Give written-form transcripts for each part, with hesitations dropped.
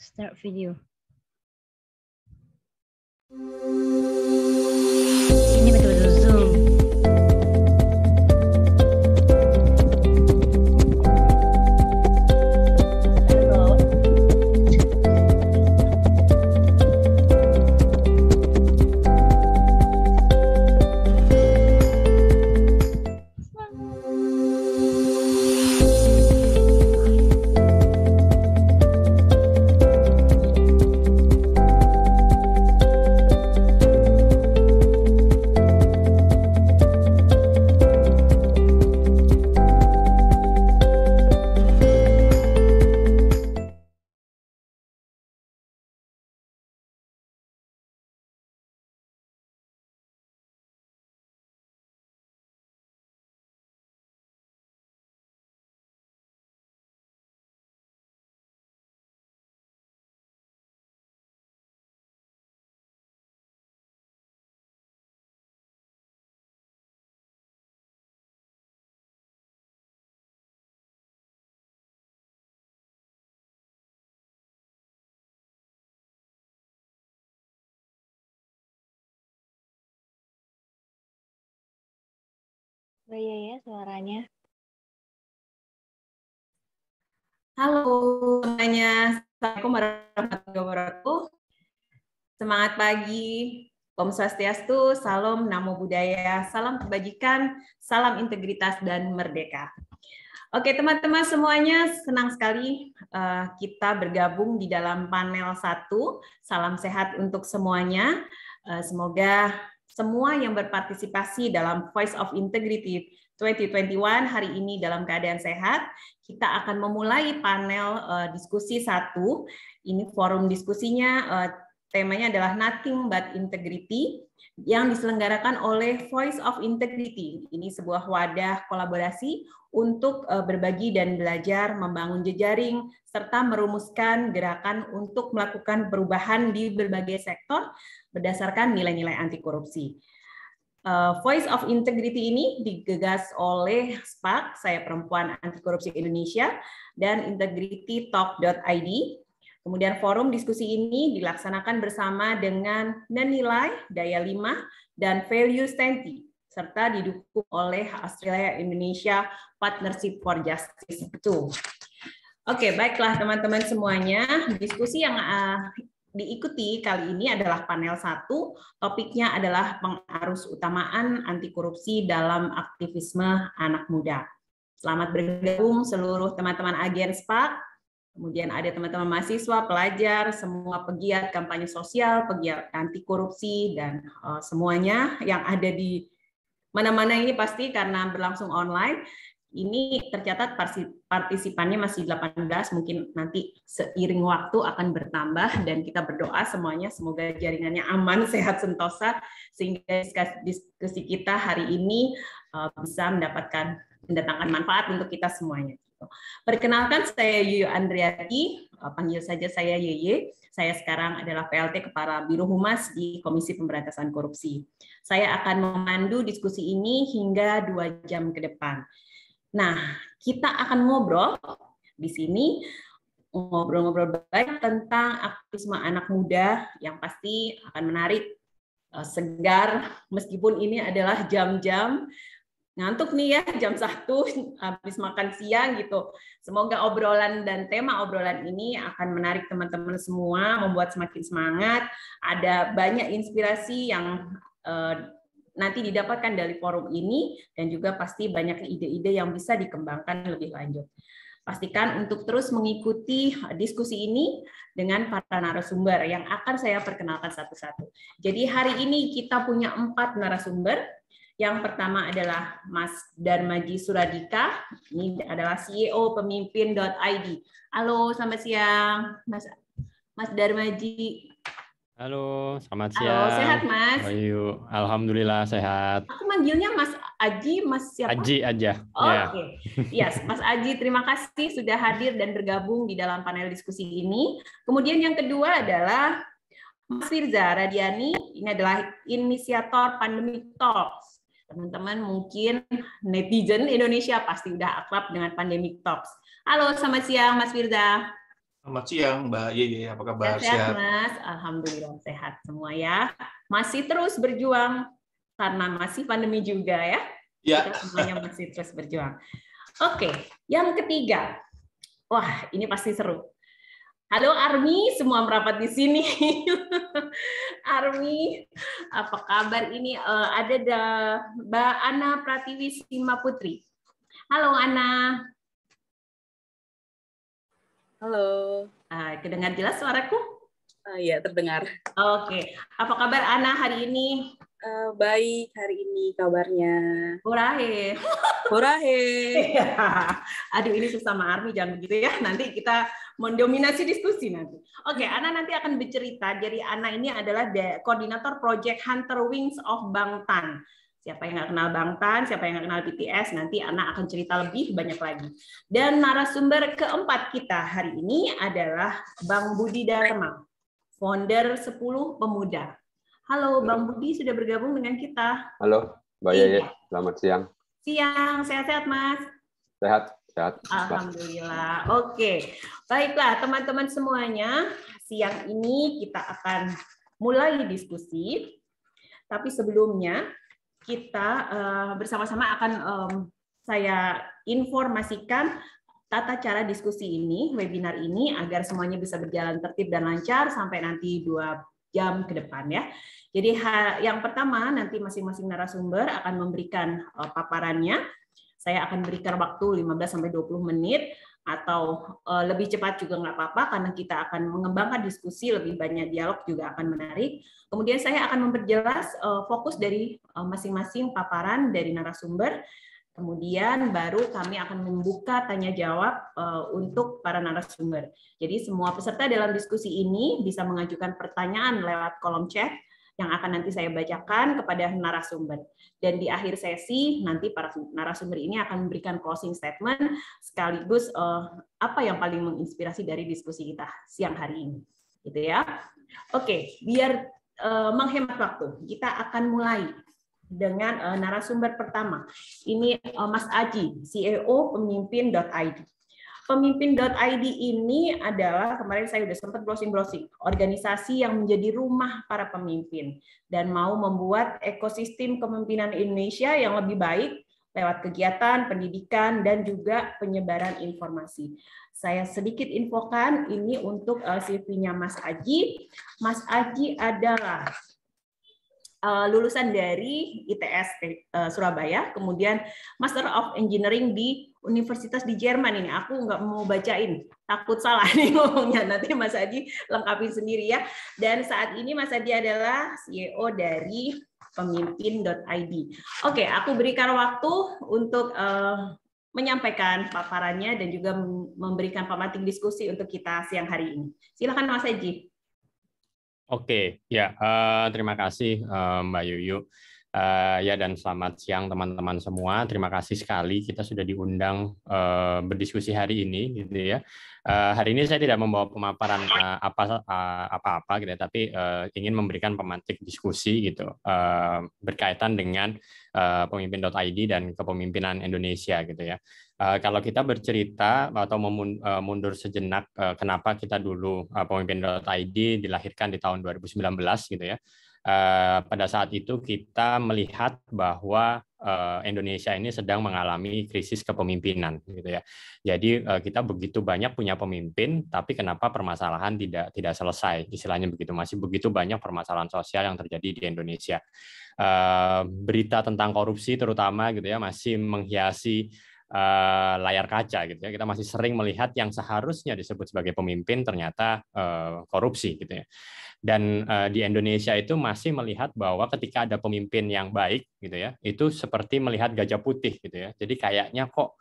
Start video. Ini betul-betul Zoom. Oh iya ya suaranya. Halo semuanya, Assalamualaikum warahmatullahi wabarakatuh. Semangat pagi, Om Swastiastu, Salam Namo Buddhaya, salam kebajikan, salam integritas dan merdeka. Oke teman-teman semuanya, senang sekali kita bergabung di dalam panel 1. Salam sehat untuk semuanya. Semoga semua yang berpartisipasi dalam Voice of Integrity 2021 hari ini dalam keadaan sehat. Kita akan memulai panel diskusi 1. Ini forum diskusinya, temanya adalah Nothing But Integrity yang diselenggarakan oleh Voice of Integrity. Ini sebuah wadah kolaborasi untuk berbagi dan belajar, membangun jejaring, serta merumuskan gerakan untuk melakukan perubahan di berbagai sektor berdasarkan nilai-nilai anti korupsi. Voice of Integrity ini digagas oleh SPAK, Saya Perempuan Anti Korupsi Indonesia, dan integritytalk.id. Kemudian forum diskusi ini dilaksanakan bersama dengan Nilai, Daya 5, dan Values 20, serta didukung oleh Australia Indonesia Partnership for Justice 2. Oke, baiklah teman-teman semuanya, diskusi yang diikuti kali ini adalah panel 1, topiknya adalah pengarus utamaan anti korupsi dalam aktivisme anak muda. Selamat bergabung seluruh teman-teman agen SPAK, kemudian ada teman-teman mahasiswa, pelajar, semua pegiat kampanye sosial, pegiat anti korupsi, dan semuanya yang ada di mana-mana ini pasti karena berlangsung online. Ini tercatat partisipannya masih 18, mungkin nanti seiring waktu akan bertambah, dan kita berdoa semuanya semoga jaringannya aman, sehat, sentosa, sehingga diskusi kita hari ini bisa mendatangkan manfaat untuk kita semuanya. Perkenalkan, saya Yuyu Andriati, panggil saja saya Yeye. Saya sekarang adalah PLT Kepala Biro Humas di Komisi Pemberantasan Korupsi. Saya akan memandu diskusi ini hingga 2 jam ke depan. Nah, kita akan ngobrol di sini, ngobrol-ngobrol baik tentang aktivisme anak muda yang pasti akan menarik, segar, meskipun ini adalah jam-jam ngantuk nih ya, jam 1 habis makan siang gitu. Semoga obrolan dan tema obrolan ini akan menarik teman-teman semua, membuat semakin semangat. Ada banyak inspirasi yang nanti didapatkan dari forum ini, dan juga pasti banyak ide-ide yang bisa dikembangkan lebih lanjut. Pastikan untuk terus mengikuti diskusi ini dengan para narasumber yang akan saya perkenalkan satu-satu. Jadi hari ini kita punya 4 narasumber. Yang pertama adalah Mas Darmaji Suradika, ini adalah CEO Pemimpin.id. Halo, selamat siang, Mas Darmaji. Halo, selamat siang. Halo, sehat Mas? Ayo, alhamdulillah sehat. Aku manggilnya Mas Aji, Mas siapa? Aji aja. Oke. Yes, Mas Aji, terima kasih sudah hadir dan bergabung di dalam panel diskusi ini. Kemudian yang kedua adalah Mas Firza Radiani, ini adalah inisiator Pandemic Talks. Teman-teman mungkin netizen Indonesia pasti udah akrab dengan Pandemic Talks. Halo, selamat siang Mas Firza. Selamat siang, Mbak Yeye. Apa kabar? Sehat, Mas. Alhamdulillah sehat semua ya. Masih terus berjuang karena masih pandemi juga ya. Ya. Kita semuanya masih terus berjuang. Oke, yang ketiga. Wah, ini pasti seru. Halo Army, semua merapat di sini. Army, apa kabar ini? Ada Mbak Ana Pratiwi Sima Putri. Halo Ana. Halo. Kedengar jelas suaraku? Iya, terdengar. Oke. Apa kabar Ana hari ini? Baik hari ini kabarnya. Hurahe. Hurahe. Aduh, ini susah sama Army, jangan begitu ya. Nanti kita mendominasi diskusi nanti. Oke, Ana nanti akan bercerita. Jadi Ana ini adalah koordinator Project Hunter Wings of Bangtan. Siapa yang nggak kenal Bangtan, siapa yang nggak kenal BTS, nanti Ana akan cerita lebih banyak lagi. Dan narasumber keempat kita hari ini adalah Bang Budi Dharma, founder 10 Pemuda. Halo Bang Budi, sudah bergabung dengan kita. Halo Mbak Yeye, selamat siang. Siang, sehat-sehat Mas? Sehat, sehat. Alhamdulillah. Oke, baiklah teman-teman semuanya, siang ini kita akan mulai diskusi. Tapi sebelumnya, kita bersama-sama akan saya informasikan tata cara diskusi ini, webinar ini, agar semuanya bisa berjalan tertib dan lancar sampai nanti 2 jam ke depan ya. Jadi yang pertama, nanti masing-masing narasumber akan memberikan paparannya. Saya akan berikan waktu 15-20 menit, atau lebih cepat juga nggak apa-apa, karena kita akan mengembangkan diskusi, lebih banyak dialog juga akan menarik. Kemudian saya akan memperjelas fokus dari masing-masing paparan dari narasumber. Kemudian baru kami akan membuka tanya jawab untuk para narasumber. Jadi semua peserta dalam diskusi ini bisa mengajukan pertanyaan lewat kolom chat yang akan nanti saya bacakan kepada narasumber. Dan di akhir sesi nanti para narasumber ini akan memberikan closing statement sekaligus apa yang paling menginspirasi dari diskusi kita siang hari ini. Gitu ya. Oke, biar menghemat waktu, kita akan mulai dengan narasumber pertama. Ini Mas Aji, CEO Pemimpin.id. Pemimpin.id ini adalah, kemarin saya sudah sempat browsing-browsing, organisasi yang menjadi rumah para pemimpin dan mau membuat ekosistem kepemimpinan Indonesia yang lebih baik lewat kegiatan, pendidikan, dan juga penyebaran informasi. Saya sedikit infokan ini untuk CV-nya Mas Aji. Mas Aji adalah lulusan dari ITS Surabaya, kemudian Master of Engineering di Universitas di Jerman. Ini aku nggak mau bacain, takut salah nih ngomongnya, nanti Mas Aji lengkapin sendiri ya. Dan saat ini Mas Aji adalah CEO dari Pemimpin.id. Oke, aku berikan waktu untuk menyampaikan paparannya dan juga memberikan pematik diskusi untuk kita siang hari ini. Silakan Mas Aji. Oke, ya, terima kasih Mbak Yuyu. Ya, dan selamat siang teman-teman semua. Terima kasih sekali kita sudah diundang berdiskusi hari ini, gitu ya. Hari ini saya tidak membawa pemaparan apa-apa, gitu ya, tapi ingin memberikan pemantik diskusi, gitu, berkaitan dengan Pemimpin.id dan kepemimpinan Indonesia, gitu ya. Kalau kita bercerita atau mundur sejenak, kenapa kita dulu Pemimpin.id dilahirkan di tahun 2019, gitu ya. Pada saat itu kita melihat bahwa Indonesia ini sedang mengalami krisis kepemimpinan, gitu ya. Jadi kita begitu banyak punya pemimpin, tapi kenapa permasalahan tidak selesai, istilahnya begitu, masih begitu banyak permasalahan sosial yang terjadi di Indonesia. Berita tentang korupsi terutama, gitu ya, masih menghiasi layar kaca, gitu ya. Kita masih sering melihat yang seharusnya disebut sebagai pemimpin ternyata korupsi, gitu ya. Dan di Indonesia itu masih melihat bahwa ketika ada pemimpin yang baik, gitu ya, itu seperti melihat gajah putih, gitu ya. Jadi kayaknya kok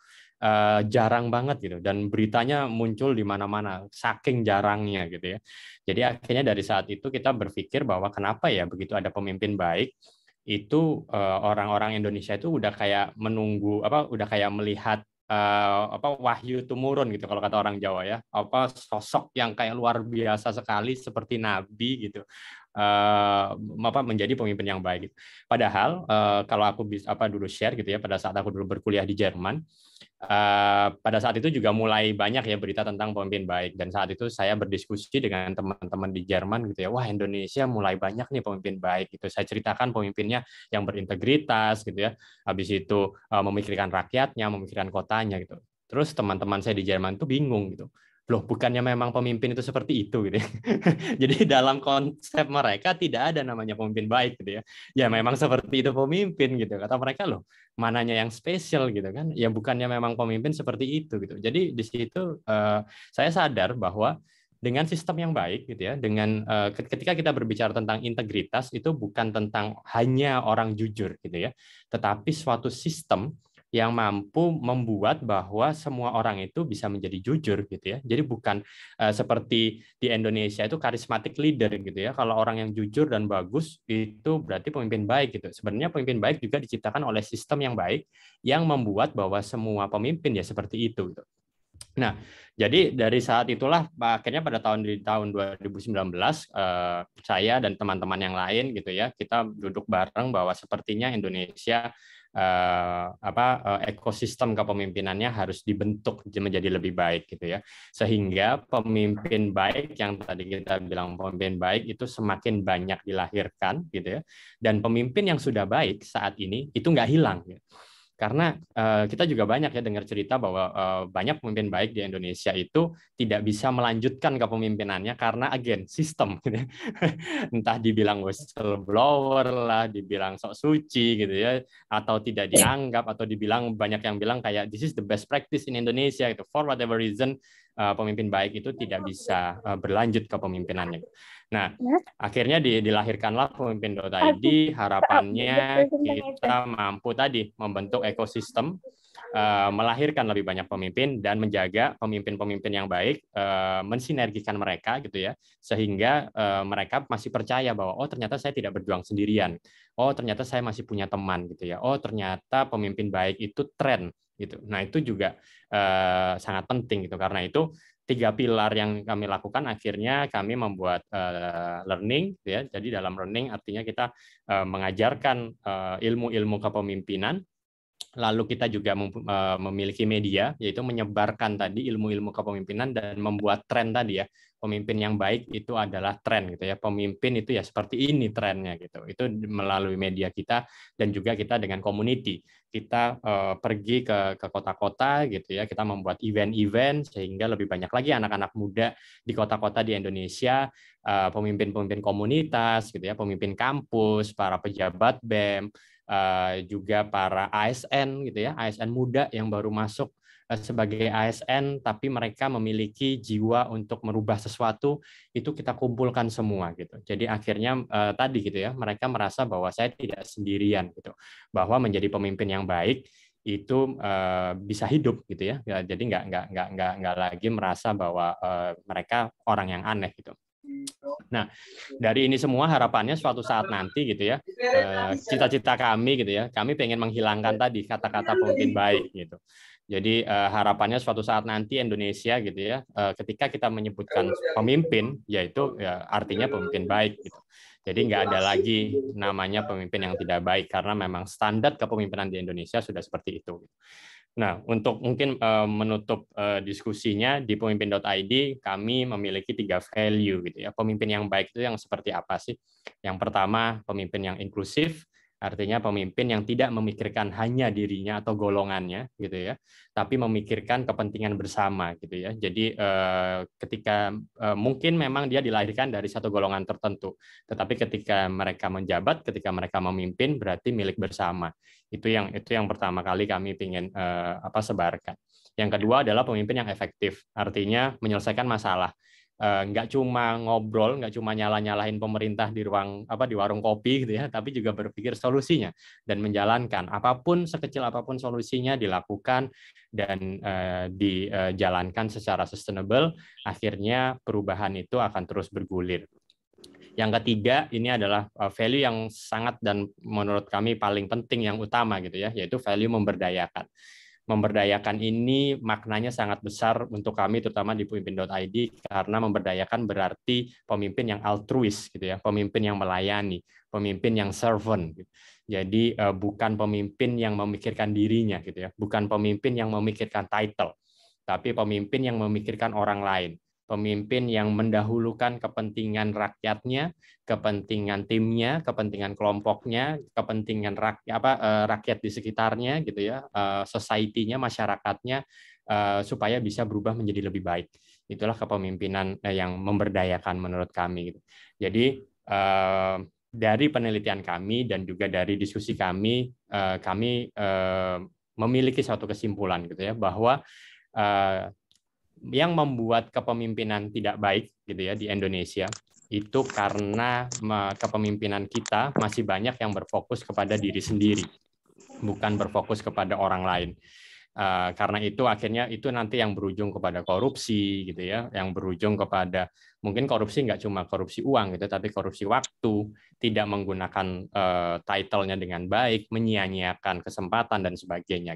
jarang banget, gitu, dan beritanya muncul di mana-mana saking jarangnya, gitu ya. Jadi akhirnya dari saat itu kita berpikir bahwa kenapa ya begitu ada pemimpin baik itu orang-orang Indonesia itu udah kayak menunggu udah kayak melihat wahyu tumurun, gitu kalau kata orang Jawa ya, sosok yang kayak luar biasa sekali seperti nabi, gitu, menjadi pemimpin yang baik. Padahal kalau aku bisa dulu share gitu ya, pada saat aku dulu berkuliah di Jerman, pada saat itu juga mulai banyak ya berita tentang pemimpin baik, dan saat itu saya berdiskusi dengan teman-teman di Jerman gitu ya, wah Indonesia mulai banyak nih pemimpin baik gitu. Saya ceritakan pemimpinnya yang berintegritas gitu ya, habis itu memikirkan rakyatnya, memikirkan kotanya gitu. Terus teman-teman saya di Jerman tuh bingung gitu. Loh, bukannya memang pemimpin itu seperti itu gitu ya. Jadi dalam konsep mereka tidak ada namanya pemimpin baik gitu ya. Ya memang seperti itu pemimpin gitu. Kata mereka, loh, mananya yang spesial gitu kan. Ya bukannya memang pemimpin seperti itu gitu. Jadi di situ saya sadar bahwa dengan sistem yang baik gitu ya, dengan ketika kita berbicara tentang integritas itu bukan tentang hanya orang jujur gitu ya, tetapi suatu sistem yang mampu membuat bahwa semua orang itu bisa menjadi jujur gitu ya. Jadi bukan seperti di Indonesia itu charismatic leader gitu ya. Kalau orang yang jujur dan bagus itu berarti pemimpin baik gitu. Sebenarnya pemimpin baik juga diciptakan oleh sistem yang baik yang membuat bahwa semua pemimpin ya seperti itu gitu. Nah, jadi dari saat itulah akhirnya pada tahun 2019 saya dan teman-teman yang lain gitu ya, kita duduk bareng bahwa sepertinya Indonesia ekosistem kepemimpinannya harus dibentuk menjadi lebih baik gitu ya, sehingga pemimpin baik yang tadi kita bilang pemimpin baik itu semakin banyak dilahirkan gitu ya, dan pemimpin yang sudah baik saat ini itu nggak hilang gitu. Karena kita juga banyak ya dengar cerita bahwa banyak pemimpin baik di Indonesia itu tidak bisa melanjutkan kepemimpinannya karena again sistem gitu ya. Entah dibilang whistleblower lah, dibilang sok suci gitu ya, atau tidak dianggap, atau dibilang banyak yang bilang kayak this is the best practice in Indonesia gitu. For whatever reason pemimpin baik itu tidak bisa berlanjut kepemimpinannya. Nah, akhirnya dilahirkanlah pemimpin.id. Harapannya kita mampu tadi membentuk ekosistem, melahirkan lebih banyak pemimpin dan menjaga pemimpin-pemimpin yang baik, mensinergikan mereka gitu ya, sehingga mereka masih percaya bahwa oh ternyata saya tidak berjuang sendirian, oh ternyata saya masih punya teman gitu ya, oh ternyata pemimpin baik itu tren gitu. Nah itu juga sangat penting gitu. Karena itu 3 pilar yang kami lakukan, akhirnya kami membuat learning ya. Jadi dalam learning artinya kita mengajarkan ilmu-ilmu kepemimpinan. Lalu kita juga memiliki media, yaitu menyebarkan tadi ilmu-ilmu kepemimpinan dan membuat tren tadi ya. Pemimpin yang baik itu adalah tren gitu ya. Pemimpin itu ya seperti ini trennya gitu. Itu melalui media kita, dan juga kita dengan community. Kita pergi ke kota-kota gitu ya. Kita membuat event-event sehingga lebih banyak lagi anak-anak muda di kota-kota di Indonesia, pemimpin-pemimpin komunitas gitu ya, pemimpin kampus, para pejabat BEM, juga para ASN gitu ya, ASN muda yang baru masuk sebagai ASN tapi mereka memiliki jiwa untuk merubah sesuatu, itu kita kumpulkan semua gitu. Jadi akhirnya tadi gitu ya, mereka merasa bahwa saya tidak sendirian gitu, bahwa menjadi pemimpin yang baik itu bisa hidup gitu ya. Jadi nggak lagi merasa bahwa mereka orang yang aneh gitu. Nah, dari ini semua harapannya suatu saat nanti gitu ya, cita-cita kami gitu ya, kami pengen menghilangkan tadi kata-kata pemimpin baik gitu. Jadi harapannya suatu saat nanti Indonesia gitu ya, ketika kita menyebutkan pemimpin, yaitu ya, artinya pemimpin baik gitu. Jadi nggak ada lagi namanya pemimpin yang tidak baik, karena memang standar kepemimpinan di Indonesia sudah seperti itu. Nah, untuk mungkin menutup diskusinya di pemimpin.id, kami memiliki 3 value gitu ya. Pemimpin yang baik itu yang seperti apa sih? Yang pertama, pemimpin yang inklusif, artinya pemimpin yang tidak memikirkan hanya dirinya atau golongannya gitu ya, tapi memikirkan kepentingan bersama gitu ya. Jadi ketika mungkin memang dia dilahirkan dari satu golongan tertentu, tetapi ketika mereka menjabat, ketika mereka memimpin, berarti milik bersama. Itu yang pertama kali kami ingin sebarkan. Yang kedua adalah pemimpin yang efektif, artinya menyelesaikan masalah. Nggak cuma ngobrol, nggak cuma nyalahin pemerintah di warung kopi gitu ya, tapi juga berpikir solusinya dan menjalankan apapun, sekecil apapun solusinya dilakukan dan dijalankan secara sustainable. Akhirnya perubahan itu akan terus bergulir. Yang ketiga, ini adalah value yang sangat dan menurut kami paling penting, yang utama gitu ya, yaitu value memberdayakan. Memberdayakan ini maknanya sangat besar untuk kami, terutama di pemimpin.id, karena memberdayakan berarti pemimpin yang altruis, gitu ya, pemimpin yang melayani, pemimpin yang servant. Gitu. Jadi bukan pemimpin yang memikirkan dirinya, gitu ya, bukan pemimpin yang memikirkan title, tapi pemimpin yang memikirkan orang lain. Pemimpin yang mendahulukan kepentingan rakyatnya, kepentingan timnya, kepentingan kelompoknya, kepentingan rakyat di sekitarnya, gitu ya, society-nya, masyarakatnya, supaya bisa berubah menjadi lebih baik. Itulah kepemimpinan yang memberdayakan menurut kami. Gitu. Jadi dari penelitian kami dan juga dari diskusi kami memiliki suatu kesimpulan, gitu ya, bahwa yang membuat kepemimpinan tidak baik, gitu ya, di Indonesia itu karena kepemimpinan kita masih banyak yang berfokus kepada diri sendiri, bukan berfokus kepada orang lain. Karena itu akhirnya itu nanti yang berujung kepada korupsi, gitu ya, yang berujung kepada mungkin korupsi nggak cuma korupsi uang, gitu, tapi korupsi waktu, tidak menggunakan title-nya dengan baik, menyia-nyiakan kesempatan dan sebagainya.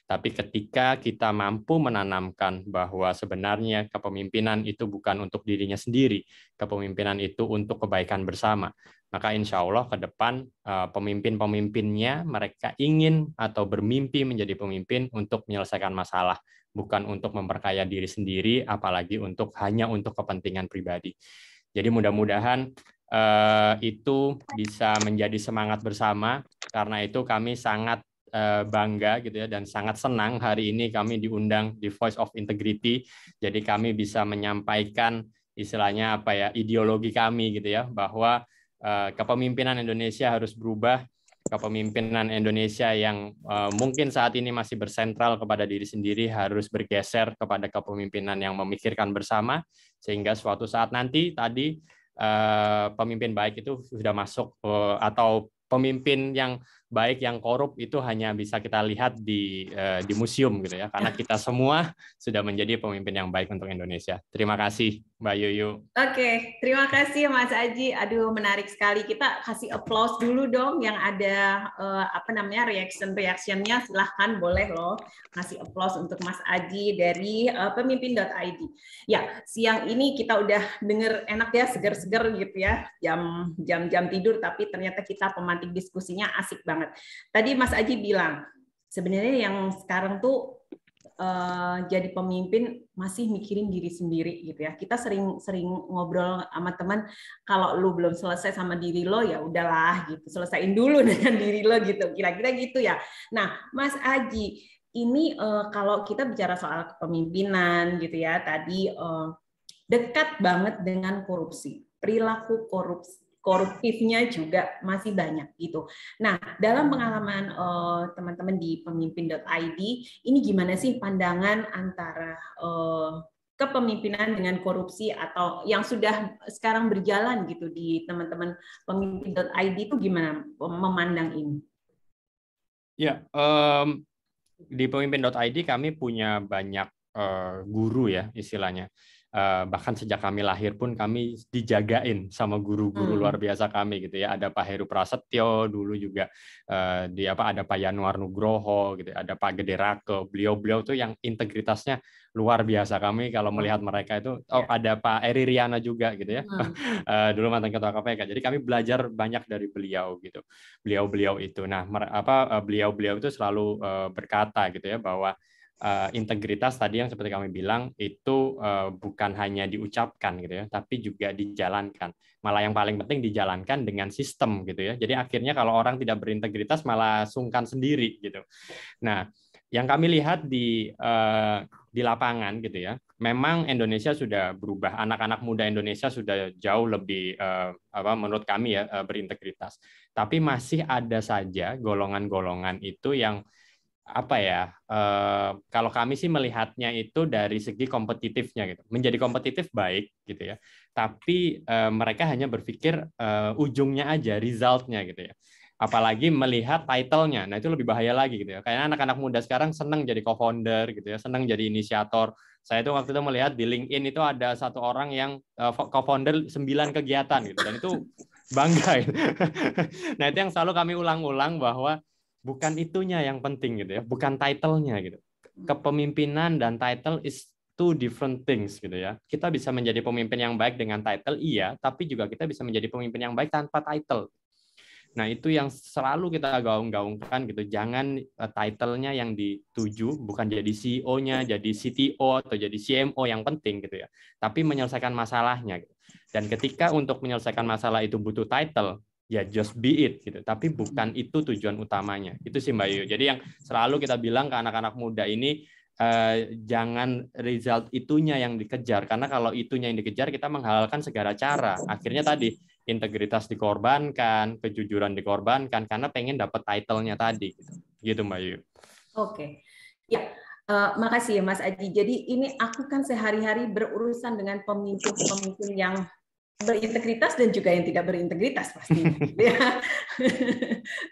Tapi ketika kita mampu menanamkan bahwa sebenarnya kepemimpinan itu bukan untuk dirinya sendiri, kepemimpinan itu untuk kebaikan bersama, maka insya Allah ke depan pemimpin-pemimpinnya mereka ingin atau bermimpi menjadi pemimpin untuk menyelesaikan masalah, bukan untuk memperkaya diri sendiri, apalagi hanya untuk kepentingan pribadi. Jadi mudah-mudahan itu bisa menjadi semangat bersama. Karena itu kami sangat bangga, gitu ya, dan sangat senang hari ini kami diundang di Voice of Integrity. Jadi kami bisa menyampaikan istilahnya ideologi kami, gitu ya, bahwa kepemimpinan Indonesia harus berubah. Kepemimpinan Indonesia yang mungkin saat ini masih bersentral kepada diri sendiri harus bergeser kepada kepemimpinan yang memikirkan bersama, sehingga suatu saat nanti pemimpin baik itu sudah masuk, atau pemimpin yang baik yang korup itu hanya bisa kita lihat di museum, gitu ya, karena kita semua sudah menjadi pemimpin yang baik untuk Indonesia. Terima kasih Mbak Yuyu. Oke, terima kasih Mas Aji. Aduh, menarik sekali. Kita kasih applause dulu dong yang ada reaction-reactionnya. Silahkan, boleh loh ngasih applause untuk Mas Aji dari pemimpin.id. Ya, siang ini kita udah denger enak ya, seger-seger gitu ya, jam tidur, tapi ternyata kita pemantik diskusinya asik banget. Tadi Mas Aji bilang, sebenarnya yang sekarang tuh jadi pemimpin masih mikirin diri sendiri, gitu ya. Kita sering ngobrol sama teman, kalau lu belum selesai sama diri lo ya udahlah gitu, selesaiin dulu dengan diri lo gitu. Kira-kira gitu ya. Nah, Mas Aji, ini kalau kita bicara soal kepemimpinan gitu ya, tadi dekat banget dengan korupsi, perilaku koruptifnya juga masih banyak gitu. Nah, dalam pengalaman teman-teman di pemimpin.id, ini gimana sih pandangan antara kepemimpinan dengan korupsi atau yang sudah sekarang berjalan gitu di teman-teman pemimpin.id itu gimana memandang ini? Ya, di pemimpin.id kami punya banyak guru ya istilahnya. Bahkan sejak kami lahir pun kami dijagain sama guru-guru luar biasa kami, gitu ya. Ada Pak Heru Prasetyo dulu juga, ada Pak Yanuar Nugroho, gitu, ada Pak Gede Rake. Beliau-beliau tuh yang integritasnya luar biasa. Kami kalau melihat mereka itu, ada Pak Eri Riana juga, gitu ya. Dulu mantan ketua KPK. Jadi kami belajar banyak dari beliau, gitu. Beliau-beliau itu. Nah, beliau-beliau itu selalu berkata, gitu ya, bahwa integritas tadi yang seperti kami bilang itu bukan hanya diucapkan, gitu ya, tapi juga dijalankan. Malah yang paling penting dijalankan dengan sistem, gitu ya. Jadi akhirnya kalau orang tidak berintegritas malah sungkan sendiri, gitu. Nah, yang kami lihat di lapangan, gitu ya, memang Indonesia sudah berubah. Anak-anak muda Indonesia sudah jauh lebih menurut kami ya berintegritas. Tapi masih ada saja golongan-golongan itu yang kalau kami sih melihatnya itu dari segi kompetitifnya, gitu. Menjadi kompetitif baik, gitu ya. Tapi mereka hanya berpikir ujungnya aja, resultnya, gitu ya. Apalagi melihat title-nya. Nah, itu lebih bahaya lagi, gitu ya. Karena anak-anak muda sekarang senang jadi co-founder, gitu ya, senang jadi inisiator. Saya itu waktu itu melihat di LinkedIn itu ada satu orang yang co-founder 9 kegiatan, gitu. Dan itu bangga. Gitu. Nah, itu yang selalu kami ulang-ulang bahwa bukan itunya yang penting, gitu ya, bukan title-nya, gitu. kepemimpinan dan title is two different things gitu ya. Kita bisa menjadi pemimpin yang baik dengan title, iya, tapi juga kita bisa menjadi pemimpin yang baik tanpa title. Nah, itu yang selalu kita gaung-gaungkan gitu. Jangan title-nya yang dituju, bukan jadi CEO-nya, jadi CTO atau jadi CMO yang penting gitu ya. Tapi menyelesaikan masalahnya gitu. Dan ketika untuk menyelesaikan masalah itu butuh title, ya just be it gitu. Tapi bukan itu tujuan utamanya. Itu sih Mbak Yu. Jadi yang selalu kita bilang ke anak-anak muda ini, jangan result itunya yang dikejar, karena kalau itunya yang dikejar kita menghalalkan segala cara. Akhirnya tadi integritas dikorbankan, kejujuran dikorbankan karena pengen dapat title-nya tadi gitu Mbak Yu. Oke. Ya, makasih ya Mas Aji. Jadi ini aku kan sehari-hari berurusan dengan pemimpin-pemimpin yang berintegritas dan juga yang tidak berintegritas pastinya. Ya.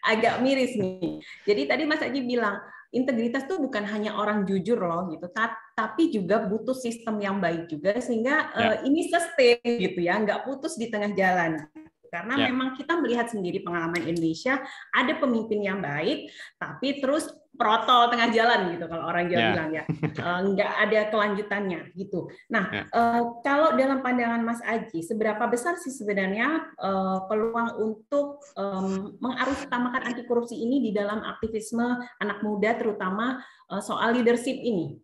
Agak miris nih. Jadi tadi Mas Aji bilang integritas tuh bukan hanya orang jujur loh gitu, tapi juga butuh sistem yang baik juga sehingga ini sustain gitu ya, nggak putus di tengah jalan. Karena memang kita melihat sendiri pengalaman Indonesia, ada pemimpin yang baik, tapi terus protol tengah jalan gitu kalau orang Jawa bilang ya, nggak ada kelanjutannya gitu. Nah, kalau dalam pandangan Mas Aji, seberapa besar sih sebenarnya peluang untuk mengarusutamakan anti korupsi ini di dalam aktivisme anak muda, terutama soal leadership ini?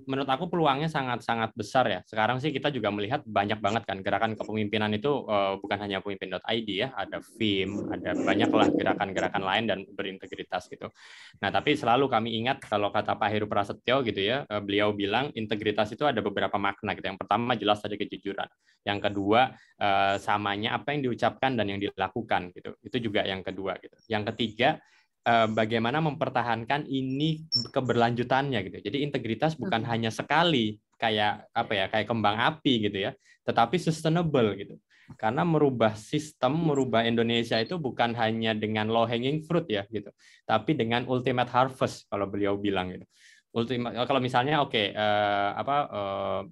Menurut aku peluangnya sangat-sangat besar ya. Sekarang sih kita juga melihat banyak banget kan gerakan kepemimpinan itu, bukan hanya pemimpin.id ya, ada FIM, ada banyaklah gerakan-gerakan lain dan berintegritas gitu. Nah, tapi selalu kami ingat kalau kata Pak Heru Prasetyo gitu ya, beliau bilang integritas itu ada beberapa makna gitu. Yang pertama jelas ada kejujuran. Yang kedua samanya apa yang diucapkan dan yang dilakukan gitu. Itu juga yang kedua gitu. Yang ketiga bagaimana mempertahankan ini keberlanjutannya gitu. Jadi integritas bukan hanya sekali kayak kayak kembang api gitu ya, tetapi sustainable gitu. Karena merubah sistem, merubah Indonesia itu bukan hanya dengan low hanging fruit ya gitu, tapi dengan ultimate harvest kalau beliau bilang gitu. Kalau misalnya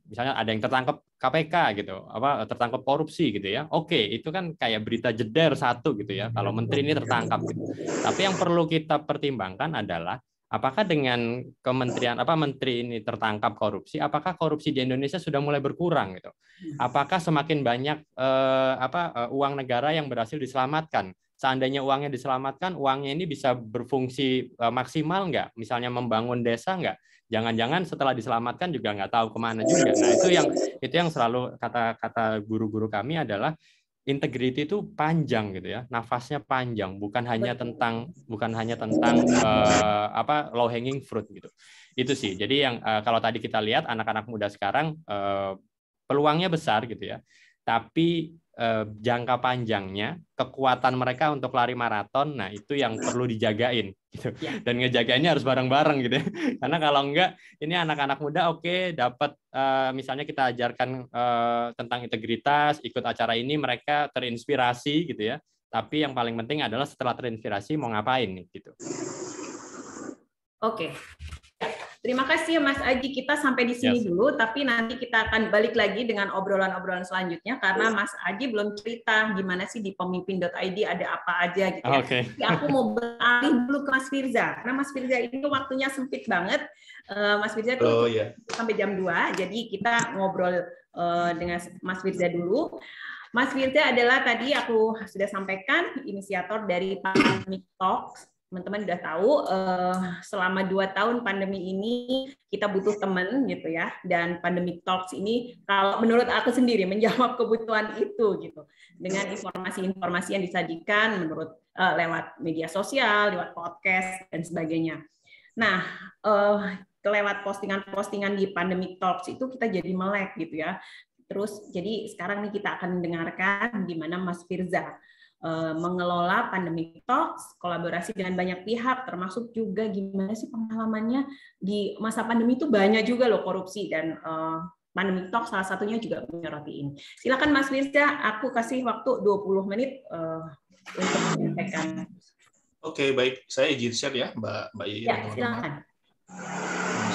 misalnya ada yang tertangkap KPK gitu, tertangkap korupsi gitu ya. Itu kan kayak berita jeder satu gitu ya kalau menteri ini tertangkap gitu. Tapi yang perlu kita pertimbangkan adalah apakah dengan menteri ini tertangkap korupsi, apakah korupsi di Indonesia sudah mulai berkurang gitu. Apakah semakin banyak uang negara yang berhasil diselamatkan? Seandainya uangnya diselamatkan, uangnya ini bisa berfungsi maksimal nggak? Misalnya membangun desa nggak? Jangan-jangan setelah diselamatkan juga nggak tahu kemana juga. Nah, itu yang selalu kata guru-guru kami adalah integrity itu panjang gitu ya, nafasnya panjang, bukan hanya tentang low hanging fruit gitu. Itu sih. Jadi yang kalau tadi kita lihat anak-anak muda sekarang peluangnya besar gitu ya, tapi jangka panjangnya, kekuatan mereka untuk lari maraton, nah itu yang perlu dijagain gitu. Dan ngejagainnya harus bareng-bareng gitu ya. Karena kalau enggak, ini anak-anak muda dapat misalnya kita ajarkan tentang integritas, ikut acara ini mereka terinspirasi gitu ya. Tapi yang paling penting adalah setelah terinspirasi mau ngapain nih gitu. Oke. Terima kasih ya Mas Aji, kita sampai di sini dulu, tapi nanti kita akan balik lagi dengan obrolan-obrolan selanjutnya, karena Mas Aji belum cerita gimana sih di pemimpin.id ada apa aja gitu ya. Jadi aku mau beralih dulu ke Mas Firza, karena Mas Firza ini waktunya sempit banget. Mas Firza tuh sampai jam 2, jadi kita ngobrol dengan Mas Firza dulu. Mas Firza adalah tadi aku sudah sampaikan, inisiator dari Pandemic Talks. Teman-teman udah tahu selama 2 tahun pandemi ini kita butuh teman gitu ya, dan Pandemic Talks ini kalau menurut aku sendiri menjawab kebutuhan itu gitu dengan informasi-informasi yang disajikan menurut lewat media sosial, lewat podcast dan sebagainya. Nah, lewat postingan-postingan di Pandemic Talks itu kita jadi melek gitu ya. Terus jadi sekarang nih kita akan mendengarkan gimana Mas Firza mengelola Pandemic Talks, kolaborasi dengan banyak pihak, termasuk juga gimana sih pengalamannya di masa pandemi itu banyak juga loh korupsi, dan Pandemic Talks salah satunya juga menyoroti ini. Silakan Mas Firza, aku kasih waktu 20 menit untuk menyampaikan. Oke, baik. Saya izin share ya, Mbak Yeye. Ya, silakan.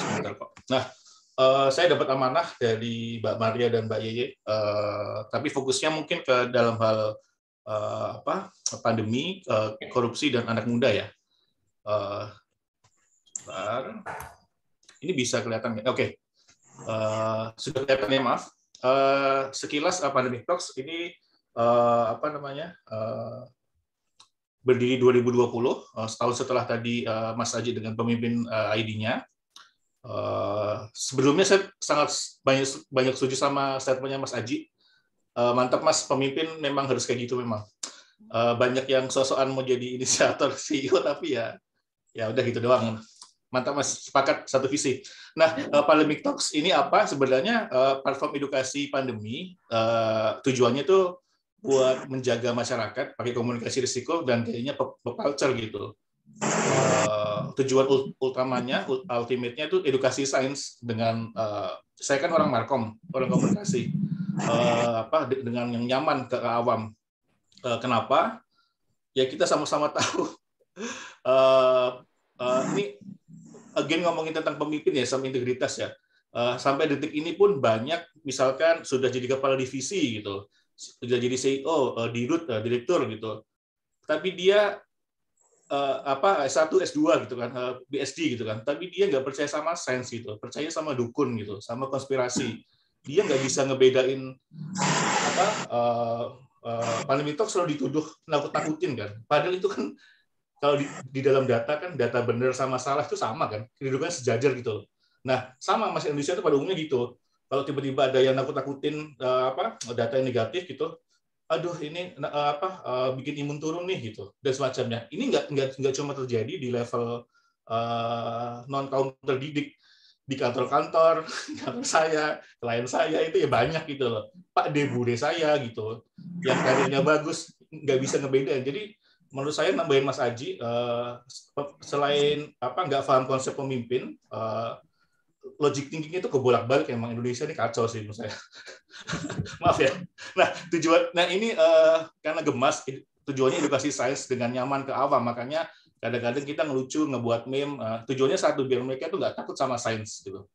Sebentar kok. Nah, saya dapat amanah dari Mbak Maria dan Mbak Yeye, tapi fokusnya mungkin ke dalam hal pandemi, korupsi dan anak muda ya. Sebentar. Ini bisa kelihatan ya? Oke. Sudah kelihatan ya, maaf. Sekilas Pandemic Talks ini berdiri 2020, setahun setelah tadi Mas Aji dengan pemimpin ID-nya. Sebelumnya saya sangat banyak setuju sama statementnya Mas Aji. Mantap Mas, pemimpin memang harus kayak gitu memang. Banyak yang sosokan mau jadi inisiator CEO tapi ya udah gitu doang. Mantap Mas, sepakat satu visi. Nah, Pandemic Talks ini apa? Sebenarnya platform edukasi pandemi, tujuannya itu buat menjaga masyarakat pakai komunikasi risiko dan kayaknya pop culture gitu. Tujuan utamanya, ultimate-nya itu edukasi sains dengan saya kan orang markom, orang komunikasi, dengan yang nyaman ke awam. Kenapa? Ya kita sama-sama tahu. Ini again ngomongin tentang pemimpin ya, sama integritas ya. Sampai detik ini pun banyak, misalkan sudah jadi kepala divisi gitu, sudah jadi CEO, dirut, direktur gitu, tapi dia S1, S2 gitu kan, BSD gitu kan, tapi dia nggak percaya sama sains gitu, percaya sama dukun gitu, sama konspirasi. Dia nggak bisa ngebedain Pandemic Talks selalu dituduh nakut-nakutin kan, padahal itu kan kalau di dalam data kan, data benar sama salah itu sama kan, kedudukannya sejajar gitu. Nah, sama Mas, Indonesia itu pada umumnya gitu. Kalau tiba-tiba ada yang nakut-nakutin data yang negatif gitu, aduh ini bikin imun turun nih gitu dan semacamnya. Ini nggak cuma terjadi di level non kaum terdidik, di kantor-kantor, kantor saya, klien saya itu ya banyak gitu loh. Pak D, Bude saya gitu, yang karirnya bagus nggak bisa ngebedain. Jadi menurut saya nambahin Mas Aji, selain nggak paham konsep pemimpin, logic thinking itu kebolak-balik. Emang Indonesia ini kacau sih menurut saya. Maaf ya. Nah ini karena gemas, tujuannya edukasi sains dengan nyaman ke awam, makanya kadang-kadang kita ngelucu, ngebuat meme. Tujuannya satu, biar mereka itu nggak takut sama sains gitu.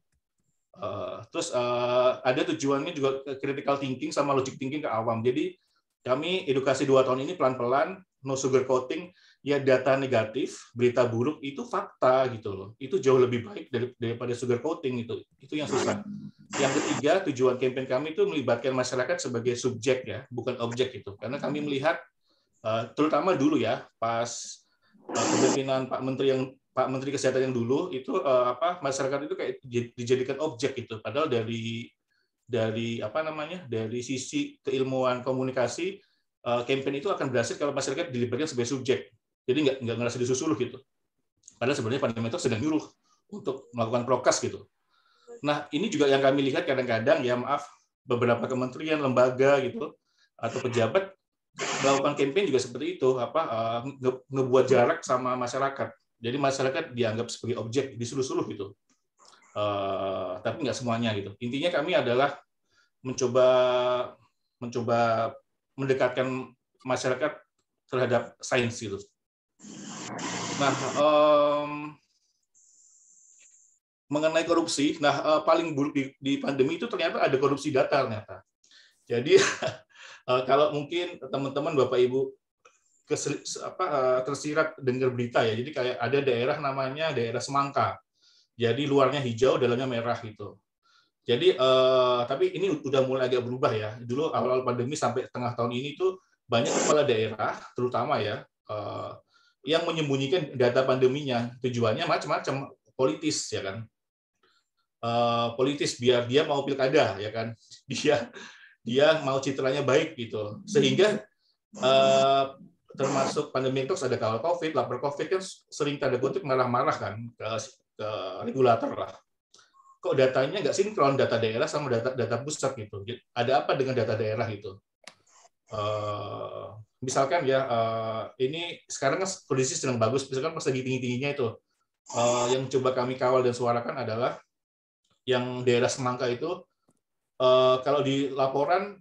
Terus ada tujuannya juga critical thinking sama logic thinking ke awam. Jadi kami edukasi 2 tahun ini pelan-pelan, no sugarcoating, ya data negatif, berita buruk itu fakta gitu loh. Itu jauh lebih baik daripada sugarcoating itu. Itu yang susah. Yang ketiga, tujuan kampanye kami itu melibatkan masyarakat sebagai subjek ya, bukan objek gitu. Karena kami melihat, terutama dulu ya, pas kepemimpinan Pak Menteri Kesehatan yang dulu itu masyarakat itu kayak dijadikan objek gitu. Padahal dari sisi keilmuan komunikasi, kampanye itu akan berhasil kalau masyarakat dilibatkan sebagai subjek. Jadi nggak ngerasa disusuruh gitu. Padahal sebenarnya Pandemic Talks sedang nyuruh untuk melakukan prokes gitu. Nah, ini juga yang kami lihat kadang-kadang ya maaf, beberapa kementerian, lembaga gitu atau pejabat melakukan kampanye juga seperti itu, ngebuat jarak sama masyarakat. Jadi masyarakat dianggap sebagai objek, disuruh-suruh gitu. Tapi nggak semuanya gitu. Intinya kami adalah mencoba mendekatkan masyarakat terhadap sains gitu. Nah, mengenai korupsi, paling buruk di pandemi itu ternyata ada korupsi data ternyata. Jadi kalau mungkin teman-teman Bapak Ibu tersirat dengar berita ya, jadi kayak ada daerah namanya daerah Semangka. Jadi luarnya hijau, dalamnya merah gitu. Jadi tapi ini udah mulai agak berubah ya. Dulu awal-awal pandemi sampai tengah tahun ini tuh banyak kepala daerah, terutama ya, yang menyembunyikan data pandeminya. Tujuannya macam-macam, politis ya kan. Politis biar dia mau pilkada ya kan. Dia mau citranya baik gitu. Sehingga termasuk Pandemic Talks ada kawal COVID, lapor COVID kan sering tanda kutip marah-marah kan ke regulator lah. Kok datanya nggak sinkron, data daerah sama data pusat gitu. Ada apa dengan data daerah itu? Misalkan ya, ini sekarang kan kondisi sedang bagus, misalkan pas lagi tinggi-tingginya itu, yang coba kami kawal dan suarakan adalah yang daerah Semangka itu, kalau di laporan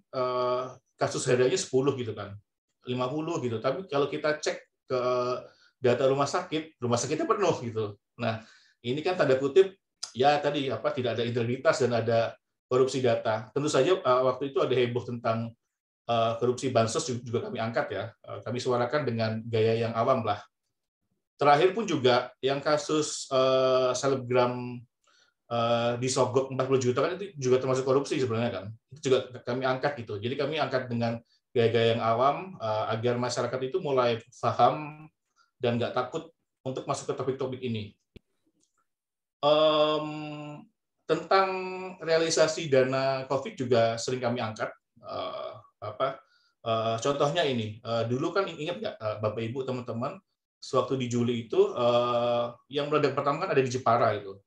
kasus hariannya 10 gitu kan, 50 gitu. Tapi kalau kita cek ke data rumah sakitnya penuh gitu. Nah, ini kan tanda kutip ya tadi tidak ada integritas dan ada korupsi data. Tentu saja waktu itu ada heboh tentang korupsi bansos juga kami angkat ya. Kami suarakan dengan gaya yang awam lah. Terakhir pun juga yang kasus selebgram disogok 40 juta kan itu juga termasuk korupsi sebenarnya kan. Itu juga kami angkat gitu. Jadi kami angkat dengan gaya-gaya yang awam agar masyarakat itu mulai paham dan nggak takut untuk masuk ke topik-topik ini. Tentang realisasi dana COVID juga sering kami angkat. Contohnya ini, dulu kan ingat nggak Bapak Ibu teman-teman, sewaktu di Juli itu yang meledak pertama kan ada di Jepara itu.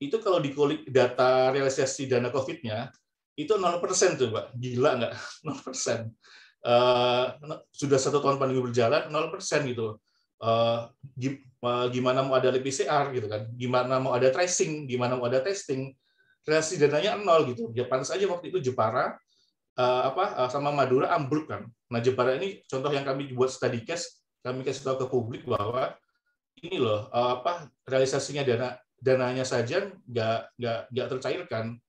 Itu kalau dikulik data realisasi dana COVID-nya, itu 0% tuh, Pak. Gila nggak? 0%. Sudah 1 tahun pandemi berjalan, 0% gitu. Gimana mau ada PCR gitu kan? Gimana mau ada tracing? Gimana mau ada testing? Realisasi dananya 0 gitu. Ya pantas aja waktu itu Jepara sama Madura ambruk kan. Nah Jepara ini contoh yang kami buat study case, kami kasih tahu ke publik bahwa ini loh realisasinya dananya saja nggak tercairkan,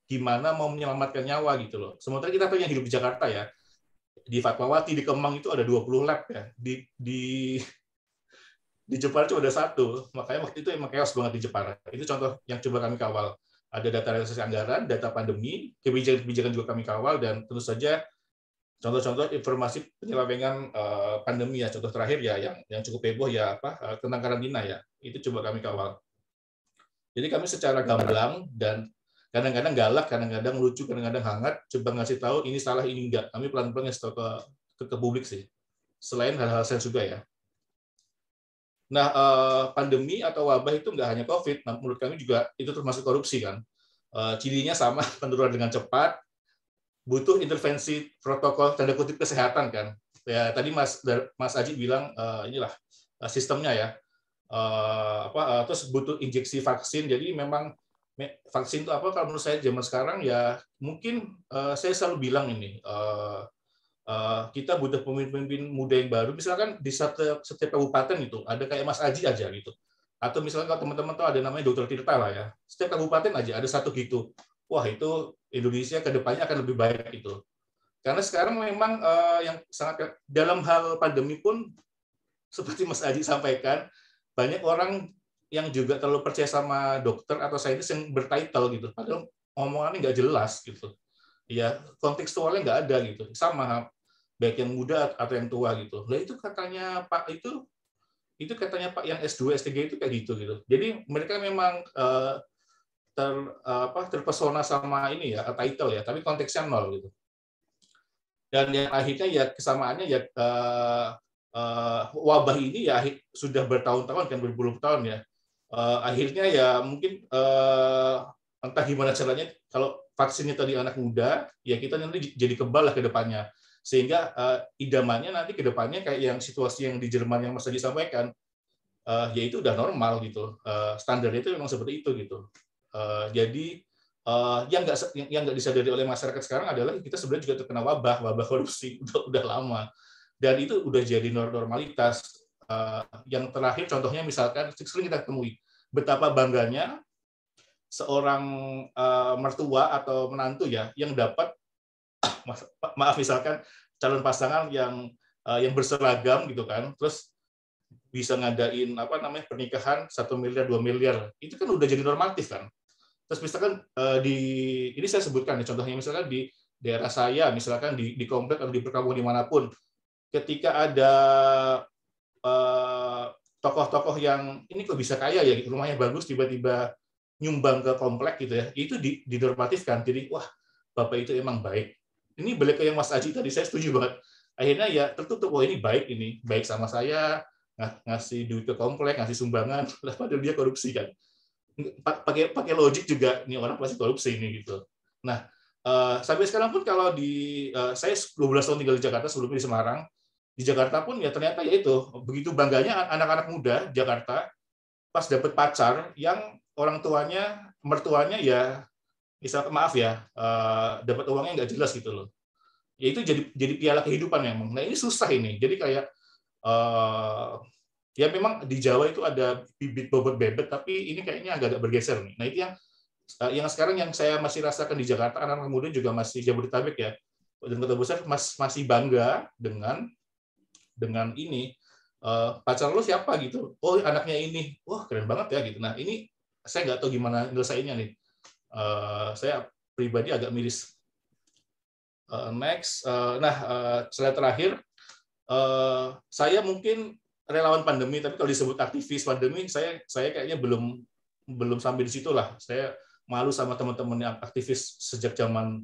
gimana mau menyelamatkan nyawa gitu loh. Sementara kita yang hidup di Jakarta ya, di Fatmawati, di Kemang itu ada 20 lab ya, di Jepara cuma ada 1, makanya waktu itu emang chaos banget di Jepara. Itu contoh yang coba kami kawal. Ada data realisasi anggaran, data pandemi, kebijakan juga kami kawal, dan tentu saja contoh-contoh informasi penyelewengan pandemi ya. Contoh terakhir ya yang cukup heboh ya tentang karantina ya, itu coba kami kawal. Jadi kami secara gamblang dan kadang-kadang galak, kadang-kadang lucu, kadang-kadang hangat, coba ngasih tahu ini salah, ini enggak. Kami pelan-pelan ngasih tahu ke publik sih. Selain hal-hal sains juga ya. Nah, pandemi atau wabah itu nggak hanya COVID. Nah, menurut kami juga itu termasuk korupsi kan. Cirinya sama, penurunan dengan cepat, butuh intervensi protokol tanda kutip kesehatan kan. Ya tadi Mas Aji bilang inilah sistemnya ya. Terus butuh injeksi vaksin. Jadi memang vaksin itu kalau menurut saya zaman sekarang ya mungkin saya selalu bilang ini kita butuh pemimpin muda yang baru. Misalkan di setiap kabupaten itu ada kayak Mas Aji aja gitu. Atau misalkan kalau teman-teman tahu ada namanya Dr. Tirta lah ya. Setiap kabupaten aja ada 1 gitu. Wah itu Indonesia ke depannya akan lebih baik itu. Karena sekarang memang yang sangat dalam hal pandemi pun seperti Mas Aji sampaikan, banyak orang yang juga terlalu percaya sama dokter atau saintis yang bertitle gitu, padahal omongannya nggak jelas gitu. Ya kontekstualnya nggak ada gitu. Sama baik yang muda atau yang tua gitu. Lah itu katanya Pak itu katanya Pak yang S2 S3 itu kayak gitu. Jadi mereka memang terpesona sama ini ya title ya, tapi konteksnya 0 gitu. Dan yang akhirnya ya kesamaannya ya wabah ini ya sudah bertahun-tahun kan, berpuluh tahun ya. Akhirnya ya mungkin entah gimana caranya, kalau vaksinnya tadi anak muda, ya kita nanti jadi kebal lah ke depannya. Sehingga idamannya nanti ke depannya kayak yang situasi yang di Jerman yang Mas Adi sampaikan, ya itu udah normal gitu. Standarnya itu memang seperti itu gitu. Jadi yang nggak disadari oleh masyarakat sekarang adalah kita sebenarnya juga terkena wabah korupsi udah lama. Dan itu udah jadi normalitas. Yang terakhir contohnya misalkan sering kita temui betapa bangganya seorang mertua atau menantu ya yang dapat maaf misalkan calon pasangan yang berseragam gitu kan, terus bisa ngadain pernikahan 1 miliar 2 miliar, itu kan udah jadi normatif kan. Terus misalkan ini saya sebutkan nih contohnya, misalkan di daerah saya, misalkan di komplek atau di perkampungan dimanapun, ketika ada tokoh-tokoh yang ini kok bisa kaya ya, rumahnya bagus, tiba-tiba nyumbang ke komplek gitu ya, itu dinormatifkan. Jadi wah bapak itu emang baik. Ini balik ke yang Mas Aji tadi, saya setuju banget. Akhirnya ya tertutup, wah ini baik sama saya, ngasih duit ke komplek, ngasih sumbangan, padahal dia korupsi kan. Pakai logik juga, ini orang pasti korupsi ini gitu. Nah sampai sekarang pun kalau saya 12 tahun tinggal di Jakarta, sebelumnya di Semarang. Di Jakarta pun ya ternyata ya itu, begitu bangganya anak-anak muda Jakarta pas dapat pacar yang orang tuanya, mertuanya ya misal maaf ya dapat uangnya nggak jelas gitu loh. Ya itu jadi piala kehidupan memang. Nah ini susah ini. Jadi kayak ya memang di Jawa itu ada bibit bobot bebek, tapi ini kayaknya agak bergeser nih. Nah itu yang sekarang yang saya masih rasakan di Jakarta, anak-anak muda juga masih Jabodetabek ya, dan kota besar masih bangga dengan ini pacar lo siapa gitu, oh anaknya ini, wah keren banget ya gitu. Nah ini saya nggak tahu gimana nyelesainnya nih. Saya pribadi agak miris. Next, slide terakhir, saya mungkin relawan pandemi, tapi kalau disebut aktivis pandemi, saya kayaknya belum sampai di situ lah. Saya malu sama teman-teman yang aktivis sejak zaman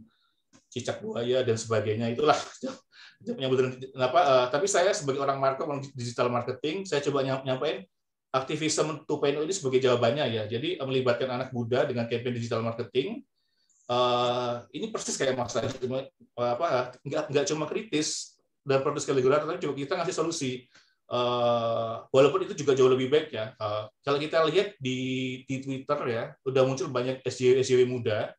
cicak buaya dan sebagainya, itulah penyebutan tapi saya sebagai orang digital marketing, saya coba nyampain aktivisme 2.0 ini sebagai jawabannya ya. Jadi melibatkan anak muda dengan campaign digital marketing. Ini persis kayak Mas Adi, nggak cuma kritis dan protes regular, tapi coba kita ngasih solusi. Walaupun itu juga jauh lebih baik ya. Kalau kita lihat di Twitter ya, udah muncul banyak SJW muda,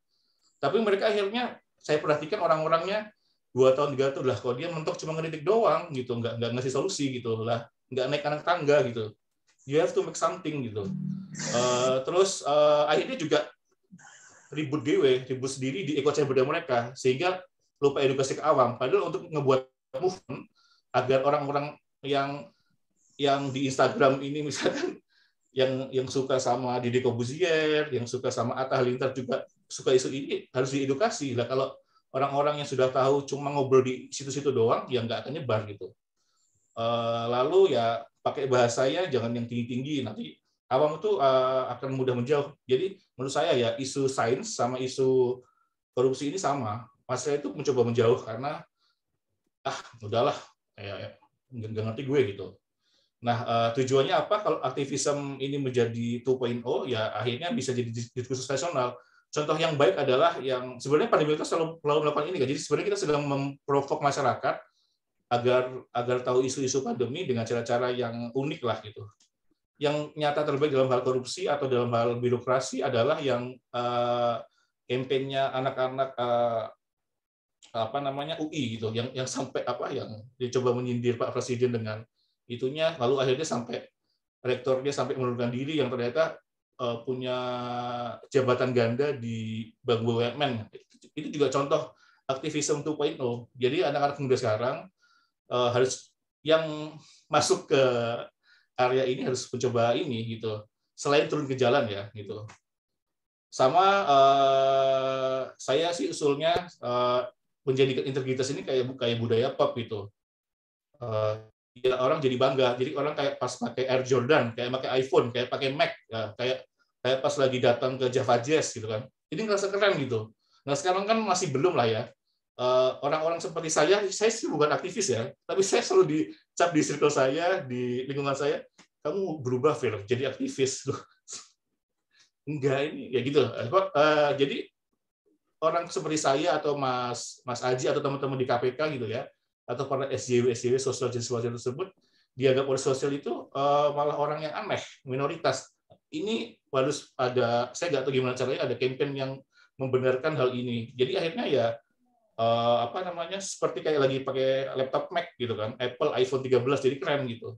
tapi mereka akhirnya saya perhatikan orang-orangnya 2 tahun 3 tahun lah, kalau dia mentok cuma ngeritik doang gitu, nggak ngasih solusi gitu lah, nggak naik anak tangga gitu. You have to make something gitu. Terus akhirnya juga ribut sendiri di echo chamber mereka, sehingga lupa edukasi ke awam. Padahal untuk ngebuat movement agar orang-orang yang di Instagram ini misalkan yang suka sama Deddy Corbuzier, yang suka sama Atta Halilintar juga suka isu ini, harus diedukasi lah. Kalau orang-orang yang sudah tahu cuma ngobrol di situ-situ doang, ya nggak akan nyebar gitu. Lalu ya pakai bahasanya jangan yang tinggi-tinggi, nanti awam itu akan mudah menjauh. Jadi menurut saya ya isu sains sama isu korupsi ini sama. Mas saya itu mencoba menjauh karena udahlah, nggak ngerti gue gitu. Nah, tujuannya apa? Kalau aktivisme ini menjadi 2.0, ya akhirnya bisa jadi diskursus nasional. Contoh yang baik adalah yang sebenarnya pandemi itu selalu melakukan ini kan. Jadi sebenarnya kita sedang memprovok masyarakat agar tahu isu-isu pandemi dengan cara-cara yang unik lah gitu. Yang nyata terbaik dalam hal korupsi atau dalam hal birokrasi adalah yang kampanye anak-anak UI gitu, yang sampai yang dicoba menyindir Pak Presiden dengan itunya, lalu akhirnya sampai rektornya sampai mengundurkan diri yang ternyata punya jabatan ganda di bank BUMN. Itu juga contoh aktivisme 2.0. Jadi anak-anak muda sekarang harus yang masuk ke area ini harus mencoba ini gitu. Selain turun ke jalan ya gitu. Sama saya sih usulnya menjadikan integritas ini kayak budaya pop gitu. Ya, orang jadi bangga. Jadi orang kayak pas pakai Air Jordan, kayak pakai iPhone, kayak pakai Mac, ya, kayak pas lagi datang ke Java Jazz gitu kan. Ini ngerasa keren gitu. Nah sekarang kan masih belum lah ya. Orang-orang seperti saya sih bukan aktivis ya, tapi saya selalu dicap di circle saya, di lingkungan saya, kamu berubah Phil, jadi aktivis. Enggak, ini ya gitu. Jadi orang seperti saya atau Mas Aji atau teman-teman di KPK gitu ya, atau para SJW sosial tersebut dianggap oleh sosial itu malah orang yang aneh, minoritas. Ini harus ada, saya nggak tahu gimana caranya, ada campaign yang membenarkan hal ini. Jadi akhirnya ya seperti kayak lagi pakai laptop Mac gitu kan, Apple iPhone 13 jadi keren gitu.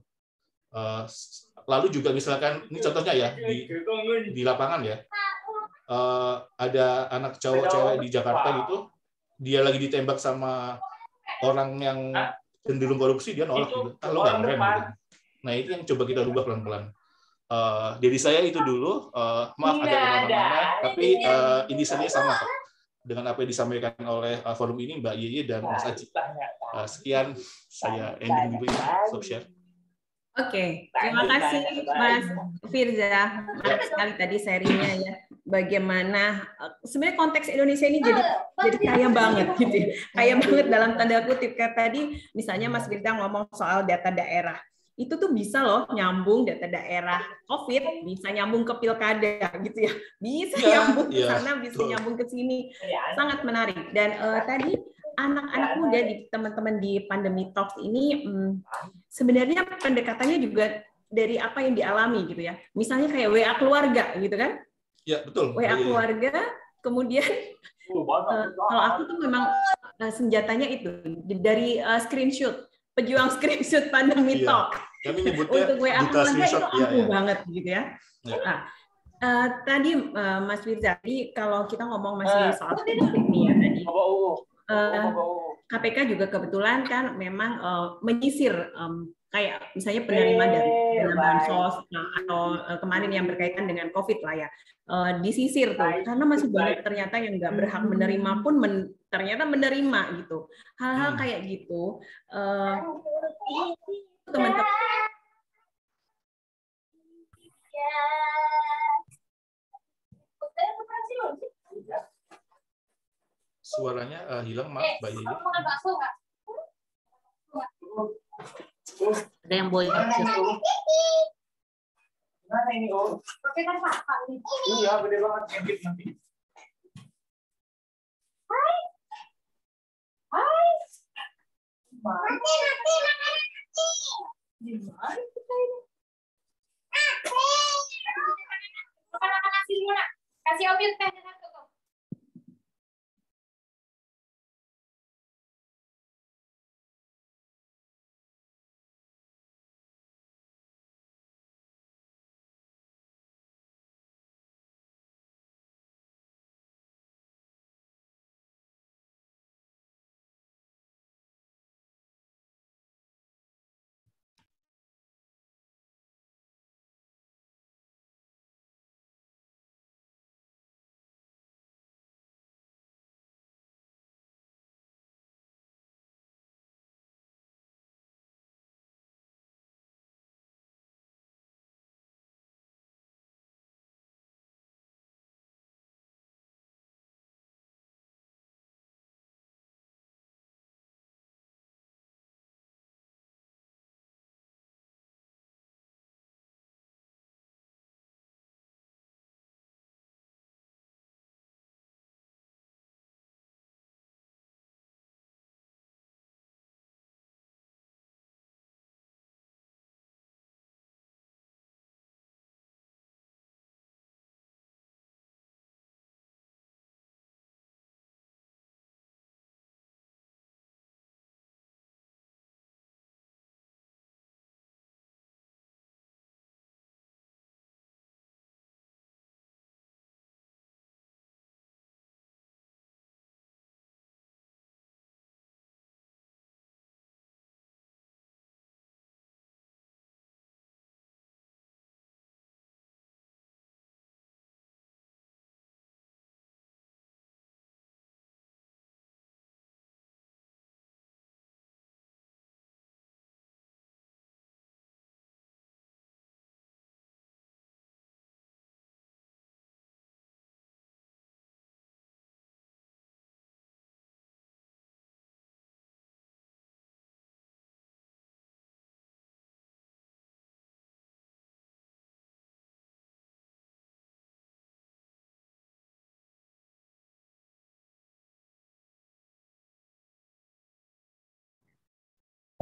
Lalu juga misalkan ini contohnya ya di lapangan ya, ada anak cewek di Jakarta gitu, dia lagi ditembak sama orang yang cenderung korupsi, dia nolak gitu. Lo nggak keren gitu. Nah itu yang coba kita rubah pelan-pelan. Jadi saya itu dulu, maaf agak kemana-mana, tapi intinya sama Pak dengan apa yang disampaikan oleh forum ini Mbak Yeye dan Mas Aji. Sekian, saya ending dulu ya, stop share. Oke, terima kasih Mas Firza. Menarik sekali tadi serinya ya. Bagaimana sebenarnya konteks Indonesia ini jadi kaya banget gitu ya. Kaya banget dalam tanda kutip. Kayak tadi misalnya Mas Firza ngomong soal data daerah. Itu tuh bisa loh nyambung data daerah COVID, bisa nyambung ke pilkada gitu ya. Bisa nyambung ke sana, bisa nyambung ke sini. Sangat menarik. Dan tadi anak-anak muda di teman-teman di Pandemi Talks ini sebenarnya pendekatannya juga dari apa yang dialami gitu ya. Misalnya kayak WA keluarga gitu kan? Ya, betul. WA keluarga, kemudian kalau aku tuh memang senjatanya itu dari screenshot, pejuang screenshot Pandemi Talk. Kami nyebutnya untuk WA keluarga itu ampuh banget gitu ya. Nah, tadi Mas Firza, jadi kalau kita ngomong masih soal politik nih ya tadi. KPK juga kebetulan kan memang menyisir kayak misalnya penerima dari dana bansos atau kemarin yang berkaitan dengan COVID lah ya, disisir tuh karena masih banyak ternyata yang nggak berhak menerima pun ternyata menerima gitu. Hal-hal kayak gitu teman-teman. Suaranya hilang, maaf Mbak Yeye. Ada yang boleh susu. Gimana ini, Om? Iya, gede banget ngintip nanti. Kasih Om Yus teh.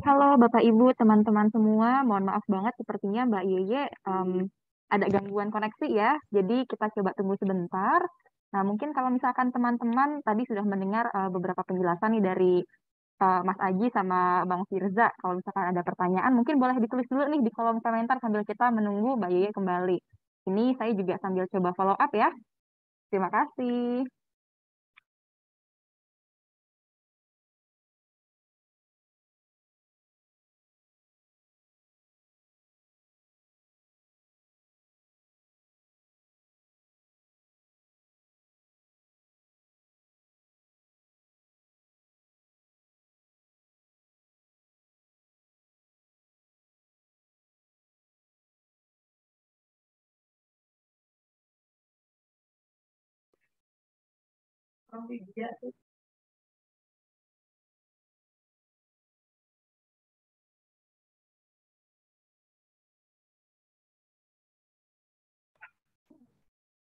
Halo Bapak Ibu, teman-teman semua, mohon maaf banget sepertinya Mbak Yeye ada gangguan koneksi ya, jadi kita coba tunggu sebentar. Nah mungkin kalau misalkan teman-teman tadi sudah mendengar beberapa penjelasan nih dari Mas Aji sama Bang Firza, kalau misalkan ada pertanyaan mungkin boleh ditulis dulu nih di kolom komentar sambil kita menunggu Mbak Yeye kembali. Ini saya juga sambil coba follow up ya. Terima kasih.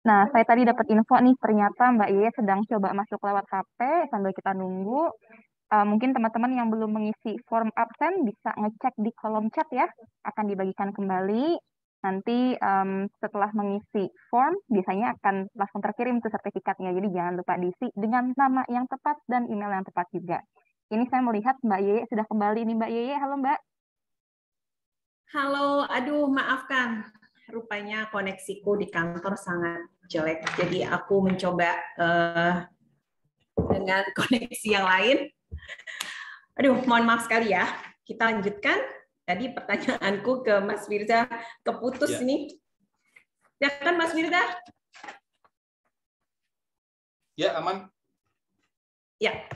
Nah, saya tadi dapat info nih, ternyata Mbak Yeye sedang coba masuk lewat HP sambil kita nunggu. Mungkin teman-teman yang belum mengisi form absen bisa ngecek di kolom chat ya, akan dibagikan kembali. Nanti setelah mengisi form, biasanya akan langsung terkirim tuh sertifikatnya. Jadi jangan lupa diisi dengan nama yang tepat dan email yang tepat juga. Ini saya melihat Mbak Yeye sudah kembali nih Mbak Yeye. Halo Mbak. Halo, aduh maafkan. Rupanya koneksiku di kantor sangat jelek. Jadi aku mencoba dengan koneksi yang lain. Aduh, mohon maaf sekali ya. Kita lanjutkan. Tadi pertanyaanku ke Mas Firza keputus Ya. ini. Ya kan Mas Firza? Ya, aman. Ya.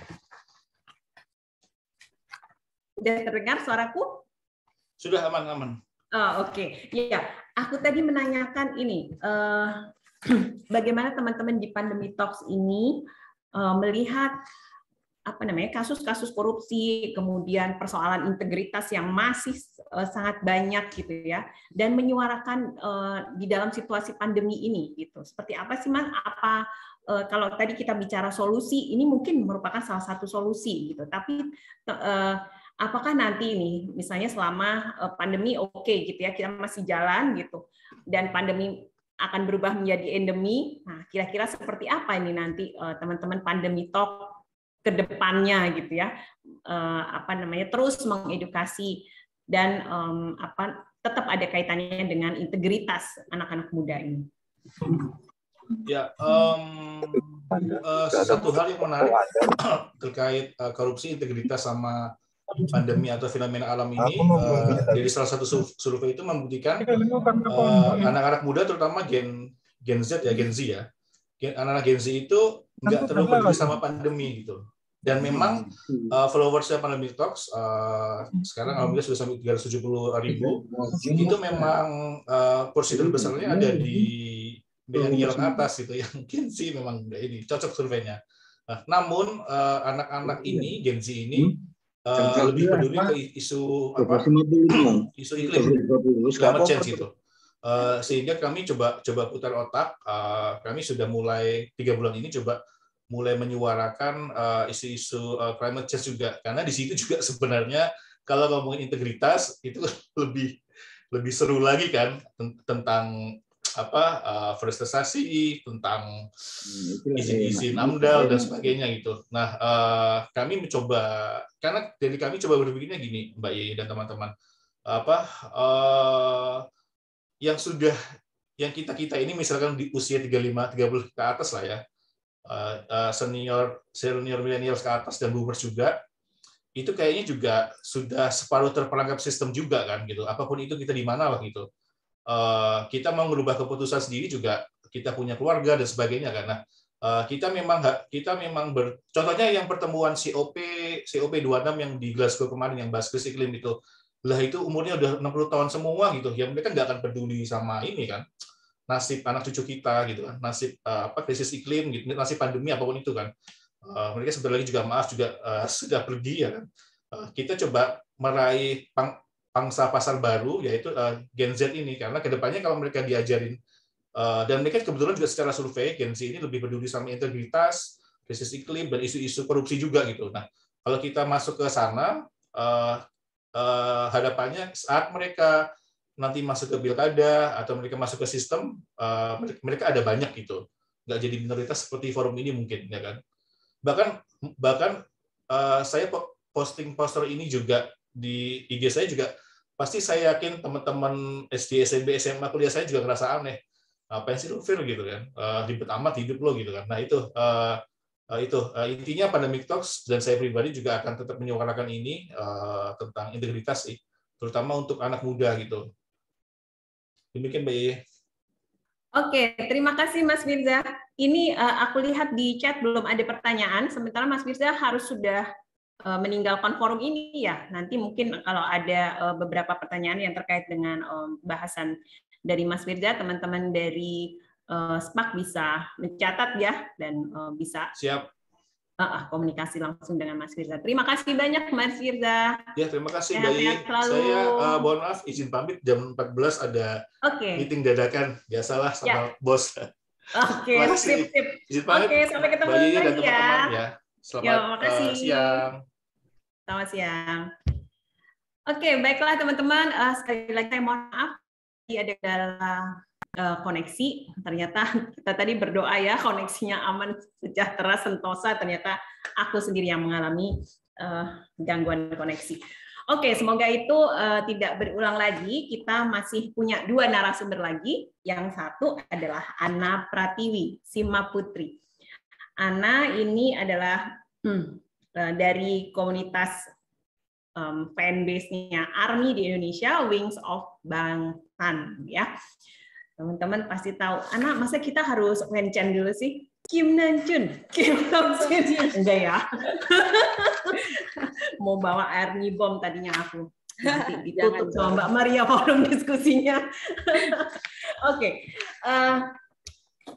Sudah terdengar suaraku? Sudah aman. Oh, oke. Ya, aku tadi menanyakan ini. Bagaimana teman-teman di Pandemi Talks ini melihat kasus-kasus korupsi, kemudian persoalan integritas yang masih sangat banyak gitu ya, dan menyuarakan di dalam situasi pandemi ini gitu. Seperti apa sih Mas? Apa kalau tadi kita bicara solusi, ini mungkin merupakan salah satu solusi gitu. Tapi apakah nanti ini misalnya selama pandemi oke gitu ya, kita masih jalan gitu, dan pandemi akan berubah menjadi endemi. Nah, kira-kira seperti apa ini nanti teman-teman Pandemi Talk ke depannya gitu ya, terus mengedukasi dan tetap ada kaitannya dengan integritas anak-anak muda ini. Ya, satu hal yang menarik terkait korupsi, integritas sama pandemi atau fenomena alam ini, dari salah satu survei itu membuktikan anak-anak muda terutama Gen Z ya, anak-anak Gen Z itu nggak terlalu peduli sama pandemi gitu. Dan memang followersnya Pandemi Talks sekarang alhamdulillah sudah sampai 370.000. Itu memang porsi terbesarnya ada di milenial ke atas gitu, yang Gen Z memang ini cocok surveinya. Namun anak-anak ini Gen Z ini lebih peduli ke isu iklim, climate change gitu. Sehingga kami coba putar otak. Kami sudah mulai 3 bulan ini mulai menyuarakan isu-isu climate change juga, karena di situ juga sebenarnya kalau ngomongin integritas itu lebih seru lagi kan, tentang forestasi, tentang izin AMDAL dan sebagainya gitu. Nah, kami mencoba, karena dari kami coba berpikirnya gini, Mbak Yeye dan teman-teman, yang kita ini misalkan di usia 30 ke atas lah ya, senior milenial ke atas dan boomers juga, itu kayaknya juga sudah separuh terperangkap sistem juga kan gitu. Apapun itu kita di mana lah gitu. Kita mau merubah keputusan sendiri juga, kita punya keluarga dan sebagainya kan. Nah, kita memang contohnya yang pertemuan COP26 yang di Glasgow kemarin yang bahas krisis iklim itu. Lah itu umurnya udah 60 tahun semua gitu. Ya mereka nggak akan peduli sama ini kan, nasib anak cucu kita gitu kan, nasib krisis iklim gitu, nasib pandemi apapun itu kan. Mereka sebentar lagi juga sudah pergi ya kan. Kita coba meraih pangsa pasar baru, yaitu Gen Z ini, karena kedepannya kalau mereka diajarin, dan mereka kebetulan juga secara survei Gen Z ini lebih peduli sama integritas, krisis iklim, dan isu-isu korupsi juga gitu. Nah, kalau kita masuk ke sana, hadapannya saat mereka nanti masuk ke pilkada atau mereka masuk ke sistem, mereka ada banyak gitu, nggak jadi minoritas seperti forum ini mungkin ya kan. Bahkan saya posting poster ini juga di IG saya juga, pasti saya yakin teman-teman SD, SMP, SMA, kuliah saya juga ngerasa aneh, apa sih lu Fir gitu kan, ribet amat hidup lo gitu kan. Nah itu intinya Pandemic Talks dan saya pribadi juga akan tetap menyuarakan ini tentang integritas sih, terutama untuk anak muda gitu. Demikian Mbak Yeye. Oke, terima kasih Mas Firza. Ini aku lihat di chat belum ada pertanyaan, sementara Mas Firza harus sudah meninggalkan forum ini ya. Nanti mungkin kalau ada beberapa pertanyaan yang terkait dengan bahasan dari Mas Firza, teman-teman dari SPAK bisa mencatat ya, dan bisa Siap. Komunikasi langsung dengan Mas Firza. Terima kasih banyak Mas Firza. Ya, terima kasih Mbak Yeye. Saya mohon maaf izin pamit, jam 14 ada meeting dadakan, biasalah sama bos. Oke, sip. Izin pamit. Oke, sampai ketemu Mbak Yeye dan lagi teman-teman ya. Selamat siang. Selamat siang. Oke, baiklah teman-teman. Sekali lagi saya mohon maaf ada kendala koneksi. Ternyata kita tadi berdoa ya koneksinya aman, sejahtera, sentosa. Ternyata aku sendiri yang mengalami gangguan koneksi. Oke, semoga itu tidak berulang lagi. Kita masih punya 2 narasumber lagi. Yang satu adalah Anna Pratiwi, Sima Putri. Anna ini adalah dari komunitas fanbase-nya ARMY di Indonesia, Wings of Bangtan ya. Teman-teman pasti tahu. Anak, masa kita harus mention dulu sih? Kim Namjoon, enggak ya? Mau bawa ARMY bomb tadinya aku. Nanti ditutup sama Mbak Maria forum diskusinya. Oke.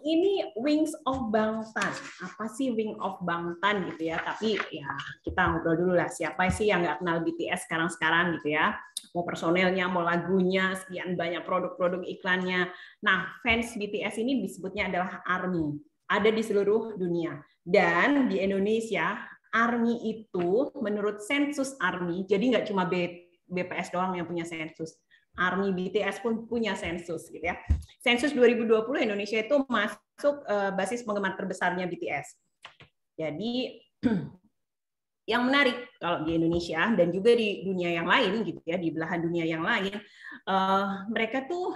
Ini Wings of Bangtan. Apa sih Wing of Bangtan gitu ya? Tapi ya kita ngobrol dulu lah. Siapa sih yang nggak kenal BTS sekarang gitu ya? Mau personelnya, mau lagunya, sekian banyak produk-produk iklannya. Nah, fans BTS ini disebutnya adalah ARMY. Ada di seluruh dunia. Dan di Indonesia, ARMY itu menurut sensus ARMY, jadi nggak cuma BPS doang yang punya sensus. ARMY BTS pun punya sensus gitu ya. Sensus 2020 Indonesia itu masuk basis penggemar terbesarnya BTS. Jadi yang menarik kalau di Indonesia dan juga di dunia yang lain gitu ya, di belahan dunia yang lain, mereka tuh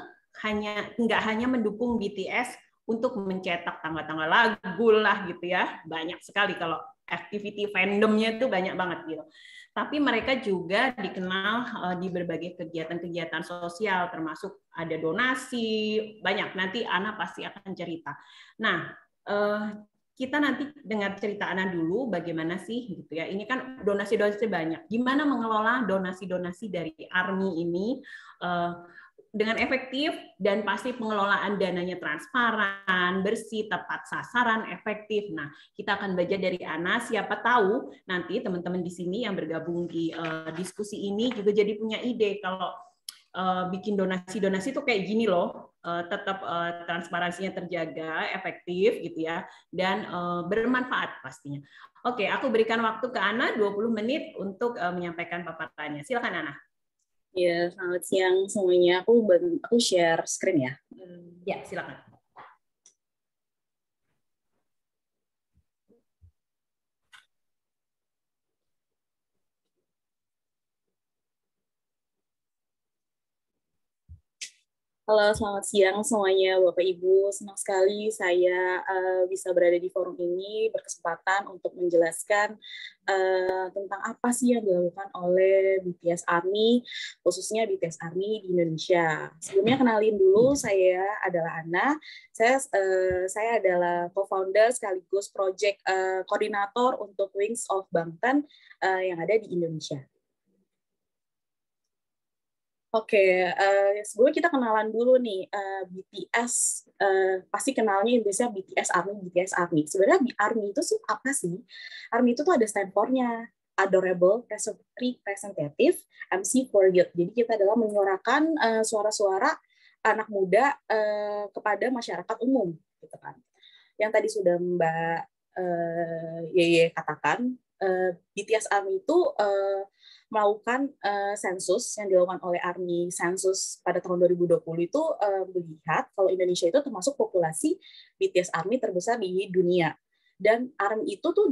nggak hanya mendukung BTS untuk mencetak tangga-tangga lagu lah gitu ya, banyak sekali kalau activity fandomnya itu banyak banget gitu. Tapi mereka juga dikenal di berbagai kegiatan-kegiatan sosial, termasuk ada donasi, banyak. Nanti Ana pasti akan cerita. Nah, kita nanti dengar cerita Ana dulu bagaimana sih gitu ya. Ini kan donasi-donasi banyak. Gimana mengelola donasi-donasi dari ARMY ini dengan efektif dan pasti pengelolaan dananya transparan, bersih, tepat sasaran, efektif. Nah, kita akan belajar dari Ana. Siapa tahu nanti teman-teman di sini yang bergabung di diskusi ini juga jadi punya ide kalau bikin donasi-donasi itu kayak gini loh, tetap transparansinya terjaga, efektif gitu ya, dan bermanfaat pastinya. Oke, aku berikan waktu ke Ana 20 menit untuk menyampaikan paparannya. Silakan Ana. Ya, selamat siang semuanya. Aku share screen ya. Ya, silakan. Halo, selamat siang semuanya Bapak Ibu. Senang sekali saya bisa berada di forum ini, berkesempatan untuk menjelaskan tentang apa sih yang dilakukan oleh BTS ARMY, khususnya BTS ARMY di Indonesia. Sebelumnya kenalin dulu, saya adalah Ana. Saya adalah co-founder sekaligus project koordinator untuk Wings of Bangtan yang ada di Indonesia. Oke, sebelum kita kenalan dulu nih, BTS, pasti kenalnya Indonesia BTS ARMY. Sebenarnya ARMY itu apa sih? ARMY itu tuh ada stand for-nya, Adorable Representative MC for Youth. Jadi kita adalah menyuarakan suara-suara anak muda kepada masyarakat umum, gitu kan. Yang tadi sudah Mbak Yeye katakan, BTS ARMY itu melakukan sensus yang dilakukan oleh ARMY Sensus pada tahun 2020 itu melihat kalau Indonesia itu termasuk populasi BTS ARMY terbesar di dunia. Dan ARMY itu tuh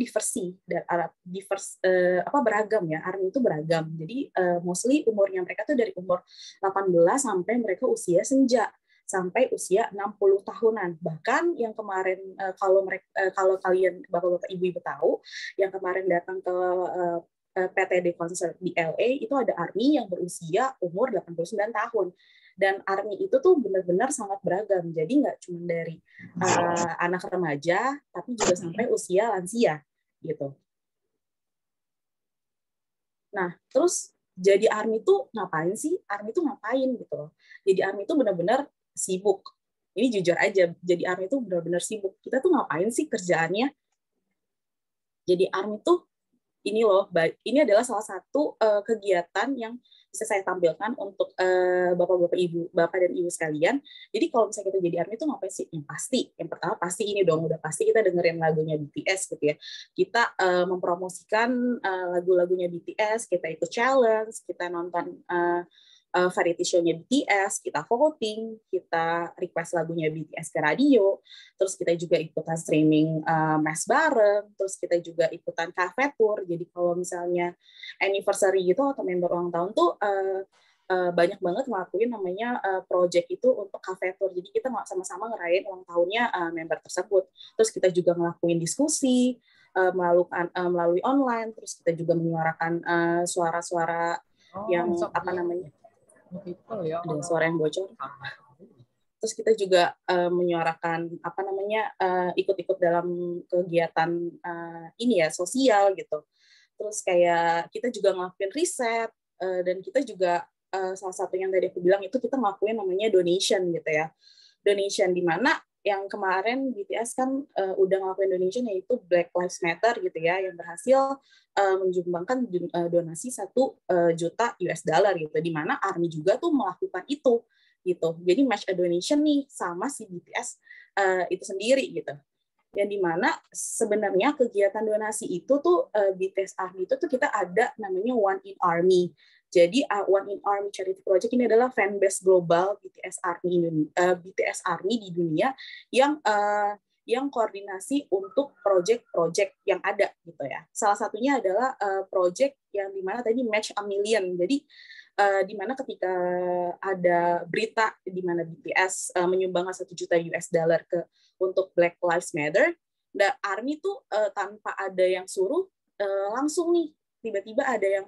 beragam ya. ARMY itu beragam. Jadi mostly umurnya mereka tuh dari umur 18 sampai mereka usia senja, sampai usia 60 tahunan. Bahkan yang kemarin kalau kalian Bapak-bapak Ibu-ibu tahu, yang kemarin datang ke PTD Concert di LA itu ada ARMY yang berusia umur 89 tahun. Dan ARMY itu tuh benar-benar sangat beragam. Jadi nggak cuma dari anak remaja, tapi juga sampai usia lansia gitu. Nah, terus jadi ARMY itu ngapain sih? ARMY itu ngapain gitu loh. Jadi ARMY itu benar-benar sibuk. Ini jujur aja, jadi ARMY itu benar-benar sibuk. Kita tuh ngapain sih kerjaannya? Jadi ARMY itu ini loh, ini adalah salah satu kegiatan yang bisa saya tampilkan untuk bapak-bapak ibu, bapak dan ibu sekalian. Jadi kalau misalnya kita jadi ARMY itu ngapain sih? Yang pertama pasti ini dong, udah pasti kita dengerin lagunya BTS gitu ya. Kita mempromosikan lagu-lagunya BTS, kita ikut challenge, kita nonton variety show-nya BTS, kita voting, kita request lagunya BTS ke radio, terus kita juga ikutan streaming mass bareng, terus kita juga ikutan cafe tour. Jadi kalau misalnya anniversary gitu atau member ulang tahun tuh banyak banget ngelakuin namanya project itu untuk cafe tour. Jadi kita sama-sama ngerayain ulang tahunnya member tersebut. Terus kita juga ngelakuin diskusi, melalui online, terus kita juga menyuarakan suara-suara yang apa namanya, ada suara yang bocor. Terus kita juga menyuarakan apa namanya, ikut-ikut dalam kegiatan ini ya, sosial gitu. Terus kayak kita juga ngelakuin riset, dan kita juga salah satu yang tadi aku bilang itu kita ngelakuin namanya donation gitu ya. Donation di mana yang kemarin BTS kan udah ngelakuin donation, yaitu Black Lives Matter gitu ya, yang berhasil menyumbangkan donasi 1 juta US dollar gitu, di mana ARMY juga tuh melakukan itu gitu. Jadi match a donation nih sama si BTS itu sendiri gitu. Yang dimana sebenarnya kegiatan donasi itu tuh BTS ARMY itu tuh kita ada namanya One in Army. Jadi One in Army Charity Project ini adalah fanbase global BTS ARMY di dunia yang koordinasi untuk project-project yang ada gitu ya. Salah satunya adalah project yang dimana tadi Match a Million. Jadi di mana ketika ada berita di mana BTS menyumbangkan 1 juta US dollar untuk Black Lives Matter, ARMY tuh tanpa ada yang suruh langsung nih tiba-tiba ada yang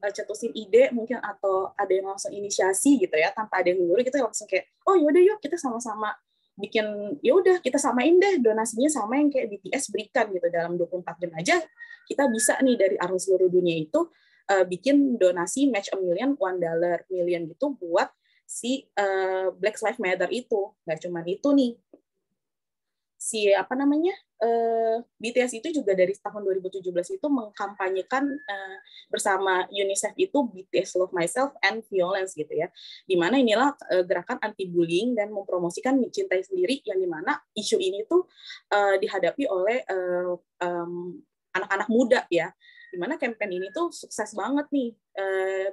cetusin ide mungkin, atau ada yang langsung inisiasi gitu ya, tanpa ada yang nyuruh, kita langsung kayak oh yaudah yuk kita sama-sama bikin, yaudah kita samain deh donasinya sama yang kayak BTS berikan gitu, dalam 24 jam aja kita bisa nih dari arus seluruh dunia itu bikin donasi match a million, $1 million gitu buat si Black Lives Matter itu. Nggak cuma itu nih, si apa namanya, BTS itu juga dari tahun 2017 itu mengkampanyekan bersama UNICEF itu BTS Love Myself and Violence gitu ya, dimana inilah gerakan anti bullying dan mempromosikan mencintai sendiri, yang dimana isu ini tuh dihadapi oleh anak-anak muda ya, dimana campaign ini tuh sukses banget nih.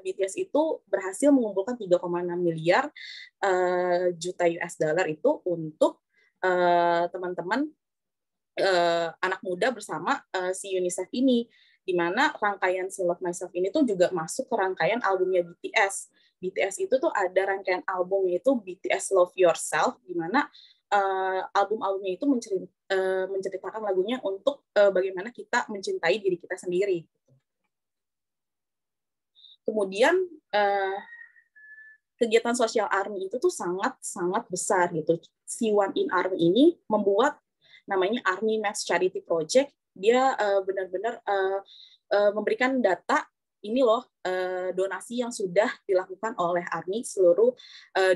BTS itu berhasil mengumpulkan 3,6 miliar juta US dollar itu untuk teman-teman anak muda bersama si UNICEF ini, di mana rangkaian si Love Myself ini tuh juga masuk ke rangkaian albumnya BTS. BTS itu tuh ada rangkaian albumnya itu BTS Love Yourself, di mana album-albumnya itu menceritakan lagunya untuk bagaimana kita mencintai diri kita sendiri. Kemudian kegiatan sosial ARMY itu tuh sangat besar gitu. Si One in ARMY ini membuat namanya ARMY Max Charity Project. Dia benar-benar memberikan data ini loh, donasi yang sudah dilakukan oleh ARMY seluruh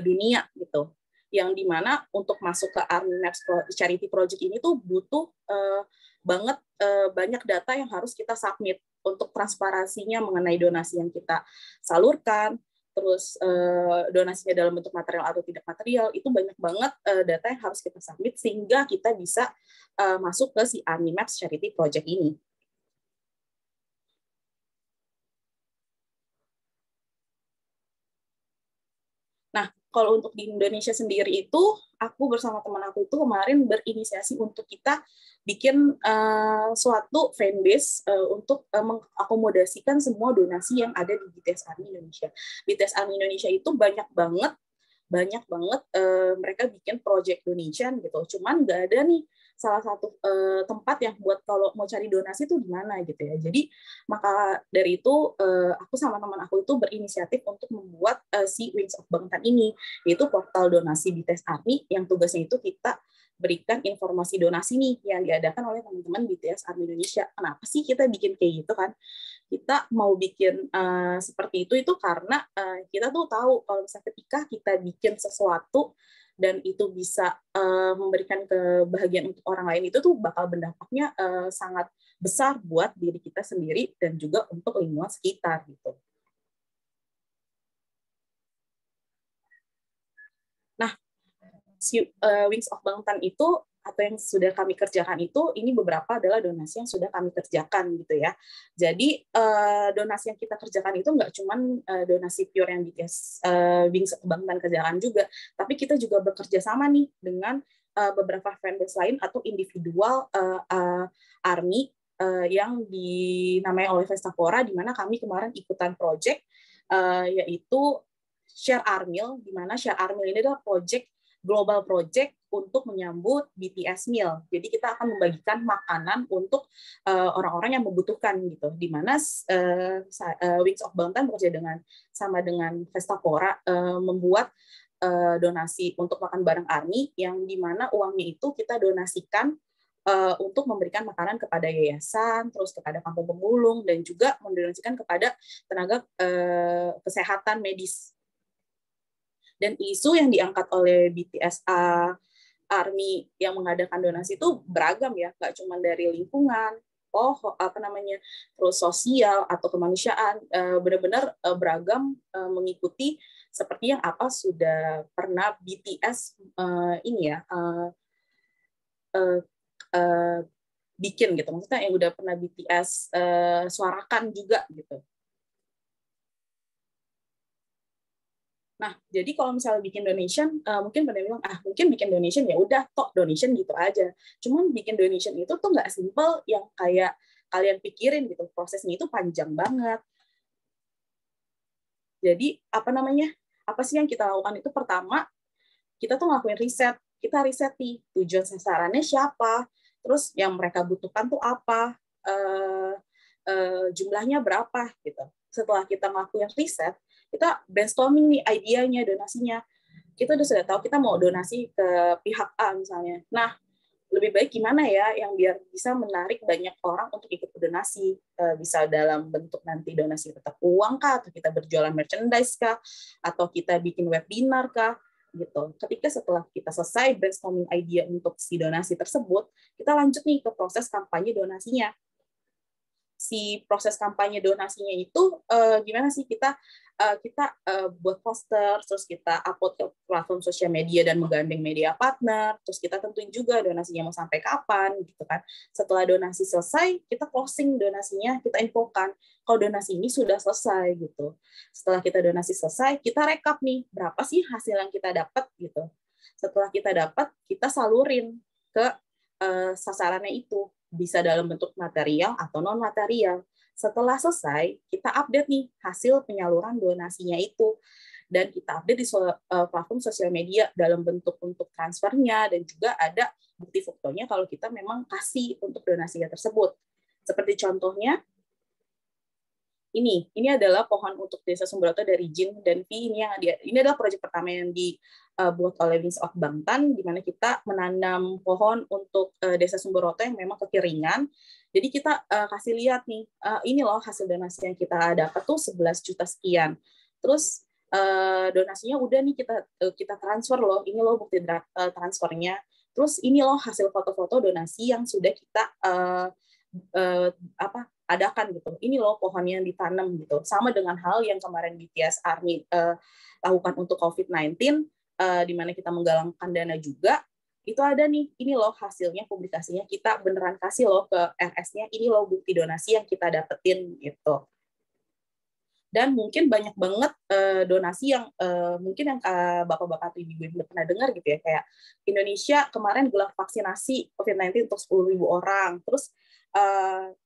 dunia gitu. Yang dimana untuk masuk ke ARMY Max Charity Project ini tuh butuh banget banyak data yang harus kita submit untuk transparansinya mengenai donasi yang kita salurkan, terus donasinya dalam bentuk material atau tidak material, itu banyak banget data yang harus kita submit sehingga kita bisa masuk ke si ARMY Max Charity Project ini. Nah, kalau untuk di Indonesia sendiri itu, aku bersama teman aku itu kemarin berinisiasi untuk kita bikin suatu fanbase untuk mengakomodasikan semua donasi yang ada di BTS ARMY Indonesia. BTS ARMY Indonesia itu banyak banget mereka bikin project donation gitu. Cuman nggak ada nih salah satu tempat yang buat kalau mau cari donasi itu di mana gitu ya. Jadi maka dari itu aku sama teman aku itu berinisiatif untuk membuat si Wings of Bangtan ini, yaitu portal donasi BTS ARMY yang tugasnya itu kita berikan informasi donasi nih yang diadakan oleh teman-teman BTS ARMY Indonesia. Kenapa sih kita bikin kayak gitu kan? Kita mau bikin seperti itu karena kita tuh tahu kalau misalnya ketika kita bikin sesuatu dan itu bisa memberikan kebahagiaan untuk orang lain, itu tuh bakal berdampaknya sangat besar buat diri kita sendiri dan juga untuk lingkungan sekitar gitu. Nah, si Wings of Bangtan itu atau yang sudah kami kerjakan itu, ini beberapa adalah donasi yang sudah kami kerjakan gitu ya. Jadi donasi yang kita kerjakan itu nggak cuma donasi pure yang BTS Wings of Bangtan kerjakan juga, tapi kita juga bekerja sama nih dengan beberapa fanbase lain atau individual ARMY yang dinamai oleh Vestapora, di mana kami kemarin ikutan project yaitu Share Armil, di mana Share Armil ini adalah project global project untuk menyambut BTS Meal. Jadi kita akan membagikan makanan untuk orang-orang yang membutuhkan gitu. Di mana Wings of Bangtan bekerja sama dengan Vestapora membuat donasi untuk makan bareng ARMY, yang di mana uangnya itu kita donasikan untuk memberikan makanan kepada yayasan, terus kepada kampung pemulung, dan juga mendonasikan kepada tenaga kesehatan medis. Dan isu yang diangkat oleh BTS ARMY yang mengadakan donasi itu beragam ya, nggak cuma dari lingkungan, terus sosial atau kemanusiaan, benar-benar beragam, mengikuti seperti yang sudah pernah BTS bikin gitu, maksudnya yang udah pernah BTS suarakan juga gitu. Nah, jadi kalau misalnya bikin donation, mungkin pada bilang, mungkin bikin donation ya udah, tok donation gitu aja. Cuman bikin donation itu tuh nggak simple yang kayak kalian pikirin gitu. Prosesnya itu panjang banget. Jadi, apa sih yang kita lakukan itu? Pertama, kita tuh ngelakuin riset. Kita riset nih, tujuan sasarannya siapa, terus yang mereka butuhkan tuh apa, jumlahnya berapa, gitu. Setelah kita ngelakuin riset, kita brainstorming nih idenya, donasinya. Kita sudah tahu kita mau donasi ke pihak A misalnya. Nah, lebih baik gimana ya yang biar bisa menarik banyak orang untuk ikut berdonasi. Bisa dalam bentuk nanti donasi tetap uang kah, atau kita berjualan merchandise kah, atau kita bikin webinar kah, gitu. Ketika setelah kita selesai brainstorming idea untuk si donasi tersebut, kita lanjut nih ke proses kampanye donasinya. Si proses kampanye donasinya itu gimana sih, kita buat poster, terus kita upload ke platform sosial media dan menggandeng media partner, terus kita tentuin juga donasinya mau sampai kapan gitu kan. Setelah donasi selesai, kita closing donasinya, kita infokan kalau donasi ini sudah selesai gitu. Setelah kita donasi selesai, kita rekap nih berapa sih hasil yang kita dapat gitu. Setelah kita dapat, kita salurin ke sasarannya itu, bisa dalam bentuk material atau non material. Setelah selesai, kita update nih hasil penyaluran donasinya itu, dan kita update di platform sosial media dalam bentuk untuk transfernya, dan juga ada bukti fotonya kalau kita memang kasih untuk donasinya tersebut. Seperti contohnya, ini adalah pohon untuk Desa Sumberoto dari Jin dan Vi. Ini adalah proyek pertama yang dibuat oleh Wings of Bangtan, di mana kita menanam pohon untuk Desa Sumberoto yang memang kekeringan. Jadi kita kasih lihat nih, ini loh hasil donasi yang kita dapat tuh 11 juta sekian. Terus donasinya udah nih kita transfer loh, ini loh bukti transfernya. Terus ini loh hasil foto-foto donasi yang sudah kita adakan gitu. Ini loh pohon yang ditanam gitu. Sama dengan hal yang kemarin BTS ARMY lakukan untuk COVID-19, di mana kita menggalangkan dana juga. Itu ada nih, ini loh hasilnya, publikasinya, kita beneran kasih loh ke RS-nya, ini loh bukti donasi yang kita dapetin gitu. Dan mungkin banyak banget donasi yang mungkin yang bapak-bapak atau ibu-ibu belum pernah dengar gitu ya, kayak Indonesia kemarin gelar vaksinasi COVID-19 untuk 10.000 orang, terus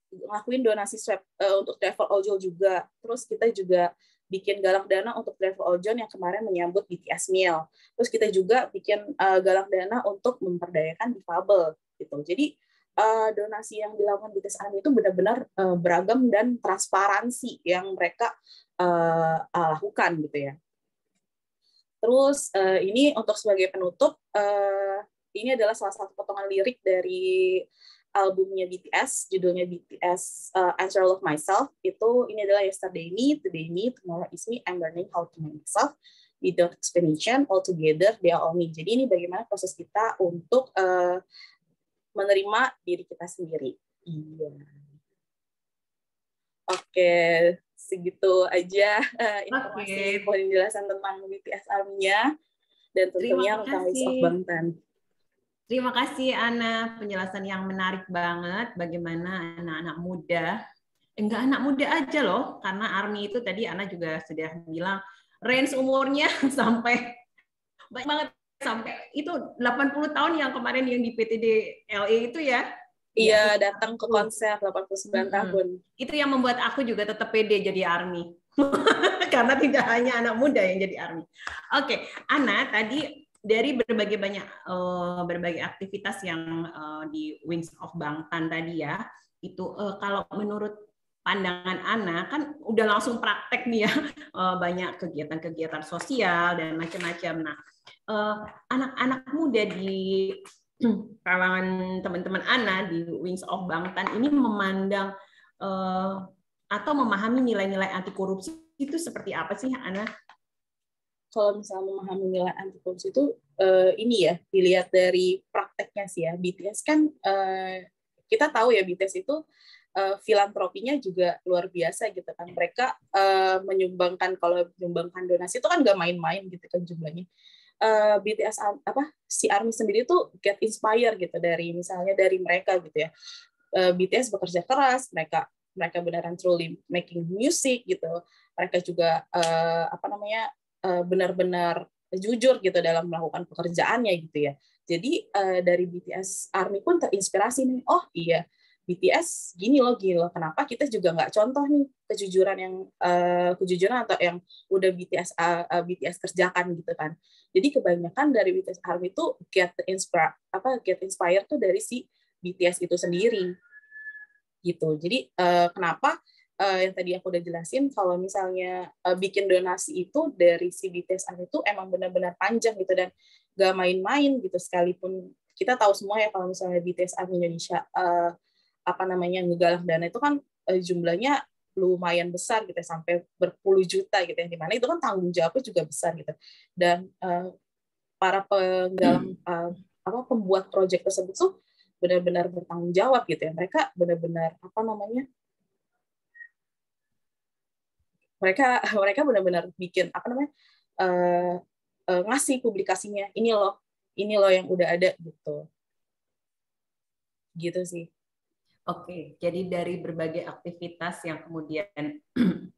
ngelakuin donasi swab untuk travel ojol juga, terus kita juga bikin galang dana untuk travel ojol yang kemarin menyambut BTS Meal. Terus kita juga bikin galang dana untuk memperdayakan difabel gitu. Jadi donasi yang dilakukan BTS ARMY itu benar-benar beragam dan transparansi yang mereka lakukan gitu ya. Terus ini untuk sebagai penutup, ini adalah salah satu potongan lirik dari albumnya BTS, judulnya BTS Answer All of Myself. Ini adalah Yesterday Me, Today Me, Tomorrow is Me, I'm learning how to know myself. Without explanation, all together, they are all me. Jadi ini bagaimana proses kita untuk menerima diri kita sendiri. Iya. Oke, segitu aja informasi penjelasan tentang BTS ARMY-nya dan tentunya tentang Wings of Bangtan. Terima kasih Ana, penjelasan yang menarik banget bagaimana anak-anak muda, enggak anak muda aja loh, karena ARMY itu tadi Ana juga sudah bilang range umurnya sampai banyak banget, sampai itu 80 tahun yang kemarin yang di PTD LA itu ya. Iya, datang ke konser 89 tahun. Itu yang membuat aku juga tetap pede jadi ARMY. Karena tidak hanya anak muda yang jadi ARMY. Oke, Ana tadi dari berbagai aktivitas yang di Wings of Bangtan tadi ya, itu kalau menurut pandangan Ana kan udah langsung praktek nih ya, banyak kegiatan-kegiatan sosial dan macam-macam. Nah, anak-anak muda di kalangan teman-teman Ana di Wings of Bangtan ini memandang atau memahami nilai-nilai anti korupsi itu seperti apa sih, Ana? Kalau misalnya memahami nilai anti korupsi itu ini ya dilihat dari prakteknya sih ya. BTS kan kita tahu ya BTS itu filantropinya juga luar biasa gitu kan. Mereka menyumbangkan, kalau menyumbangkan donasi itu kan nggak main-main gitu kan jumlahnya. BTS si ARMY sendiri tuh get inspire gitu dari misalnya dari mereka gitu ya. BTS bekerja keras, mereka beneran truly making music gitu. Mereka juga benar-benar jujur gitu dalam melakukan pekerjaannya gitu ya. Jadi dari BTS ARMY pun terinspirasi nih. Oh iya, BTS gini loh. Kenapa kita juga nggak contoh nih kejujuran atau yang udah BTS kerjakan gitu kan. Jadi kebanyakan dari BTS ARMY itu get inspired tuh dari si BTS itu sendiri gitu. Jadi kenapa yang tadi aku udah jelasin, kalau misalnya bikin donasi itu dari si BTS ARMY itu emang benar-benar panjang gitu dan gak main-main gitu. Sekalipun kita tahu semua ya kalau misalnya BTS ARMY Indonesia ngegalang dana itu kan jumlahnya lumayan besar gitu, sampai berpuluh juta gitu, yang dimana itu kan tanggung jawabnya juga besar gitu. Dan para penggalang pembuat proyek tersebut tuh benar-benar bertanggung jawab gitu ya. Mereka benar-benar mereka benar-benar bikin ngasih publikasinya, ini loh yang udah ada gitu sih. Oke, jadi dari berbagai aktivitas yang kemudian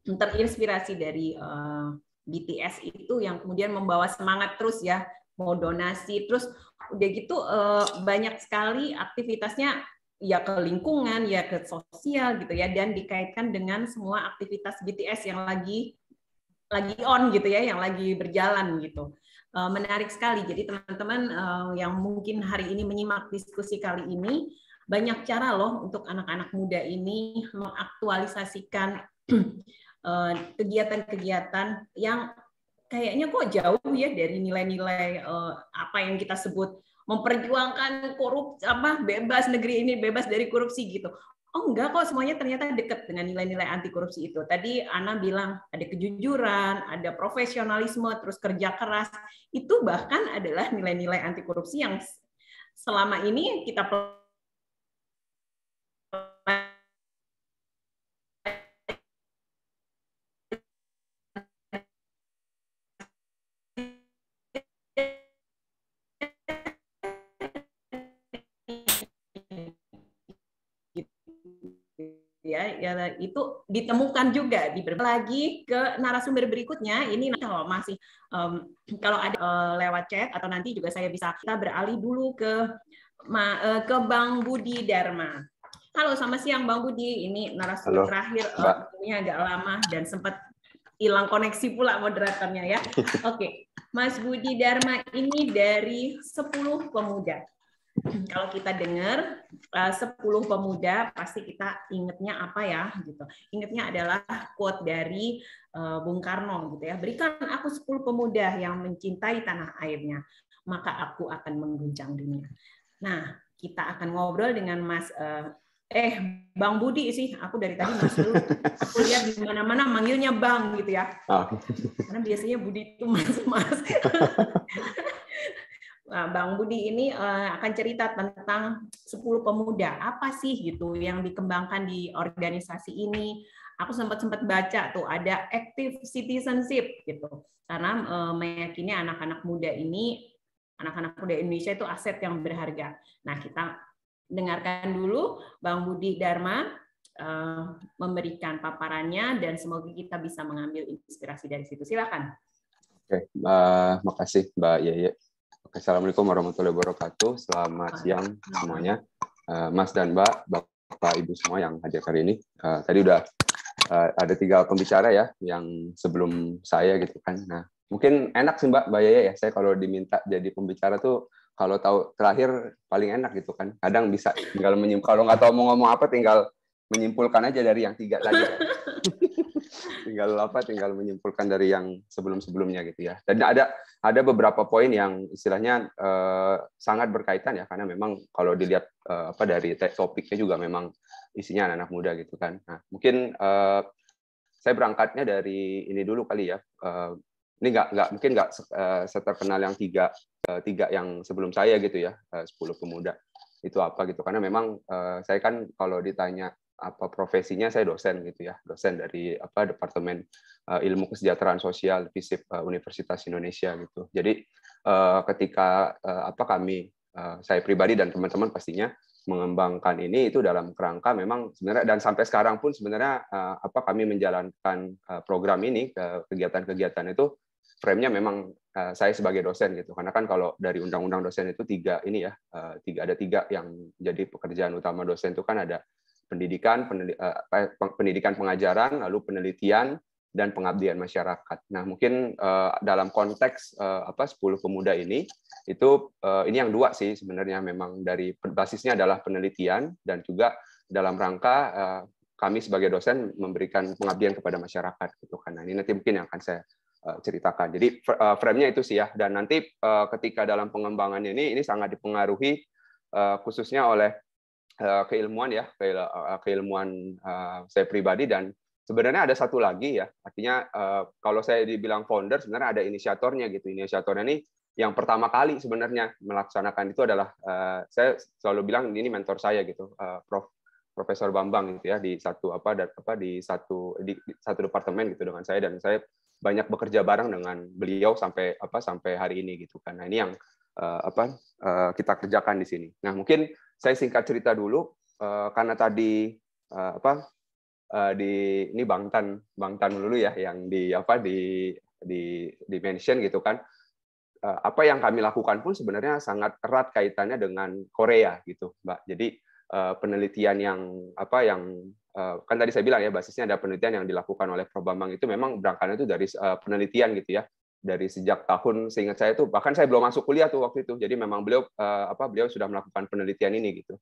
terinspirasi dari BTS itu yang kemudian membawa semangat terus ya, mau donasi, terus udah gitu banyak sekali aktivitasnya ya ke lingkungan, ya ke sosial gitu ya, dan dikaitkan dengan semua aktivitas BTS yang lagi on gitu ya, yang lagi berjalan gitu. Menarik sekali. Jadi teman-teman yang mungkin hari ini menyimak diskusi kali ini, banyak cara loh untuk anak-anak muda ini mengaktualisasikan kegiatan-kegiatan yang kayaknya kok jauh ya dari nilai-nilai apa yang kita sebut memperjuangkan bebas negeri ini bebas dari korupsi gitu. Oh enggak kok, semuanya ternyata dekat dengan nilai-nilai anti korupsi itu. Tadi Ana bilang ada kejujuran, ada profesionalisme, terus kerja keras. Itu bahkan adalah nilai-nilai anti korupsi yang selama ini kita ya itu ditemukan juga di lagi ke narasumber berikutnya. Ini kalau masih kalau ada lewat chat atau nanti juga saya bisa, kita beralih dulu ke Bang Budi Dharma. Halo, selamat siang Bang Budi. Ini narasumber terakhir, ini agak lama dan sempat hilang koneksi pula moderatornya ya. Oke, Mas Budi Dharma ini dari 10 Pemuda. Kalau kita dengar 10 pemuda, pasti kita ingatnya apa ya gitu. Ingatnya adalah quote dari Bung Karno gitu ya. Berikan aku 10 pemuda yang mencintai tanah airnya, maka aku akan mengguncang dunia. Nah, kita akan ngobrol dengan Mas Bang Budi sih. Aku dari tadi Mas dulu. Aku lihat di mana-mana manggilnya Bang gitu ya. Karena biasanya Budi itu Mas. Bang Budi ini akan cerita tentang 10 pemuda. Apa sih gitu yang dikembangkan di organisasi ini? Aku sempat baca tuh ada active citizenship gitu. Karena meyakini anak-anak muda Indonesia itu aset yang berharga. Nah, kita dengarkan dulu Bang Budi Dharma memberikan paparannya dan semoga kita bisa mengambil inspirasi dari situ. Silakan. Oke, makasih Mbak Yeye. Assalamualaikum warahmatullahi wabarakatuh. Selamat siang semuanya, Mas dan Mbak, Bapak, Ibu semua yang hadir hari ini. Tadi udah ada 3 pembicara ya, yang sebelum saya gitu kan. Nah, Mungkin enak sih Mbak Yaya ya, saya kalau diminta jadi pembicara tuh kalau tahu terakhir paling enak gitu kan. Kadang bisa tinggal kalau nggak tahu mau ngomong apa tinggal menyimpulkan aja dari yang 3 tadi kan. tinggal menyimpulkan dari yang sebelum-sebelumnya gitu ya. Dan ada beberapa poin yang istilahnya sangat berkaitan ya, karena memang kalau dilihat dari topiknya juga memang isinya anak-anak muda gitu kan. Nah, mungkin saya berangkatnya dari ini dulu kali ya. Ini mungkin nggak seterkenal yang tiga yang sebelum saya gitu ya, 10 pemuda itu apa gitu, karena memang saya kan kalau ditanya apa profesinya, saya dosen gitu ya, dosen dari Departemen Ilmu Kesejahteraan Sosial FISIP Universitas Indonesia gitu. Jadi ketika saya pribadi dan teman-teman pastinya mengembangkan ini itu dalam kerangka memang sebenarnya, dan sampai sekarang pun sebenarnya kami menjalankan program ini, kegiatan-kegiatan itu frame-nya memang saya sebagai dosen gitu, karena kan kalau dari undang-undang dosen itu ada tiga yang jadi pekerjaan utama dosen itu kan ada pendidikan pengajaran, lalu penelitian dan pengabdian masyarakat. Nah mungkin dalam konteks 10 pemuda ini ini yang 2 sih sebenarnya, memang dari basisnya adalah penelitian dan juga dalam rangka kami sebagai dosen memberikan pengabdian kepada masyarakat gitu kan. Nah, ini nanti mungkin yang akan saya ceritakan. Jadi frame-nya itu sih ya, dan nanti ketika dalam pengembangannya ini sangat dipengaruhi khususnya oleh keilmuan ya, keilmuan saya pribadi, dan sebenarnya ada satu lagi ya, artinya kalau saya dibilang founder sebenarnya ada inisiatornya gitu. Inisiatornya ini yang pertama kali sebenarnya melaksanakan itu adalah saya selalu bilang ini mentor saya gitu, Profesor Bambang gitu ya, di satu departemen gitu dengan saya, dan saya banyak bekerja bareng dengan beliau sampai hari ini gitu kan. Nah, ini yang kita kerjakan di sini. Nah, mungkin saya singkat cerita dulu karena tadi ini Bangtan dulu ya yang di mention gitu kan. Apa yang kami lakukan pun sebenarnya sangat erat kaitannya dengan Korea gitu, Mbak. Jadi penelitian yang kan tadi saya bilang ya, basisnya ada penelitian yang dilakukan oleh Prof Bambang itu memang berangkatnya itu dari penelitian gitu ya, dari sejak tahun, seingat saya itu bahkan saya belum masuk kuliah tuh waktu itu, jadi memang beliau sudah melakukan penelitian ini gitu,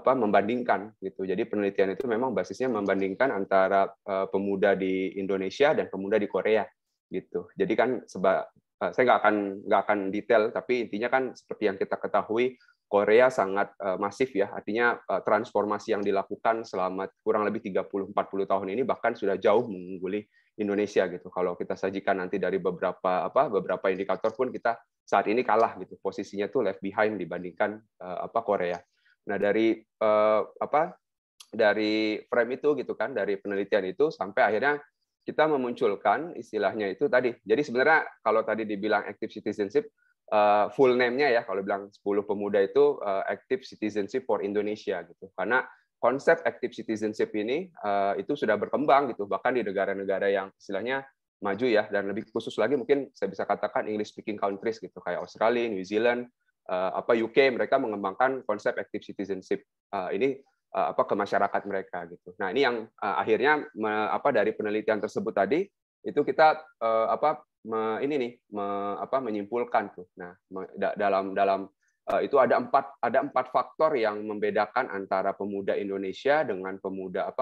membandingkan gitu. Jadi penelitian itu memang basisnya membandingkan antara pemuda di Indonesia dan pemuda di Korea gitu. Jadi kan saya nggak akan detail, tapi intinya kan seperti yang kita ketahui, Korea sangat masif ya, artinya transformasi yang dilakukan selama kurang lebih 30-40 tahun ini bahkan sudah jauh mengungguli Indonesia gitu. Kalau kita sajikan nanti dari beberapa indikator pun kita saat ini kalah gitu, posisinya tuh left behind dibandingkan Korea. Nah dari frame itu gitu kan, dari penelitian itu sampai akhirnya kita memunculkan istilahnya itu tadi. Jadi sebenarnya kalau tadi dibilang active citizenship, full name-nya ya, kalau bilang 10 pemuda itu Active Citizenship for Indonesia gitu. Karena konsep active citizenship ini itu sudah berkembang gitu, bahkan di negara-negara yang istilahnya maju ya, dan lebih khusus lagi mungkin saya bisa katakan English speaking countries gitu, kayak Australia, New Zealand, UK, mereka mengembangkan konsep active citizenship ini ke masyarakat mereka gitu. Nah, ini yang akhirnya dari penelitian tersebut tadi itu kita menyimpulkan tuh. Nah, dalam itu ada empat faktor yang membedakan antara pemuda Indonesia dengan pemuda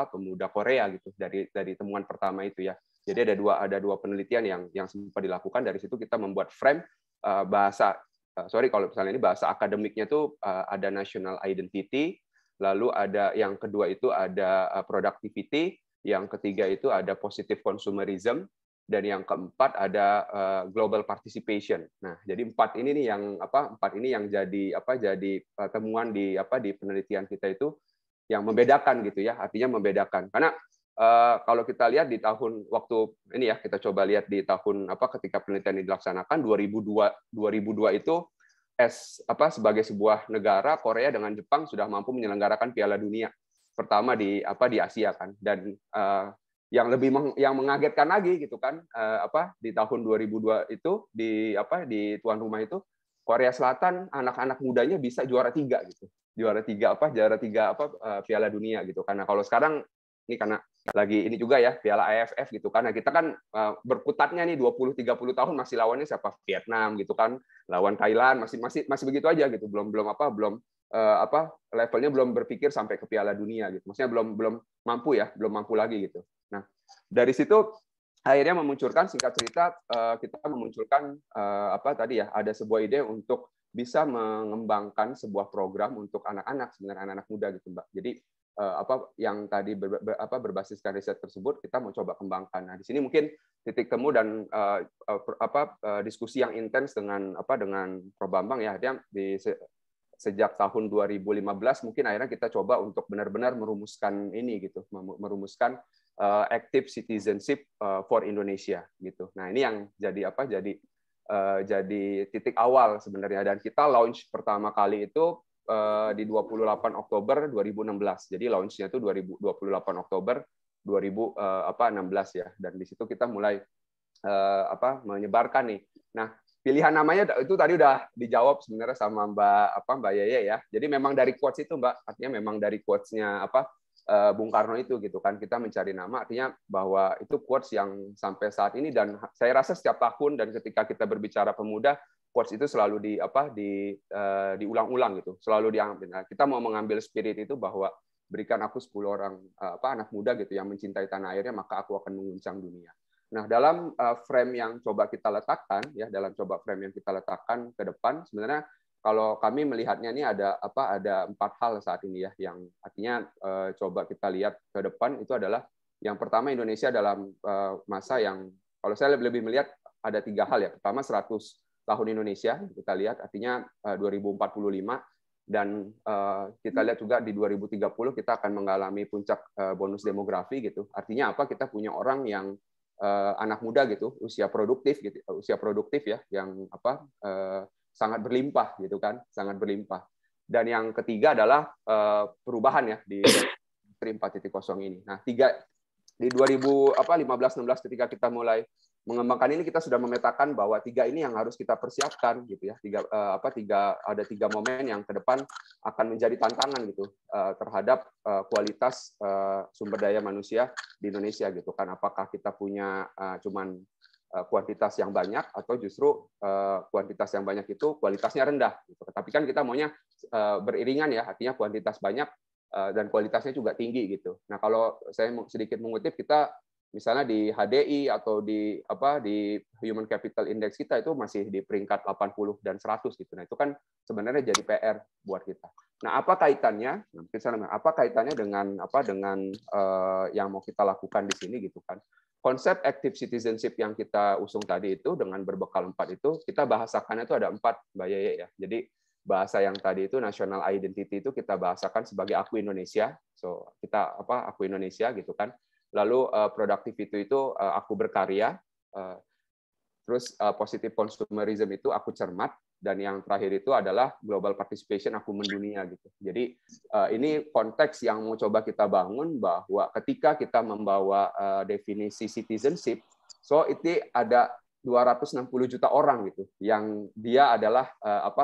Korea gitu, dari temuan pertama itu ya. Jadi ada dua penelitian yang sempat dilakukan. Dari situ kita membuat frame kalau misalnya ini bahasa akademiknya tuh ada national identity, lalu ada yang kedua itu ada productivity, yang ketiga itu ada positive consumerism, dan yang keempat ada global participation. Nah, jadi empat ini yang jadi temuan di penelitian kita itu yang membedakan gitu ya, artinya membedakan. Karena kalau kita lihat di tahun waktu ini ya, kita coba lihat di tahun ketika penelitian ini dilaksanakan 2002 itu sebagai sebuah negara, Korea dengan Jepang sudah mampu menyelenggarakan Piala Dunia pertama di Asia kan, dan yang mengagetkan lagi gitu kan, di tahun 2002 itu di tuan rumah itu Korea Selatan anak-anak mudanya bisa juara 3 gitu, juara tiga Piala Dunia gitu. Karena kalau sekarang ini karena ini juga ya Piala AFF gitu kan. Nah, kita kan berkutatnya nih 20-30 tahun masih lawannya siapa? Vietnam gitu kan. Lawan Thailand masih begitu aja gitu. Belum levelnya belum berpikir sampai ke Piala Dunia gitu. Maksudnya belum mampu lagi gitu. Nah, dari situ akhirnya memunculkan, singkat cerita, kita memunculkan ada sebuah ide untuk bisa mengembangkan sebuah program untuk anak-anak, sebenarnya anak-anak muda gitu, Mbak. Jadi yang tadi berbasiskan riset tersebut kita mau coba kembangkan. Nah, di sini mungkin titik temu dan diskusi yang intens dengan Prof Bambang ya, dia sejak tahun 2015 mungkin akhirnya kita coba untuk benar-benar merumuskan ini gitu, merumuskan active citizenship for Indonesia gitu. Nah, ini yang jadi titik awal sebenarnya, dan kita launch pertama kali itu di 28 Oktober 2016. Jadi launch-nya itu 28 Oktober 2016 ya. Dan di situ kita mulai menyebarkan nih. Nah, pilihan namanya itu tadi udah dijawab sebenarnya sama Mbak Yeye ya. Jadi memang dari quotes itu, Mbak. Artinya memang dari quotes-nya Bung Karno itu gitu kan. Kita mencari nama, artinya bahwa itu quotes yang sampai saat ini, dan saya rasa setiap tahun dan ketika kita berbicara pemuda, quotes itu selalu diulang-ulang gitu, selalu diambil. Nah, kita mau mengambil spirit itu bahwa berikan aku 10 orang anak muda gitu yang mencintai tanah airnya, maka aku akan mengguncang dunia. Nah, dalam frame yang coba kita letakkan ya, ke depan, sebenarnya kalau kami melihatnya ini ada 4 hal saat ini ya, yang artinya coba kita lihat ke depan itu adalah yang pertama, Indonesia dalam masa yang kalau saya lebih melihat ada 3 hal ya. Pertama, 100 tahun Indonesia kita lihat, artinya 2045, dan kita lihat juga di 2030 kita akan mengalami puncak bonus demografi gitu. Artinya apa? Kita punya orang yang anak muda gitu, usia produktif ya, yang sangat berlimpah gitu kan, sangat berlimpah. Dan yang ketiga adalah perubahan ya di Industri 4.0 ini. Nah, di 2015-16 ketika kita mulai mengembangkan ini, kita sudah memetakan bahwa 3 ini yang harus kita persiapkan gitu ya. Ada 3 momen yang ke depan akan menjadi tantangan gitu terhadap kualitas sumber daya manusia di Indonesia gitu kan. Apakah kita punya cuman kuantitas yang banyak, atau justru kuantitas yang banyak itu kualitasnya rendah gitu. Tapi kan kita maunya beriringan ya, artinya kuantitas banyak dan kualitasnya juga tinggi gitu. Nah, kalau saya sedikit mengutip, kita misalnya di HDI atau di Human Capital Index kita itu masih di peringkat 80 dan 100 gitu. Nah, itu kan sebenarnya jadi PR buat kita. Nah, apa kaitannya dengan yang mau kita lakukan di sini gitu kan. Konsep active citizenship yang kita usung tadi itu dengan berbekal 4 itu, kita bahasakannya itu ada 4, Mbak Yeye ya. Jadi bahasa yang tadi itu national identity itu kita bahasakan sebagai aku Indonesia. So, kita aku Indonesia gitu kan. Lalu productivity itu aku berkarya, terus positive consumerism itu aku cermat, dan yang terakhir itu adalah global participation, aku mendunia gitu. Jadi ini konteks yang mau coba kita bangun, bahwa ketika kita membawa definisi citizenship, so itu ada 260 juta orang gitu yang dia adalah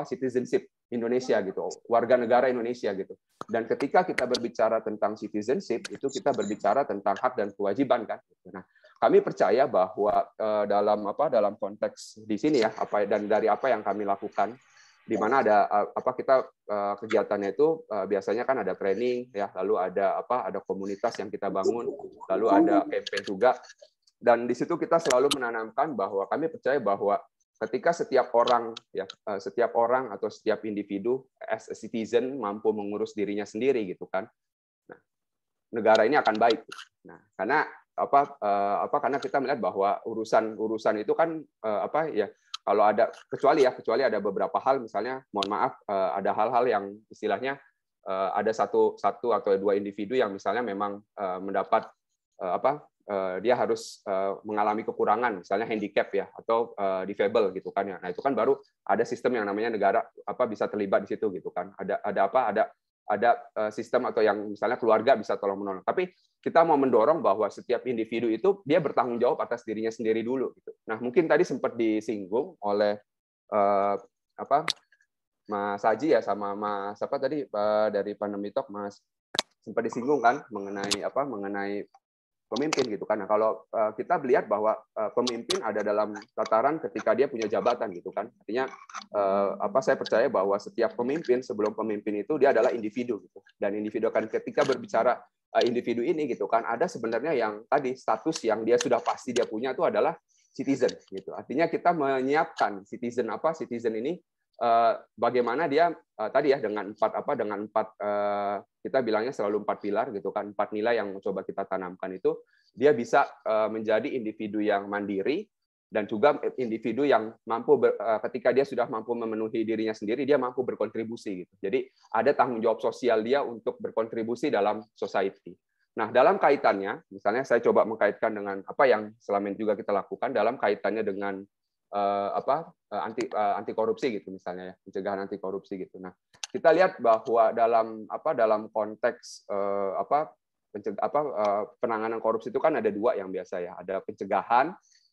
citizenship Indonesia gitu, warga negara Indonesia gitu. Dan ketika kita berbicara tentang citizenship, itu kita berbicara tentang hak dan kewajiban kan. Nah, kami percaya bahwa dalam konteks di sini ya, dan dari apa yang kami lakukan, di mana ada kegiatannya itu biasanya kan ada training ya, lalu ada komunitas yang kita bangun, lalu ada campaign juga. Dan di situ kita selalu menanamkan bahwa kami percaya bahwa ketika setiap orang atau setiap individu as a citizen mampu mengurus dirinya sendiri gitu kan, nah, negara ini akan baik. Nah, karena karena kita melihat bahwa urusan itu kan kalau ada kecuali ada beberapa hal, misalnya mohon maaf ada hal-hal yang istilahnya ada satu atau 2 individu yang misalnya memang mendapat dia harus mengalami kekurangan, misalnya handicap ya, atau disable gitu kan ya. Nah, itu kan baru ada sistem yang namanya negara bisa terlibat di situ gitu kan. Ada sistem atau yang misalnya keluarga bisa tolong menolong. Tapi kita mau mendorong bahwa setiap individu itu dia bertanggung jawab atas dirinya sendiri dulu gitu. Nah, mungkin tadi sempat disinggung oleh Mas Haji ya, sama Mas tadi dari Pandemi Talk, Mas sempat disinggung kan mengenai pemimpin gitu kan. Nah, kalau kita melihat bahwa pemimpin ada dalam tataran ketika dia punya jabatan gitu kan. Artinya saya percaya bahwa setiap pemimpin sebelum pemimpin itu dia adalah individu gitu. Dan individu kan ketika berbicara individu ini gitu kan, ada sebenarnya yang tadi status yang dia sudah pasti dia punya itu adalah citizen gitu. Artinya kita menyiapkan citizen ini bagaimana dia tadi ya dengan empat kita bilangnya selalu 4 pilar gitu kan, 4 nilai yang coba kita tanamkan itu dia bisa menjadi individu yang mandiri dan juga individu yang mampu ketika dia sudah mampu memenuhi dirinya sendiri, dia mampu berkontribusi gitu. Jadi ada tanggung jawab sosial dia untuk berkontribusi dalam society. Nah, dalam kaitannya, misalnya saya coba mengkaitkan dengan apa yang selama ini juga kita lakukan dalam kaitannya dengan anti korupsi gitu misalnya ya, pencegahan anti korupsi gitu. Nah, kita lihat bahwa dalam konteks penanganan korupsi itu kan ada 2 yang biasa ya, ada pencegahan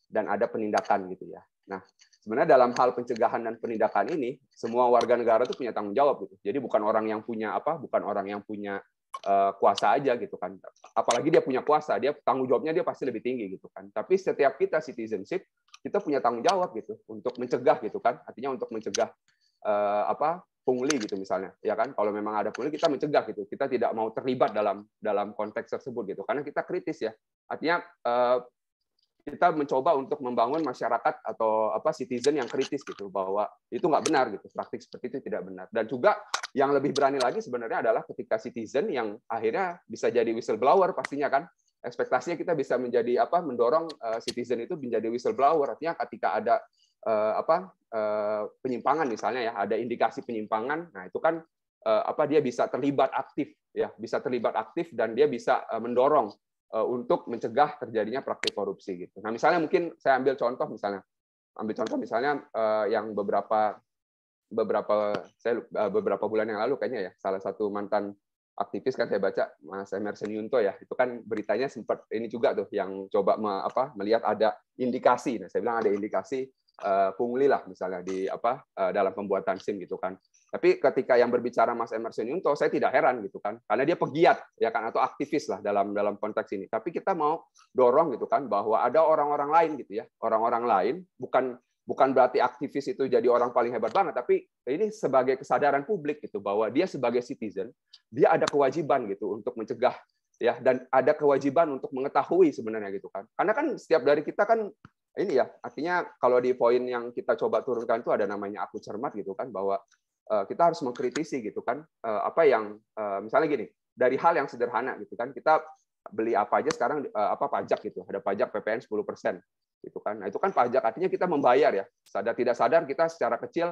dan ada penindakan gitu ya. Nah, sebenarnya dalam hal pencegahan dan penindakan ini semua warga negara itu punya tanggung jawab gitu. Jadi bukan orang yang punya kuasa aja gitu kan. Apalagi dia punya kuasa, dia tanggung jawabnya dia pasti lebih tinggi gitu kan. Tapi setiap kita citizenship, kita punya tanggung jawab gitu untuk mencegah gitu kan. Artinya untuk mencegah pungli gitu misalnya. Ya kan, kalau memang ada pungli kita mencegah gitu. Kita tidak mau terlibat dalam konteks tersebut gitu. Karena kita kritis ya. Artinya kita mencoba untuk membangun masyarakat atau citizen yang kritis gitu, bahwa itu nggak benar gitu, praktik seperti itu tidak benar. Dan juga yang lebih berani lagi sebenarnya adalah ketika citizen yang akhirnya bisa jadi whistleblower pastinya kan, ekspektasinya kita bisa menjadi mendorong citizen itu menjadi whistleblower. Artinya ketika ada penyimpangan misalnya ya, ada indikasi penyimpangan, nah itu kan dia bisa terlibat aktif ya, bisa terlibat aktif dan dia bisa mendorong untuk mencegah terjadinya praktik korupsi gitu. Nah, misalnya mungkin saya ambil contoh misalnya yang beberapa bulan yang lalu kayaknya ya, salah satu mantan aktivis kan saya baca, Mas Emerson Yunto ya, itu kan beritanya sempat ini juga tuh yang coba melihat ada indikasi. Nah, saya bilang ada indikasi pungli lah misalnya di dalam pembuatan SIM gitu kan. Tapi ketika yang berbicara Mas Emerson Yunto, saya tidak heran gitu kan, karena dia pegiat ya kan, atau aktivis lah dalam konteks ini. Tapi kita mau dorong gitu kan bahwa ada orang-orang lain gitu ya, orang-orang lain bukan berarti aktivis itu jadi orang paling hebat banget, tapi ini sebagai kesadaran publik gitu, bahwa dia sebagai citizen dia ada kewajiban gitu untuk mencegah ya, dan ada kewajiban untuk mengetahui sebenarnya gitu kan. Karena kan setiap dari kita kan ini ya, artinya kalau di poin yang kita coba turunkan itu ada namanya aku cermat gitu kan, bahwa kita harus mengkritisi gitu kan, misalnya gini, dari hal yang sederhana gitu kan, kita beli apa aja sekarang pajak gitu, ada pajak PPN 10% gitu kan. Nah, itu kan pajak, artinya kita membayar ya, sadar tidak sadar kita secara kecil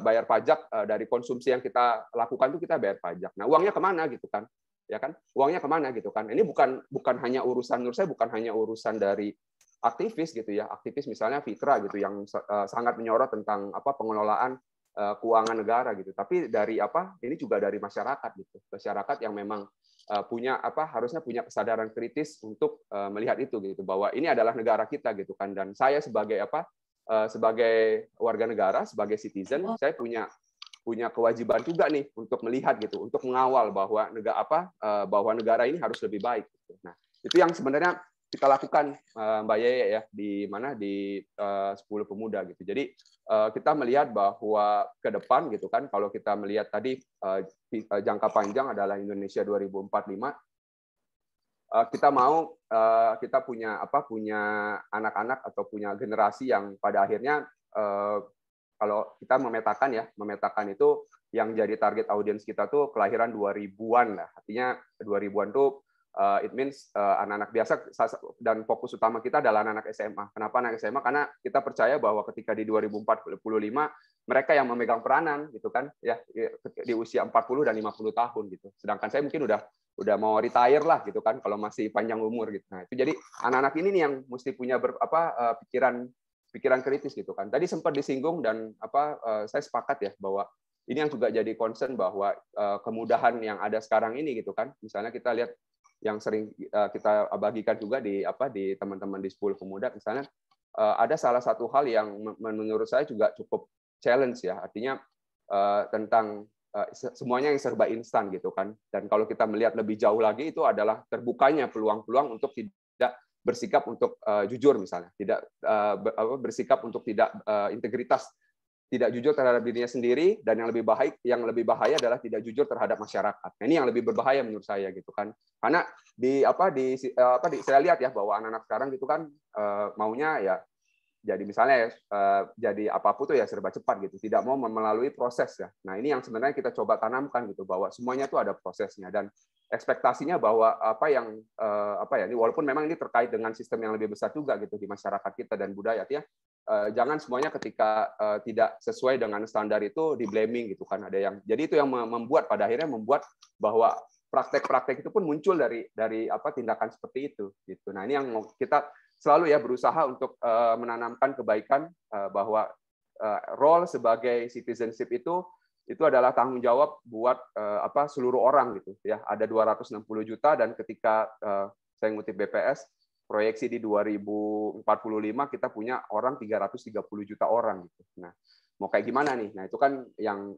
bayar pajak dari konsumsi yang kita lakukan itu kita bayar pajak. Nah, uangnya kemana gitu kan? Ya kan? Uangnya kemana gitu kan? Ini bukan hanya urusan, menurut saya bukan hanya urusan dari aktivis gitu ya, aktivis misalnya Fitra gitu yang sangat menyorot tentang pengelolaan keuangan negara gitu, tapi dari ini juga dari masyarakat gitu, masyarakat yang memang harusnya punya kesadaran kritis untuk melihat itu gitu, bahwa ini adalah negara kita gitu kan, dan saya sebagai sebagai warga negara, sebagai citizen, saya punya kewajiban juga nih untuk melihat gitu, untuk mengawal bahwa negara ini harus lebih baik gitu. Nah, itu yang sebenarnya kita lakukan Mbak Yeye ya, di 10 Pemuda gitu. Jadi kita melihat bahwa ke depan gitu kan, kalau kita melihat tadi jangka panjang adalah Indonesia 2045, kita punya anak-anak atau punya generasi yang pada akhirnya kalau kita memetakan itu yang jadi target audiens kita tuh kelahiran 2000-an lah. Artinya 2000-an tuh it means anak-anak biasa, dan fokus utama kita adalah anak-anak SMA. Kenapa anak SMA? Karena kita percaya bahwa ketika di 2045 mereka yang memegang peranan gitu kan ya, di usia 40 dan 50 tahun gitu. Sedangkan saya mungkin udah mau retire lah gitu kan kalau masih panjang umur gitu. Nah, itu jadi anak-anak ini nih yang mesti punya pikiran kritis gitu kan. Tadi sempat disinggung dan saya sepakat ya bahwa ini yang juga jadi concern, bahwa kemudahan yang ada sekarang ini gitu kan. Misalnya kita lihat yang sering kita bagikan juga di teman-teman di 10 Pemuda, misalnya ada salah satu hal yang menurut saya juga cukup challenge ya, artinya tentang semuanya yang serba instan gitu kan. Dan kalau kita melihat lebih jauh lagi itu adalah terbukanya peluang-peluang untuk tidak bersikap untuk jujur misalnya, tidak bersikap untuk tidak integritas, tidak jujur terhadap dirinya sendiri, dan yang lebih bahaya adalah tidak jujur terhadap masyarakat. Nah, ini yang lebih berbahaya menurut saya gitu kan. Karena saya lihat ya bahwa anak-anak sekarang gitu kan maunya ya jadi misalnya jadi apapun tuh ya serba cepat gitu, tidak mau melalui proses ya. Nah, ini yang sebenarnya kita coba tanamkan gitu, bahwa semuanya tuh ada prosesnya, dan ekspektasinya bahwa ini walaupun memang ini terkait dengan sistem yang lebih besar juga gitu di masyarakat kita dan budaya ya. Jangan semuanya ketika tidak sesuai dengan standar itu di blaming gitu kan, ada yang jadi itu yang membuat pada akhirnya membuat bahwa praktek-praktek itu pun muncul dari tindakan seperti itu gitu. Nah, ini yang mau kita selalu ya berusaha untuk menanamkan kebaikan, bahwa role sebagai citizenship itu adalah tanggung jawab buat seluruh orang gitu ya. Ada 260 juta, dan ketika saya ngutip BPS proyeksi di 2045 kita punya orang 330 juta orang gitu. Nah, mau kayak gimana nih? Nah, itu kan yang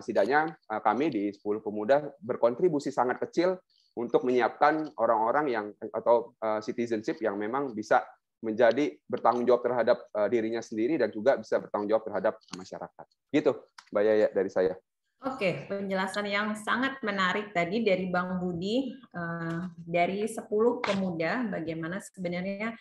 setidaknya kami di 10 Pemuda berkontribusi sangat kecil untuk menyiapkan orang-orang yang atau citizenship yang memang bisa menjadi bertanggung jawab terhadap dirinya sendiri dan juga bisa bertanggung jawab terhadap masyarakat. Gitu, Mbak Yaya dari saya. Oke, penjelasan yang sangat menarik tadi dari Bang Budi, dari 10 Pemuda, bagaimana sebenarnya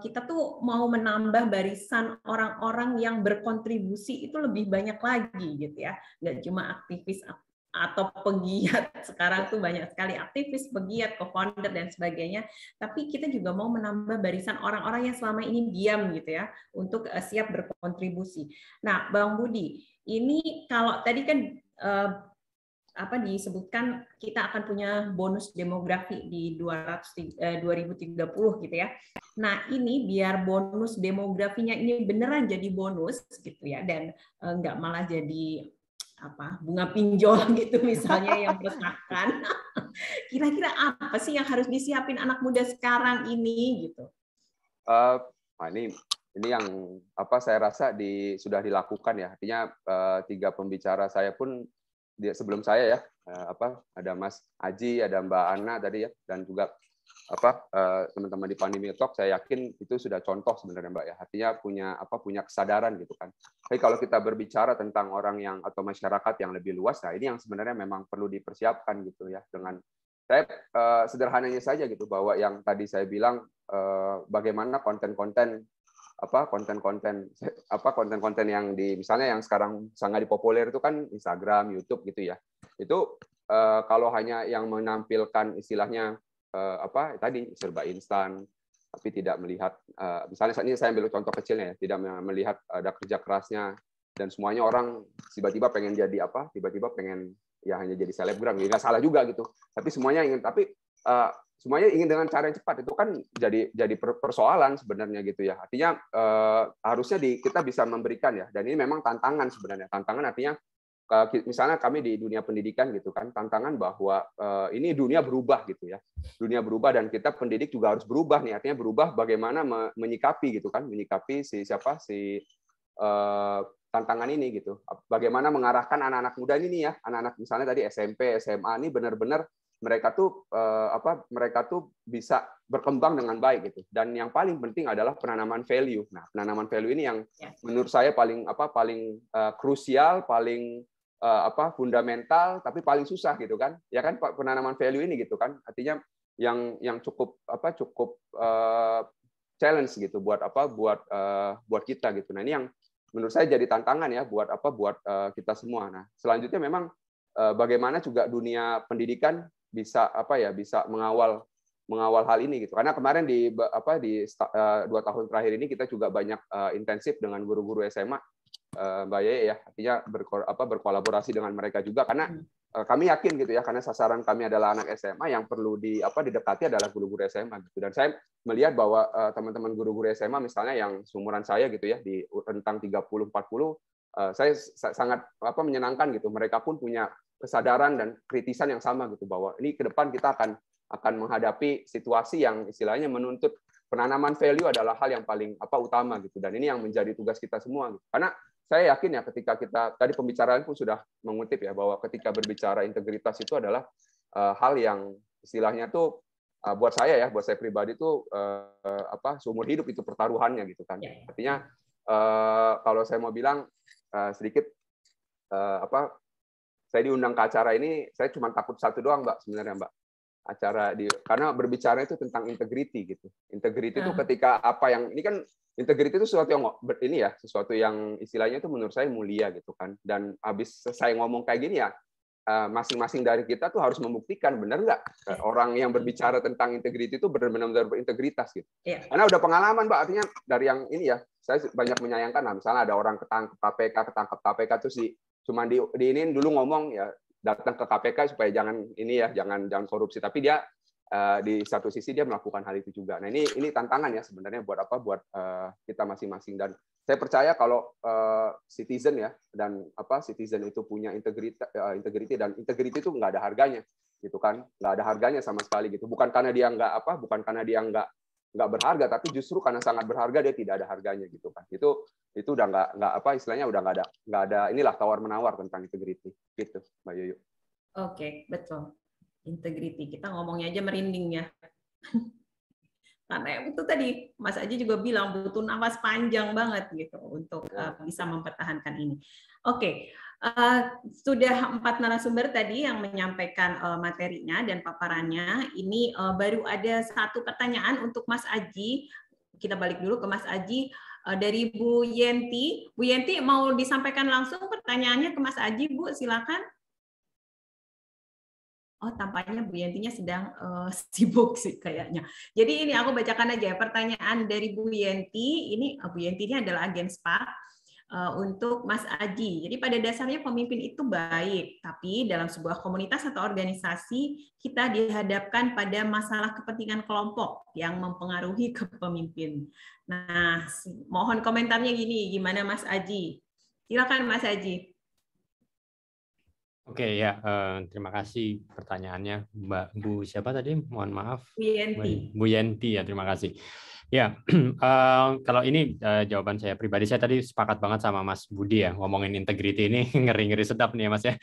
kita tuh mau menambah barisan orang-orang yang berkontribusi itu lebih banyak lagi gitu ya, nggak cuma aktivis atau pegiat. Sekarang tuh banyak sekali aktivis, pegiat, co-founder dan sebagainya, tapi kita juga mau menambah barisan orang-orang yang selama ini diam gitu ya, untuk siap berkontribusi. Nah, Bang Budi, ini kalau tadi kan disebutkan kita akan punya bonus demografi di 2030 gitu ya. Nah, ini biar bonus demografinya ini beneran jadi bonus gitu ya, dan nggak malah jadi bunga pinjol gitu misalnya yang meresahkan. Kira-kira apa sih yang harus disiapin anak muda sekarang ini gitu? Ini yang saya rasa sudah dilakukan ya. Artinya 3 pembicara saya pun sebelum saya ya, ada Mas Aji, ada Mbak Ana tadi ya, dan juga teman-teman di Pandemi Talk, saya yakin itu sudah contoh sebenarnya Mbak ya. Artinya punya kesadaran gitu kan. Tapi kalau kita berbicara tentang orang yang atau masyarakat yang lebih luas, nah ini yang sebenarnya memang perlu dipersiapkan gitu ya. Dengan saya sederhananya saja gitu, bahwa yang tadi saya bilang bagaimana konten-konten yang misalnya yang sekarang sangat dipopuler itu kan Instagram, YouTube gitu ya. Itu kalau hanya yang menampilkan istilahnya tadi serba instan, tapi tidak melihat misalnya ini saya ambil contoh kecilnya ya, tidak melihat ada kerja kerasnya, dan semuanya orang tiba-tiba pengen jadi tiba-tiba pengen ya hanya jadi selebgram, ya nggak salah juga gitu. Tapi semuanya ingin dengan cara yang cepat, itu kan jadi persoalan sebenarnya gitu ya. Artinya harusnya kita bisa memberikan ya, dan ini memang tantangan sebenarnya. Tantangan artinya misalnya kami di dunia pendidikan gitu kan, tantangan bahwa ini dunia berubah gitu ya. Dunia berubah dan kita pendidik juga harus berubah nih. Artinya berubah bagaimana menyikapi gitu kan, menyikapi tantangan ini gitu. Bagaimana mengarahkan anak-anak muda ini ya, anak-anak misalnya tadi SMP, SMA ini benar-benar mereka tuh bisa berkembang dengan baik gitu. Dan yang paling penting adalah penanaman value. Nah, penanaman value ini yang menurut saya paling krusial, paling fundamental, tapi paling susah gitu kan. Ya kan penanaman value ini gitu kan. Artinya yang cukup challenge gitu buat kita gitu. Nah, ini yang menurut saya jadi tantangan ya buat kita semua. Nah, selanjutnya memang bagaimana juga dunia pendidikan bisa mengawal hal ini gitu. Karena kemarin di 2 tahun terakhir ini kita juga banyak intensif dengan guru-guru SMA, Mbak Yeye ya, artinya berkolaborasi dengan mereka juga, karena kami yakin gitu ya, karena sasaran kami adalah anak SMA, yang perlu didekati adalah guru-guru SMA gitu. Dan saya melihat bahwa teman-teman guru-guru SMA misalnya yang seumuran saya gitu ya, di rentang 30-40, saya sangat menyenangkan gitu. Mereka pun punya kesadaran dan kritisan yang sama gitu, bahwa ini ke depan kita akan menghadapi situasi yang istilahnya menuntut penanaman value adalah hal yang paling utama gitu, dan ini yang menjadi tugas kita semua gitu. Karena saya yakin ya ketika kita tadi pembicaraan pun sudah mengutip ya bahwa ketika berbicara integritas itu adalah hal yang istilahnya tuh buat saya pribadi tuh seumur hidup itu pertaruhannya gitu kan. Artinya kalau saya mau bilang sedikit saya diundang ke acara ini, saya cuma takut satu doang, Mbak, sebenarnya, Mbak. Karena berbicara itu tentang integrity gitu. Integrity itu ketika ini kan integrity itu sesuatu yang sesuatu yang istilahnya itu menurut saya mulia gitu kan. Dan habis saya ngomong kayak gini ya, masing-masing dari kita tuh harus membuktikan benar nggak orang yang berbicara tentang integrity itu benar-benar berintegritas gitu. Karena udah pengalaman, Mbak, artinya dari yang ini ya, saya banyak menyayangkan misalnya ada orang ketangkep KPK terus cuma di ini dulu ngomong ya datang ke KPK supaya jangan korupsi, tapi dia di satu sisi dia melakukan hal itu juga. Nah, ini tantangan ya sebenarnya buat kita masing-masing, dan saya percaya kalau citizen ya dan citizen itu punya integrity dan integrity itu nggak ada harganya gitu kan, nggak ada harganya sama sekali gitu. Bukan karena dia nggak berharga, tapi justru karena sangat berharga dia tidak ada harganya gitu kan. Itu udah nggak istilahnya udah nggak ada inilah tawar menawar tentang integrity gitu, Mbak Yuyu. Oke, betul. Integrity kita ngomongnya aja merinding ya. Karena itu tadi Mas Aji juga bilang butuh nafas panjang banget gitu untuk bisa mempertahankan ini. Oke, sudah 4 narasumber tadi yang menyampaikan materinya dan paparannya. Ini baru ada 1 pertanyaan untuk Mas Aji. Kita balik dulu ke Mas Aji dari Bu Yenti. Bu Yenti mau disampaikan langsung pertanyaannya ke Mas Aji, Bu, silakan. Oh, tampaknya Bu Yentinya sedang sibuk sih kayaknya. Jadi ini aku bacakan aja pertanyaan dari Bu Yenti. Ini Bu Yenti ini adalah agen SPAK untuk Mas Aji. Jadi pada dasarnya pemimpin itu baik, tapi dalam sebuah komunitas atau organisasi kita dihadapkan pada masalah kepentingan kelompok yang mempengaruhi kepemimpinan. Nah, mohon komentarnya gimana Mas Aji? Silakan Mas Aji. Oke ya, terima kasih pertanyaannya, Bu siapa tadi? Mohon maaf. Bu Yenti ya, terima kasih. Ya, kalau ini jawaban saya pribadi, saya tadi sepakat banget sama Mas Budi ya, ngomongin integrity ini ngeri-ngeri sedap nih ya Mas ya.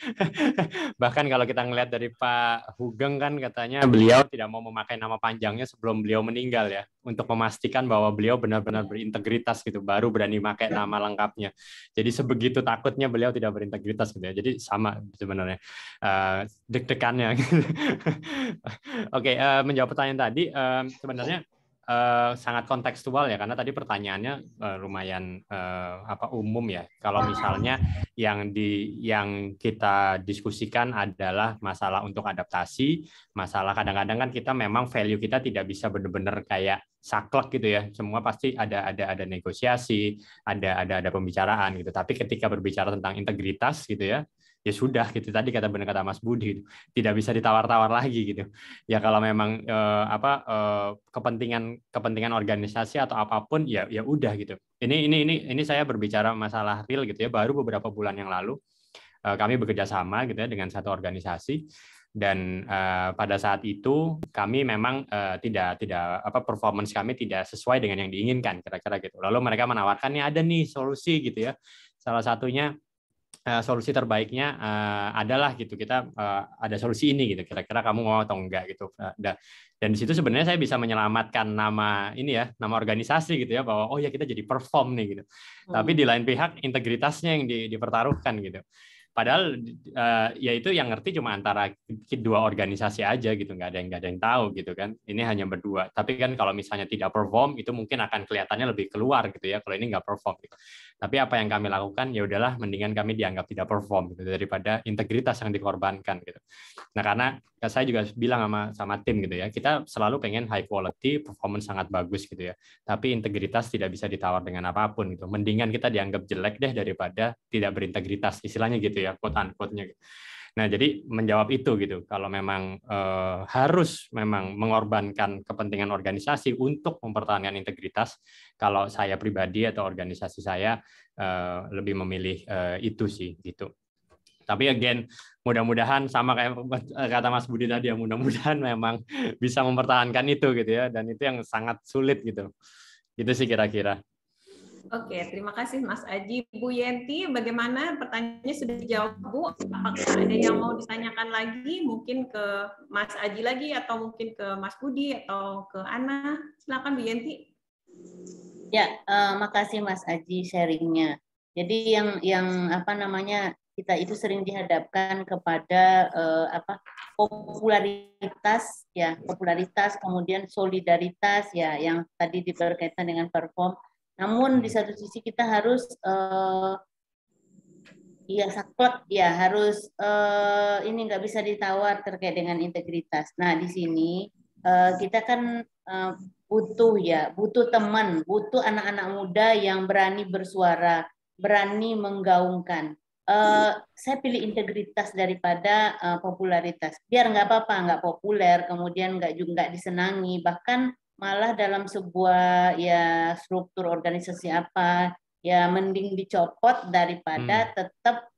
Bahkan kalau kita ngelihat dari Pak Hugeng kan katanya beliau tidak mau memakai nama panjangnya sebelum beliau meninggal ya, untuk memastikan bahwa beliau benar-benar berintegritas gitu, baru berani pakai nama lengkapnya. Jadi sebegitu takutnya beliau tidak berintegritas gitu ya. Jadi sama sebenarnya deg-degannya. Oke, menjawab pertanyaan tadi sebenarnya sangat kontekstual ya, karena tadi pertanyaannya lumayan umum ya. Kalau misalnya yang kita diskusikan adalah masalah untuk adaptasi, masalah kadang-kadang kan kita memang value kita tidak bisa benar-benar kayak saklek gitu ya. Semua pasti ada negosiasi, ada pembicaraan gitu. Tapi ketika berbicara tentang integritas gitu ya sudah gitu, tadi benar kata Mas Budi, tidak bisa ditawar-tawar lagi gitu. Ya kalau memang kepentingan organisasi atau apapun ya udah gitu. Ini saya berbicara masalah real gitu ya. Baru beberapa bulan yang lalu kami bekerja sama gitu ya dengan satu organisasi, dan pada saat itu kami memang tidak performance kami tidak sesuai dengan yang diinginkan kira-kira gitu. Lalu mereka menawarkan nih ada nih solusi gitu ya. Salah satunya solusi terbaiknya adalah gitu, kita ada solusi ini gitu, kira-kira kamu mau atau enggak gitu. Dan di situ sebenarnya saya bisa menyelamatkan nama organisasi gitu ya, bahwa oh ya kita jadi perform nih gitu. Tapi di lain pihak integritasnya yang dipertaruhkan gitu. Padahal ya itu yang ngerti cuma antara dua organisasi aja gitu, nggak ada yang tahu gitu kan. Ini hanya berdua. Tapi kan kalau misalnya tidak perform itu mungkin akan kelihatannya lebih keluar gitu ya. Kalau ini nggak perform gitu. Tapi apa yang kami lakukan ya udahlah, mendingan kami dianggap tidak perform gitu daripada integritas yang dikorbankan gitu. Nah, karena saya juga bilang sama tim gitu ya, kita selalu pengen high quality, performance sangat bagus gitu ya. Tapi integritas tidak bisa ditawar dengan apapun gitu. Mendingan kita dianggap jelek deh daripada tidak berintegritas, istilahnya gitu ya, quote unquote-nya gitu. Nah, jadi menjawab itu gitu, kalau memang harus memang mengorbankan kepentingan organisasi untuk mempertahankan integritas, kalau saya pribadi atau organisasi saya lebih memilih itu sih gitu. Tapi again, mudah-mudahan sama kayak kata Mas Budi tadi ya, mudah-mudahan memang bisa mempertahankan itu gitu ya, dan itu yang sangat sulit gitu. Itu sih kira-kira. Oke, terima kasih Mas Aji. Bu Yenti, bagaimana pertanyaannya sudah dijawab Bu? Apakah ada yang mau ditanyakan lagi? Mungkin ke Mas Aji lagi atau mungkin ke Mas Budi atau ke Ana? Silakan Bu Yenti. Ya, makasih Mas Aji sharingnya. Jadi yang apa namanya, kita itu sering dihadapkan kepada popularitas ya, popularitas, kemudian solidaritas ya, yang tadi berkaitan dengan perform. Namun di satu sisi kita harus ya saklek ya, harus ini nggak bisa ditawar terkait dengan integritas. Nah di sini kita kan butuh teman, butuh anak-anak muda yang berani bersuara, berani menggaungkan. Saya pilih integritas daripada popularitas. Biar nggak apa-apa, nggak populer, kemudian nggak disenangi, bahkan malah dalam sebuah ya struktur organisasi apa ya mending dicopot daripada tetap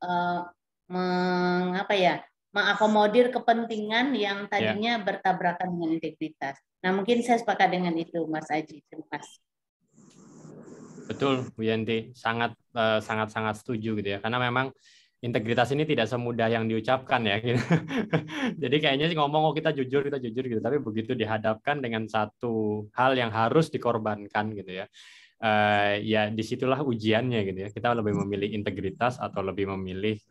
mengakomodir kepentingan yang tadinya bertabrakan dengan integritas. Nah, mungkin saya sepakat dengan itu, Mas Aji. Terima kasih. Betul, Bu Yanti, sangat setuju gitu ya, karena memang integritas ini tidak semudah yang diucapkan ya. Gitu. Jadi kayaknya sih ngomong kita jujur gitu, tapi begitu dihadapkan dengan satu hal yang harus dikorbankan gitu ya. Ya disitulah ujiannya gitu ya. Kita lebih memilih integritas atau lebih memilih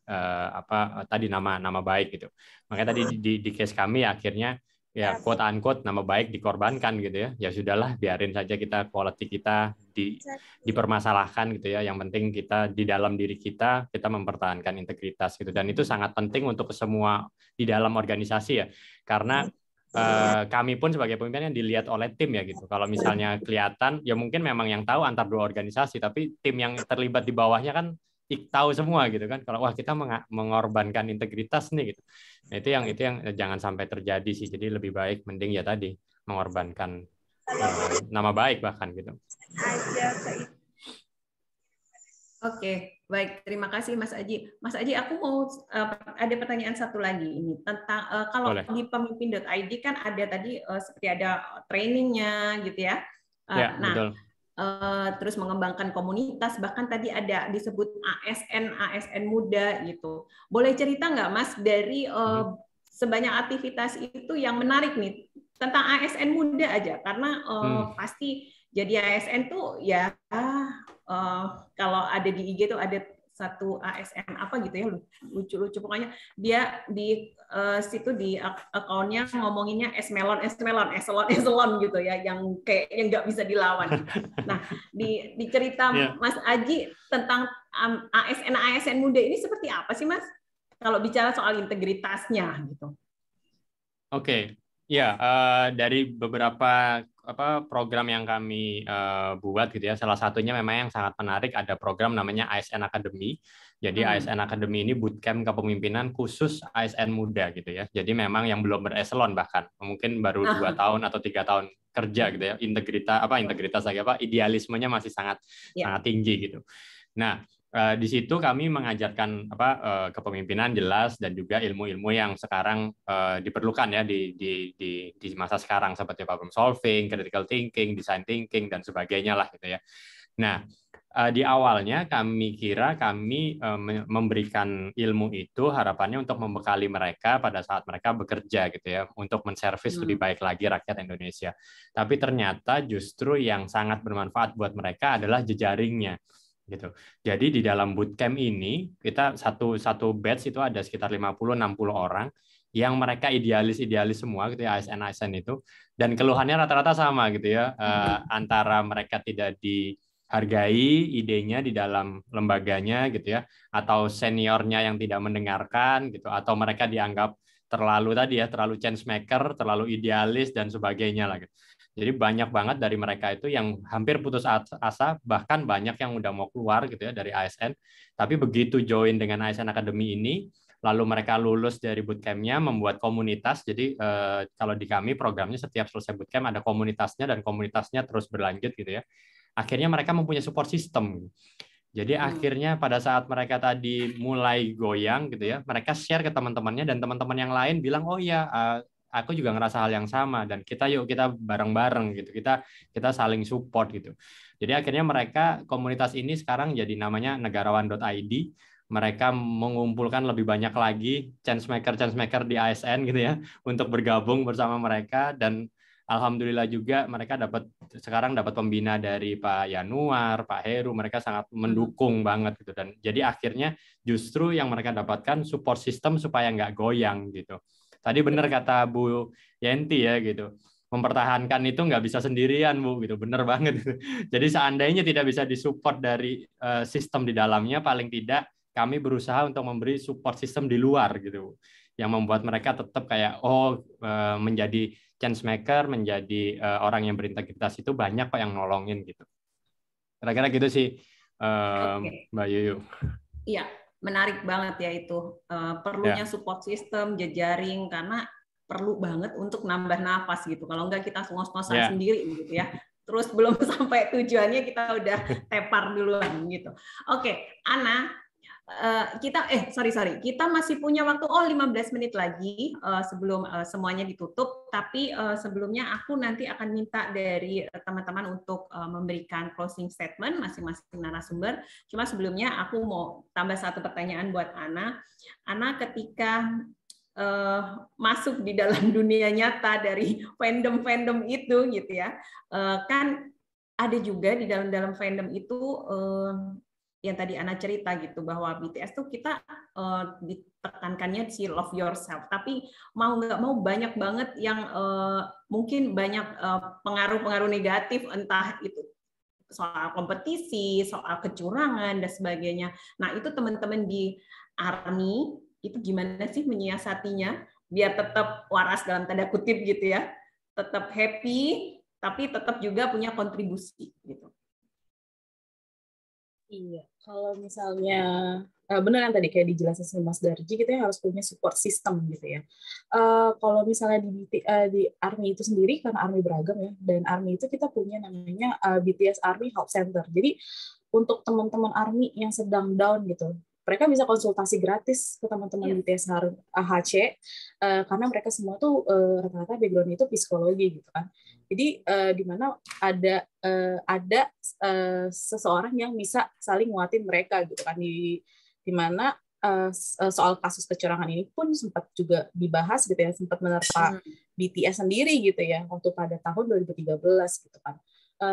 tadi nama baik gitu. Makanya tadi di case kami akhirnya ya quote unquote nama baik dikorbankan gitu ya. Ya sudahlah, biarin saja kita quality kita dipermasalahkan gitu ya. Yang penting kita di dalam diri kita mempertahankan integritas gitu, dan itu sangat penting untuk semua di dalam organisasi ya. Karena kami pun sebagai pemimpin yang dilihat oleh tim ya gitu. Kalau misalnya kelihatan ya mungkin memang yang tahu antar dua organisasi, tapi tim yang terlibat di bawahnya kan tahu semua gitu kan. Kalau wah kita mengorbankan integritas nih gitu. Nah, itu yang jangan sampai terjadi sih. Jadi lebih baik mending ya tadi mengorbankan nama baik bahkan gitu. Oke, baik. Terima kasih Mas Aji. Mas Aji, aku mau ada pertanyaan satu lagi ini tentang kalau Boleh. di pemimpin.id kan ada tadi seperti ada trainingnya gitu ya. Ya, nah, betul. Terus mengembangkan komunitas, bahkan tadi ada disebut ASN muda gitu. Boleh cerita nggak Mas dari sebanyak aktivitas itu yang menarik nih tentang ASN muda aja, karena pasti jadi ASN tuh ya kalau ada di IG tuh ada satu ASN apa gitu ya, lucu-lucu pokoknya dia di situ di akunnya ngomonginnya eselon gitu ya, yang kayak yang nggak bisa dilawan. Nah di cerita Mas Aji tentang ASN muda ini seperti apa sih Mas kalau bicara soal integritasnya gitu? Oke. Ya, dari beberapa program yang kami buat gitu ya, salah satunya memang yang sangat menarik, ada program namanya ASN Academy. Jadi ASN Academy ini bootcamp kepemimpinan khusus ASN muda gitu ya. Jadi memang yang belum bereselon, bahkan mungkin baru 2 tahun atau 3 tahun kerja gitu ya. Idealismenya masih sangat tinggi gitu. Nah, di situ kami mengajarkan kepemimpinan jelas, dan juga ilmu-ilmu yang sekarang diperlukan ya di masa sekarang, seperti problem solving, critical thinking, design thinking, dan sebagainya lah gitu ya. Nah, di awalnya kami memberikan ilmu itu harapannya untuk membekali mereka pada saat mereka bekerja gitu ya, untuk menservis lebih baik lagi rakyat Indonesia. Tapi ternyata justru yang sangat bermanfaat buat mereka adalah jejaringnya. Gitu. Jadi di dalam bootcamp ini kita satu batch itu ada sekitar 50-60 orang yang mereka idealis semua gitu ya, ASN itu, dan keluhannya rata-rata sama gitu ya, antara mereka tidak dihargai idenya di dalam lembaganya gitu ya, atau seniornya yang tidak mendengarkan gitu, atau mereka dianggap terlalu change maker, terlalu idealis dan sebagainya lah gitu. Jadi banyak banget dari mereka itu yang hampir putus asa, bahkan banyak yang udah mau keluar gitu ya dari ASN. Tapi begitu join dengan ASN Academy ini, lalu mereka lulus dari bootcamp-nya, membuat komunitas. Jadi kalau di kami programnya setiap selesai bootcamp ada komunitasnya, dan komunitasnya terus berlanjut gitu ya. Akhirnya mereka mempunyai support system. Jadi akhirnya pada saat mereka tadi mulai goyang gitu ya, mereka share ke teman-temannya, dan teman-teman yang lain bilang, oh ya aku juga ngerasa hal yang sama, dan kita bareng-bareng gitu, kita saling support gitu. Jadi akhirnya mereka, komunitas ini sekarang jadi namanya negarawan.id. Mereka mengumpulkan lebih banyak lagi changemaker di ASN gitu ya, untuk bergabung bersama mereka, dan alhamdulillah juga mereka sekarang dapat pembina dari Pak Yanuar, Pak Heru, mereka sangat mendukung banget gitu, dan jadi akhirnya justru yang mereka dapatkan support system supaya nggak goyang gitu. Tadi benar kata Bu Yenti ya gitu, mempertahankan itu nggak bisa sendirian Bu gitu, benar banget. Jadi seandainya tidak bisa disupport dari sistem di dalamnya, paling tidak kami berusaha untuk memberi support system di luar gitu, yang membuat mereka tetap kayak menjadi changemaker, menjadi orang yang berintegritas itu banyak kok yang nolongin gitu. Kira-kira gitu sih, Mbak Yuyu. Iya, menarik banget ya itu. Perlunya support system, jejaring, karena perlu banget untuk nambah nafas gitu. Kalau enggak kita ngos-ngosan sendiri gitu ya. Terus belum sampai tujuannya kita udah tepar duluan gitu. Oke, Ana, kita masih punya waktu 15 menit lagi sebelum semuanya ditutup, tapi sebelumnya aku nanti akan minta dari teman-teman untuk memberikan closing statement masing-masing narasumber. Cuma sebelumnya aku mau tambah satu pertanyaan buat Ana. Ana, ketika masuk di dalam dunia nyata dari fandom itu gitu ya, kan ada juga di dalam fandom itu yang tadi Ana cerita gitu, bahwa BTS tuh kita ditekankannya si love yourself, tapi mau nggak mau banyak banget yang mungkin banyak pengaruh-pengaruh negatif, entah itu soal kompetisi, soal kecurangan dan sebagainya. Nah itu teman-teman di ARMY itu gimana sih menyiasatinya biar tetap waras dalam tanda kutip gitu ya, tetap happy tapi tetap juga punya kontribusi gitu. Iya, kalau misalnya benar yang tadi kayak dijelasin sama Mas Darji, kita harus punya support system gitu ya. Kalau misalnya di ARMY itu sendiri, karena ARMY beragam ya, dan ARMY itu kita punya namanya BTS ARMY Help Center. Jadi untuk teman-teman ARMY yang sedang down gitu, mereka bisa konsultasi gratis ke teman-teman BTS HC, karena mereka semua tuh rata-rata background itu psikologi gitu kan. Jadi di mana ada seseorang yang bisa saling nguatin mereka gitu kan, di mana soal kasus kecurangan ini pun sempat juga dibahas gitu ya, sempat menerpa BTS sendiri gitu ya waktu pada tahun 2013 gitu kan.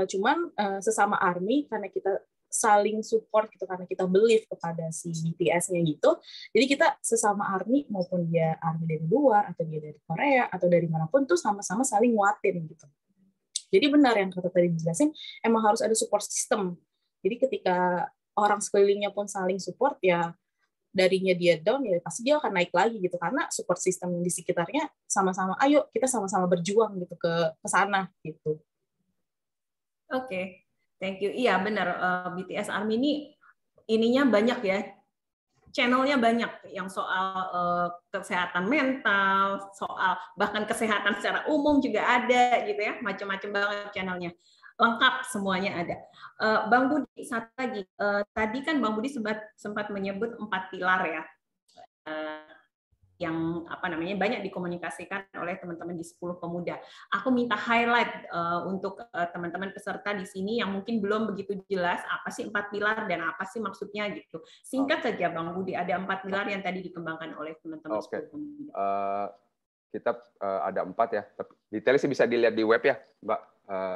Cuman sesama ARMY, karena kita saling support gitu, karena kita believe kepada si BTS-nya gitu. Jadi kita sesama ARMY, maupun dia ARMY dari luar atau dia dari Korea atau dari manapun tuh sama-sama saling nguatin gitu. Jadi benar yang kata tadi dijelasin, emang harus ada support system. Jadi ketika orang sekelilingnya pun saling support, ya darinya dia down ya pasti dia akan naik lagi gitu, karena support system di sekitarnya sama-sama, ayo kita sama-sama berjuang gitu ke sana gitu. Oke. Thank you. Iya benar, BTS ARMY ini ininya banyak ya, channelnya banyak yang soal kesehatan mental, soal bahkan kesehatan secara umum juga ada gitu ya, macam-macam banget channelnya, lengkap semuanya ada. Bang Budi, satu lagi, tadi kan Bang Budi sempat menyebut 4 pilar ya, yang banyak dikomunikasikan oleh teman-teman di 10 Pemuda. Aku minta highlight untuk teman-teman peserta di sini yang mungkin belum begitu jelas apa sih 4 pilar dan apa sih maksudnya gitu. Singkat saja Bang Budi, ada 4 pilar yang tadi dikembangkan oleh teman-teman 10 Pemuda. Kita ada 4 ya. Detailnya sih bisa dilihat di web ya,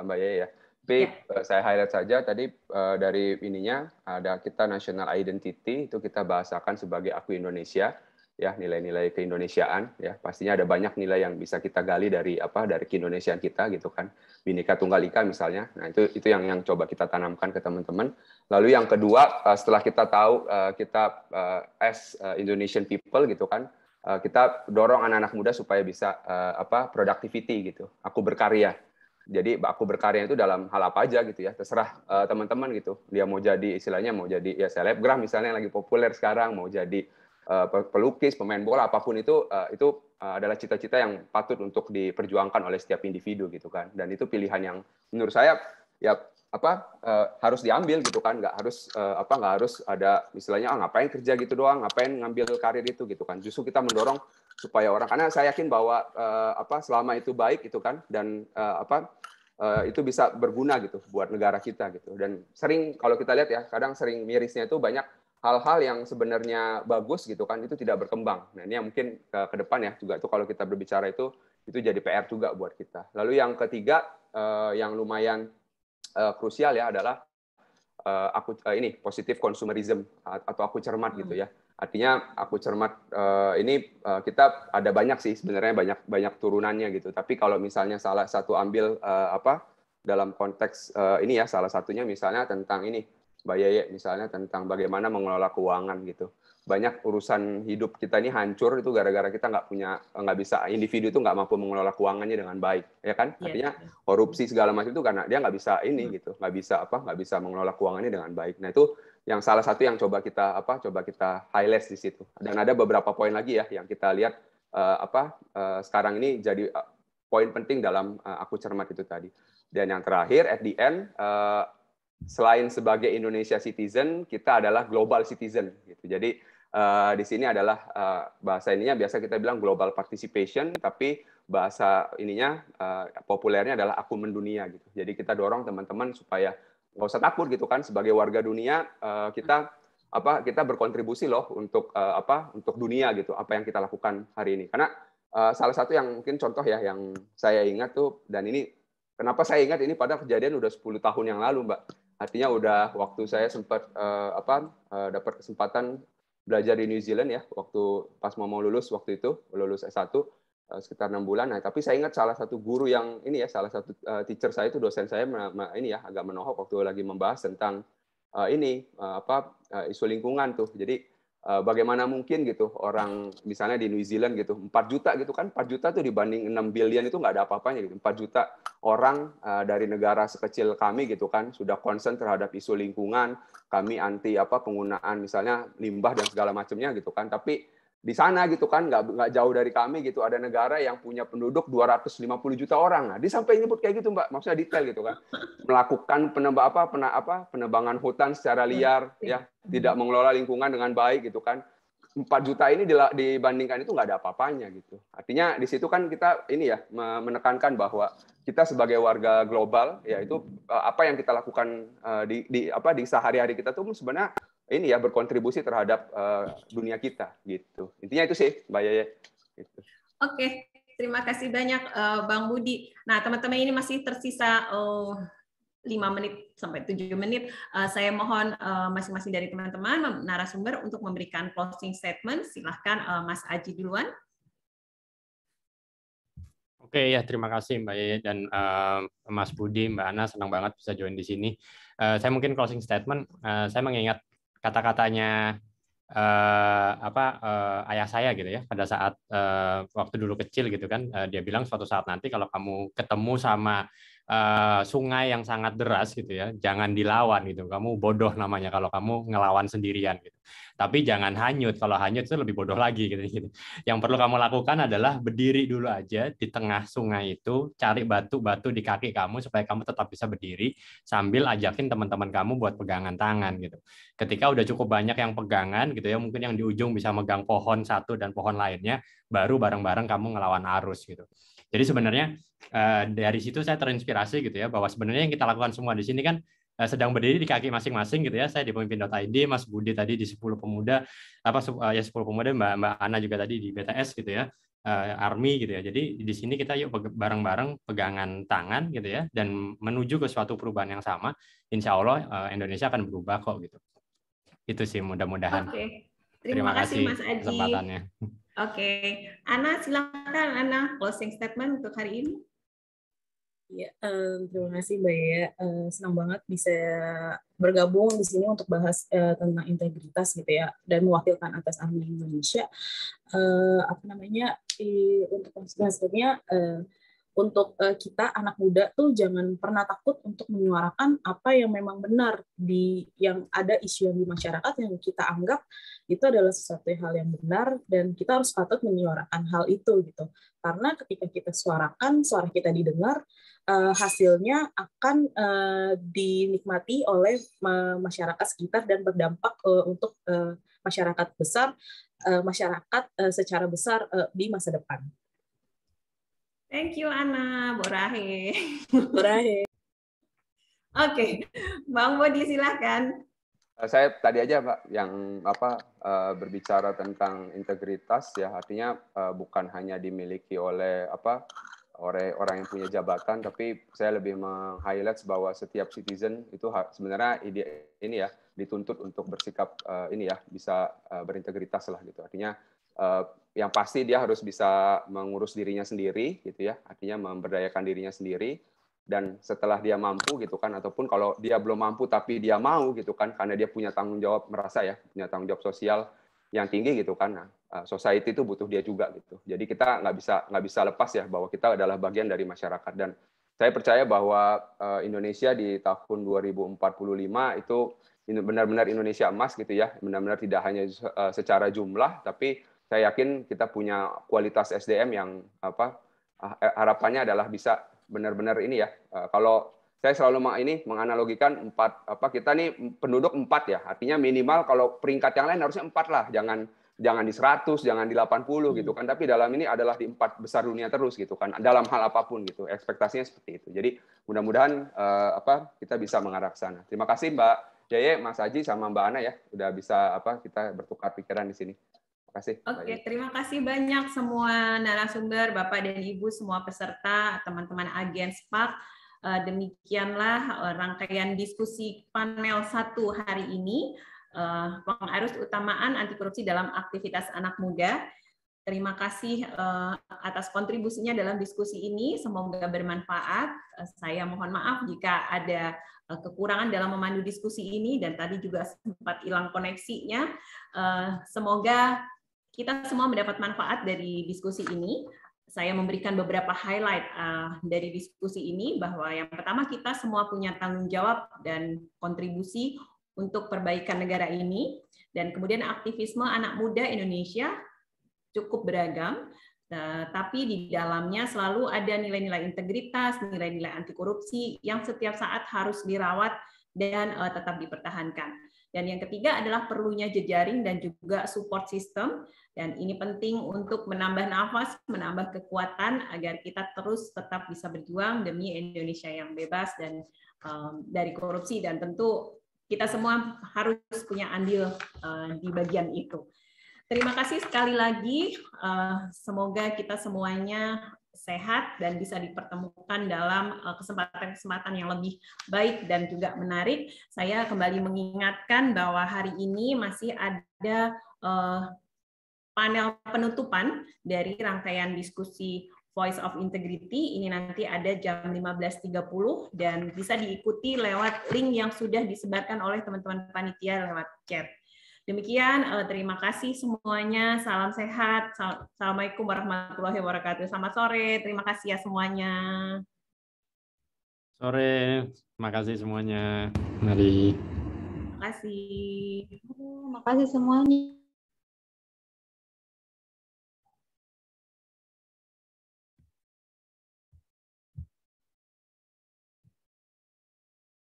Mbak Yaya ya. Tapi saya highlight saja tadi dari ininya ada kita National Identity, itu kita bahasakan sebagai Aku Indonesia. Ya, nilai-nilai keindonesiaan ya, pastinya ada banyak nilai yang bisa kita gali dari keindonesiaan kita gitu kan, Bhinneka Tunggal Ika misalnya. Nah itu yang coba kita tanamkan ke teman-teman. Lalu yang kedua, setelah kita tahu kita as Indonesian people gitu kan, kita dorong anak-anak muda supaya bisa productivity gitu, aku berkarya. Jadi aku berkarya itu dalam hal apa aja gitu ya, terserah teman-teman gitu, dia mau jadi istilahnya mau jadi ya selebgram misalnya yang lagi populer sekarang, mau jadi pelukis, pemain bola, apapun itu adalah cita-cita yang patut untuk diperjuangkan oleh setiap individu gitu kan. Dan itu pilihan yang menurut saya ya harus diambil gitu kan, nggak harus ada istilahnya ngapain kerja gitu doang, ngapain ngambil karir itu gitu kan. Justru kita mendorong supaya orang, karena saya yakin bahwa selama itu baik itu kan, dan itu bisa berguna gitu buat negara kita gitu. Dan sering kalau kita lihat ya, kadang sering mirisnya itu banyak hal-hal yang sebenarnya bagus gitu kan, itu tidak berkembang. Nah ini yang mungkin ke depan ya juga itu kalau kita berbicara itu jadi PR juga buat kita. Lalu yang ketiga yang lumayan krusial ya adalah ini positive consumerism atau aku cermat gitu ya. Artinya aku cermat ini kita ada banyak sih sebenarnya banyak turunannya gitu. Tapi kalau misalnya salah satu ambil dalam konteks ini ya, salah satunya misalnya tentang ini Mbak Yeye, misalnya tentang bagaimana mengelola keuangan gitu. Banyak urusan hidup kita ini hancur itu gara-gara kita nggak bisa, individu itu nggak mampu mengelola keuangannya dengan baik, ya kan? Artinya korupsi segala macam itu karena dia nggak bisa ini gitu, nggak bisa mengelola keuangannya dengan baik. Nah itu yang salah satu yang coba kita highlight di situ. Dan ada beberapa poin lagi ya yang kita lihat sekarang ini jadi poin penting dalam aku cermat itu tadi. Dan yang terakhir at the end selain sebagai Indonesia citizen, kita adalah global citizen gitu. Jadi di sini adalah bahasa ininya biasa kita bilang global participation, tapi bahasa ininya populernya adalah aku mendunia gitu. Jadi kita dorong teman-teman supaya nggak usah takut gitu kan, sebagai warga dunia kita berkontribusi loh untuk dunia gitu, apa yang kita lakukan hari ini. Karena salah satu yang mungkin contoh ya yang saya ingat tuh, dan ini kenapa saya ingat ini pada kejadian udah 10 tahun yang lalu, Mbak. Artinya udah waktu saya sempat dapat kesempatan belajar di New Zealand ya, waktu pas mau lulus waktu itu, lulus S1 sekitar 6 bulan. Nah, tapi saya ingat salah satu guru yang ini ya, salah satu teacher saya itu, dosen saya ini ya agak menohok waktu lagi membahas tentang isu lingkungan tuh. Jadi bagaimana mungkin gitu orang misalnya di New Zealand gitu 4 juta gitu kan, 4 juta tuh dibanding 6 billion itu nggak ada apa-apanya gitu. 4 juta orang dari negara sekecil kami gitu kan sudah concern terhadap isu lingkungan, kami anti penggunaan misalnya limbah dan segala macamnya gitu kan. Tapi di sana gitu kan nggak jauh dari kami gitu ada negara yang punya penduduk 250 juta orang. Nah, dia sampai nyebut kayak gitu, Mbak. Maksudnya detail gitu kan. Melakukan penebangan hutan secara liar ya, tidak mengelola lingkungan dengan baik gitu kan. 4 juta ini dibandingkan itu nggak ada apa-apanya gitu. Artinya di situ kan kita ini ya menekankan bahwa kita sebagai warga global ya itu apa yang kita lakukan di sehari-hari kita tuh sebenarnya ini ya berkontribusi terhadap dunia kita gitu. Intinya itu sih, Mbak Yeye. Gitu. Oke, terima kasih banyak Bang Budi. Nah, teman-teman ini masih tersisa 5 menit sampai 7 menit. Saya mohon masing-masing dari teman-teman narasumber untuk memberikan closing statement. Silahkan Mas Aji duluan. Oke ya, terima kasih Mbak Yeye dan Mas Budi, Mbak Ana, senang banget bisa join di sini. Saya mungkin closing statement, saya mengingat kata-katanya ayah saya gitu ya pada saat waktu dulu kecil gitu kan, dia bilang suatu saat nanti kalau kamu ketemu sama sungai yang sangat deras gitu ya, jangan dilawan gitu, kamu bodoh namanya kalau kamu ngelawan sendirian gitu. Tapi jangan hanyut, kalau hanyut itu lebih bodoh lagi gitu. Yang perlu kamu lakukan adalah berdiri dulu aja di tengah sungai itu, cari batu-batu di kaki kamu supaya kamu tetap bisa berdiri sambil ajakin teman-teman kamu buat pegangan tangan gitu. Ketika udah cukup banyak yang pegangan gitu ya, mungkin yang di ujung bisa megang pohon satu dan pohon lainnya, baru bareng-bareng kamu ngelawan arus gitu. Jadi sebenarnya dari situ saya terinspirasi gitu ya, bahwa sebenarnya yang kita lakukan semua di sini kan sedang berdiri di kaki masing-masing gitu ya. Saya di pemimpin.id, Mas Budi tadi di 10 pemuda, 10 pemuda, Mbak Ana juga tadi di BTS gitu ya, Army gitu ya. Jadi di sini kita yuk bareng-bareng pegangan tangan gitu ya, dan menuju ke suatu perubahan yang sama. Insya Allah Indonesia akan berubah kok gitu. Itu sih mudah-mudahan. Oke. Terima kasih Mas Aji. Kesempatannya. Oke, Ana silakan Ana closing statement untuk hari ini. Ya, terima kasih Mbak ya. Senang banget bisa bergabung di sini untuk bahas tentang integritas gitu ya, dan mewakilkan atas Army Indonesia. Untuk selanjutnya untuk kita anak muda tuh jangan pernah takut untuk menyuarakan apa yang memang benar yang ada isu yang di masyarakat yang kita anggap itu adalah sesuatu hal yang benar, dan kita harus patut menyuarakan hal itu gitu. Karena ketika kita suarakan, suara kita didengar, hasilnya akan dinikmati oleh masyarakat sekitar dan berdampak untuk masyarakat besar masyarakat secara besar di masa depan. Thank you Ana, Borahe. Borahe. Oke, Bang Bodi silahkan. Saya tadi aja Pak yang berbicara tentang integritas ya, artinya bukan hanya dimiliki oleh orang yang punya jabatan, tapi saya lebih meng-highlight bahwa setiap citizen itu sebenarnya ini ya dituntut untuk bersikap bisa berintegritas lah gitu. Artinya yang pasti dia harus bisa mengurus dirinya sendiri gitu ya, artinya memberdayakan dirinya sendiri. Dan setelah dia mampu gitu kan, ataupun kalau dia belum mampu tapi dia mau gitu kan, karena dia punya tanggung jawab, merasa ya punya tanggung jawab sosial yang tinggi gitu kan. Nah, society itu butuh dia juga gitu. Jadi kita nggak bisa lepas ya bahwa kita adalah bagian dari masyarakat. Dan saya percaya bahwa Indonesia di tahun 2045 itu benar-benar Indonesia emas gitu ya, benar-benar tidak hanya secara jumlah, tapi saya yakin kita punya kualitas SDM yang harapannya adalah bisa benar-benar ini ya. Kalau saya selalu menganalogikan kita nih penduduk 4 ya. Artinya minimal kalau peringkat yang lain harusnya 4 lah. Jangan di 100, jangan di 80 gitu kan. Tapi dalam ini adalah di 4 besar dunia terus gitu kan. Dalam hal apapun gitu. Ekspektasinya seperti itu. Jadi mudah-mudahan kita bisa mengarah ke sana. Terima kasih Mbak Yeye, Mas Aji sama Mbak Ana ya. Udah bisa kita bertukar pikiran di sini. Oke, terima kasih banyak semua narasumber, Bapak dan Ibu, semua peserta, teman-teman agen SPAK. Demikianlah rangkaian diskusi panel 1 hari ini, pengarus utamaan anti korupsi dalam aktivitas anak muda. Terima kasih atas kontribusinya dalam diskusi ini, semoga bermanfaat. Saya mohon maaf jika ada kekurangan dalam memandu diskusi ini, dan tadi juga sempat hilang koneksinya. Semoga kita semua mendapat manfaat dari diskusi ini. Saya memberikan beberapa highlight dari diskusi ini, bahwa yang pertama kita semua punya tanggung jawab dan kontribusi untuk perbaikan negara ini, dan kemudian aktivisme anak muda Indonesia cukup beragam, tapi di dalamnya selalu ada nilai-nilai integritas, nilai-nilai anti korupsi yang setiap saat harus dirawat dan tetap dipertahankan. Dan yang ketiga adalah perlunya jejaring dan juga support system, dan ini penting untuk menambah nafas, menambah kekuatan agar kita terus tetap bisa berjuang demi Indonesia yang bebas dan dari korupsi, dan tentu kita semua harus punya andil di bagian itu. Terima kasih sekali lagi, semoga kita semuanya sehat dan bisa dipertemukan dalam kesempatan-kesempatan yang lebih baik dan juga menarik. Saya kembali mengingatkan bahwa hari ini masih ada panel penutupan dari rangkaian diskusi Voice of Integrity. Ini nanti ada jam 15.30 dan bisa diikuti lewat link yang sudah disebarkan oleh teman-teman panitia lewat chat. Demikian, terima kasih semuanya. Salam sehat. Assalamualaikum warahmatullahi wabarakatuh. Selamat sore. Terima kasih ya semuanya. Sore. Terima kasih semuanya. Mari. Terima kasih. Terima kasih semuanya.